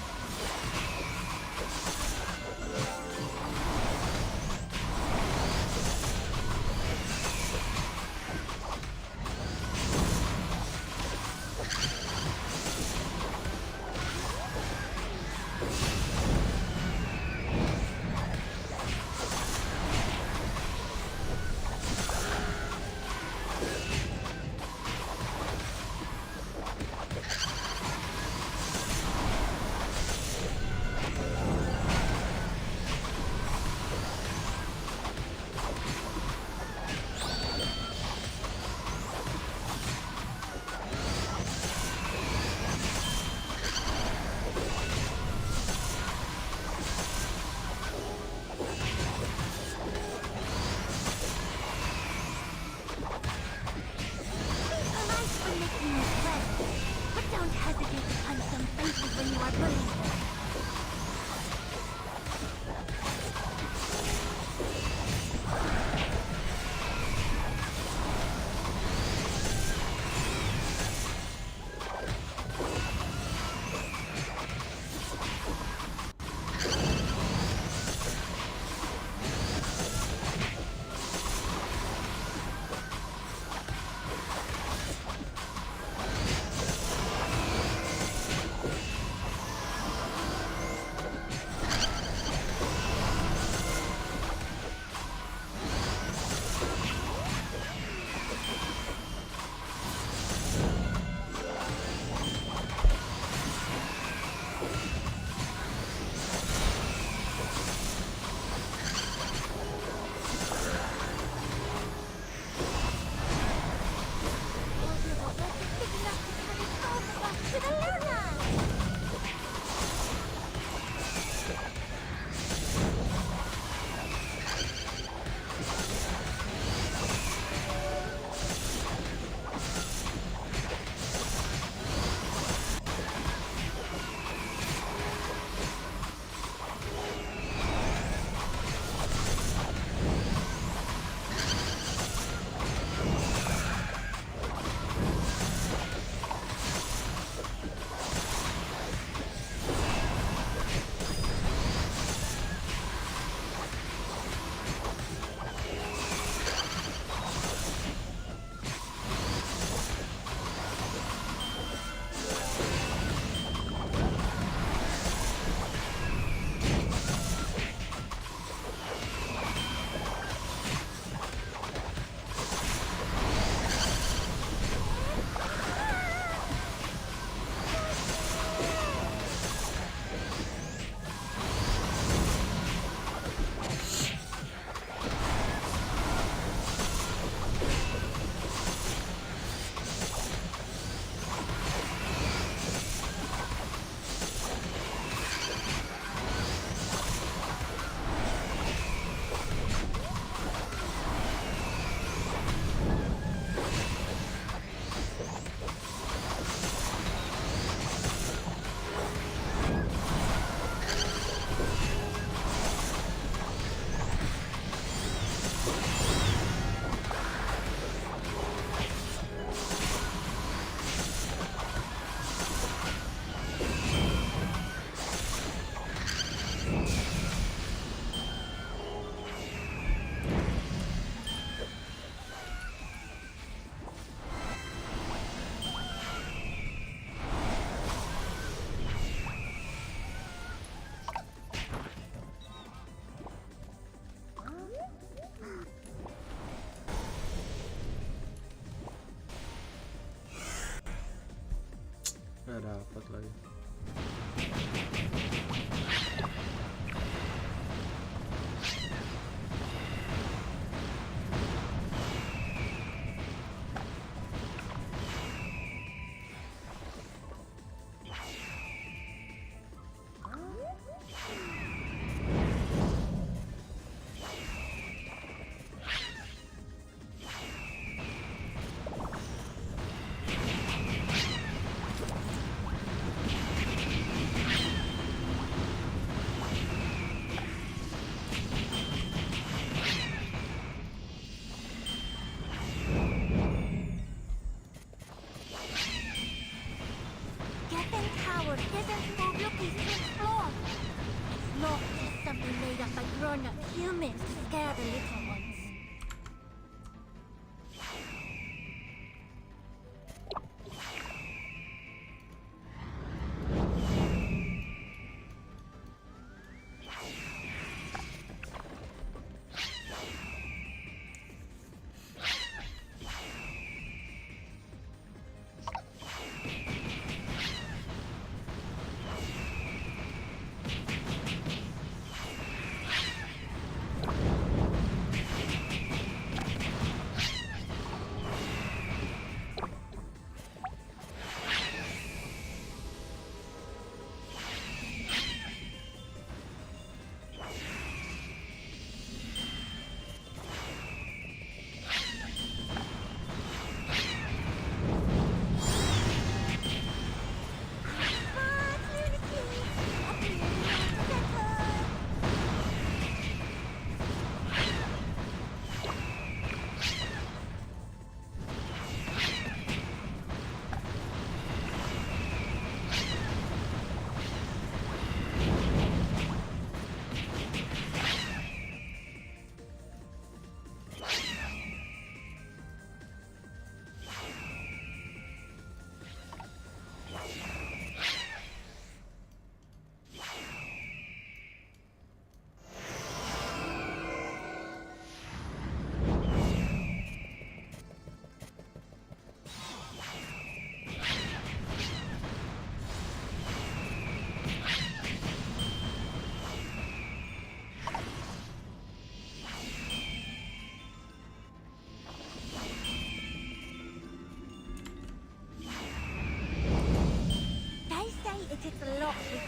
Nggak dapat lagi.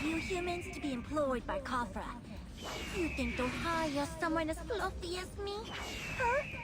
You humans to be employed by Kafra. You think they'll hire someone as fluffy as me? Huh?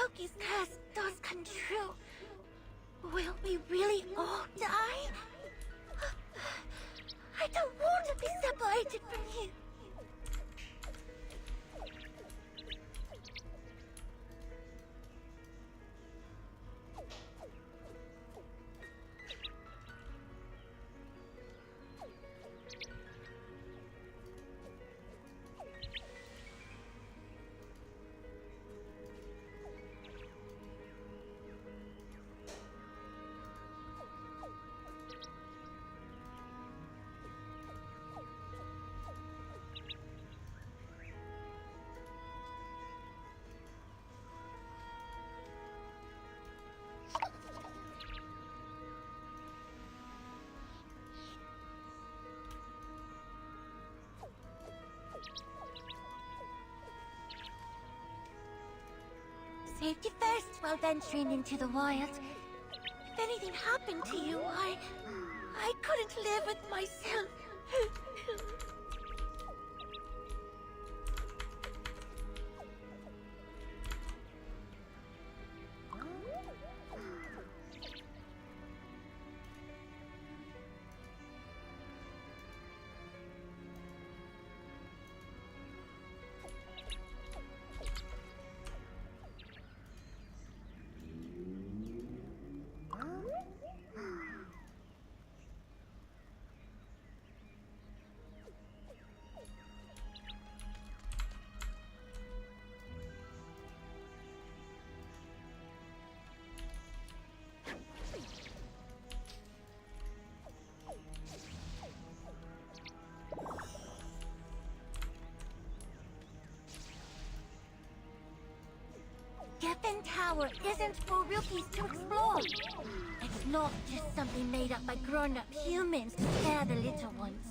Loki's curse does come true, will we really all die? I don't want to be separated from you. Safety first while venturing into the wild. If anything happened to you, I couldn't live with myself. Geffen Tower isn't for rookies to explore. It's not just something made up by grown-up humans to scare the little ones.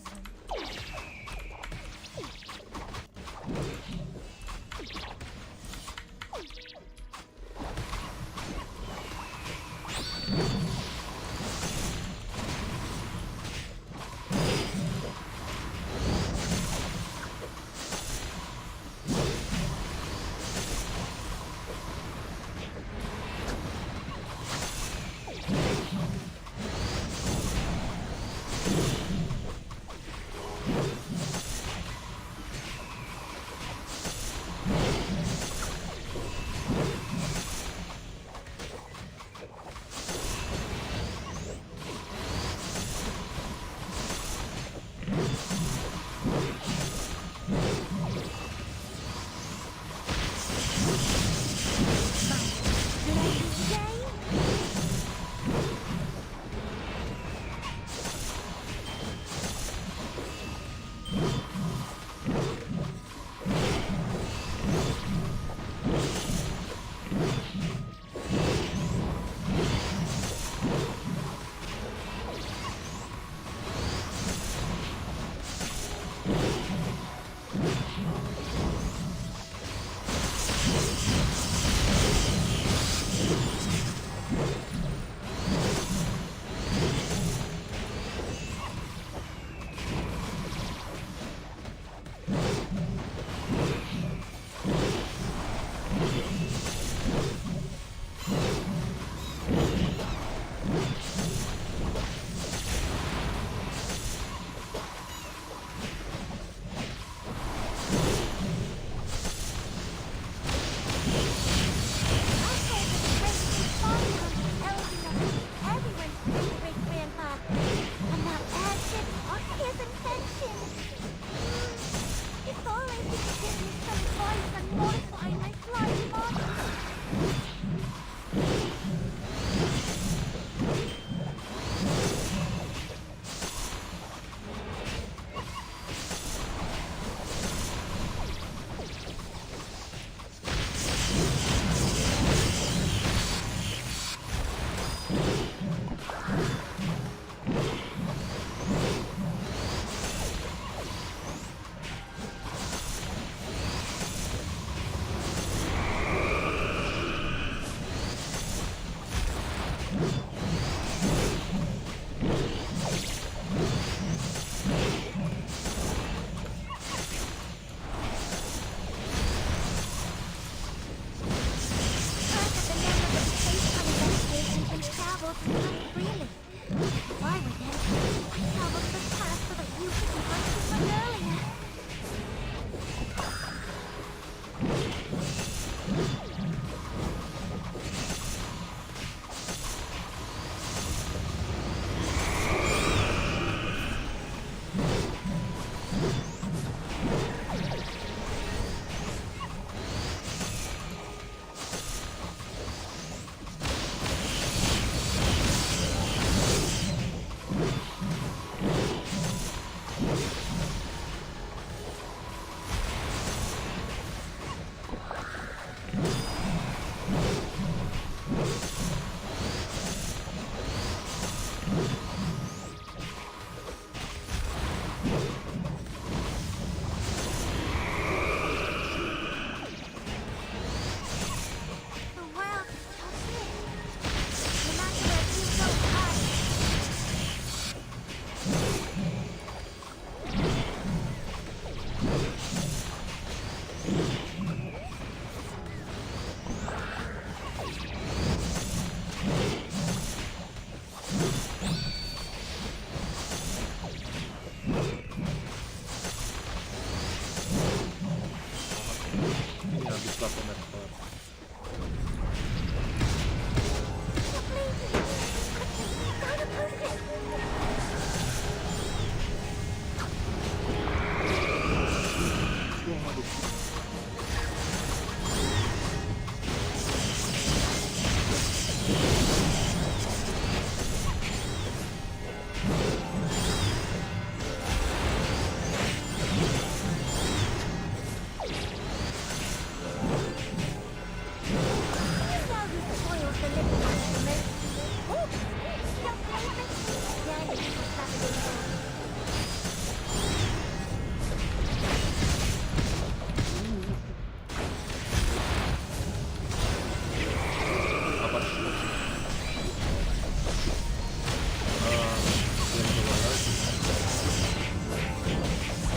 platform kelar.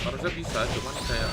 Harusnya bisa, cuman kayak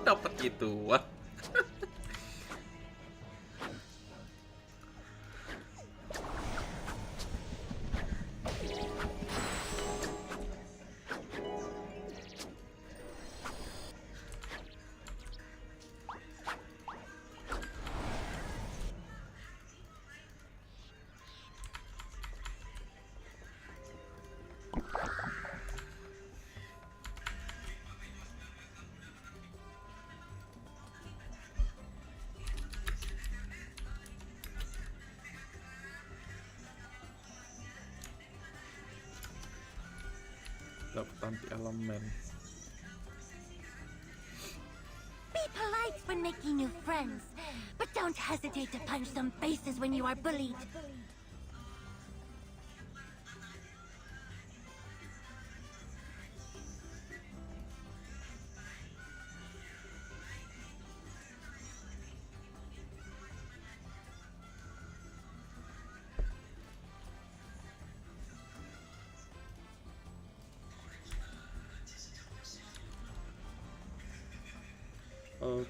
dapat gitu. Wah. dapat anti elemen. Be polite when making new friends, but don't hesitate to punch some faces when you are bullied.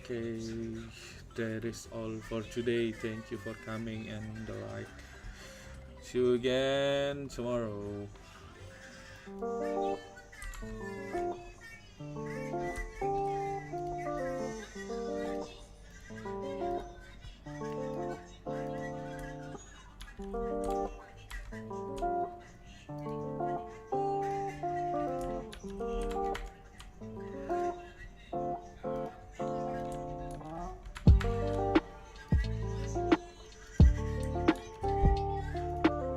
Okay, that is all for today. Thank you for coming and like. See you again tomorrow.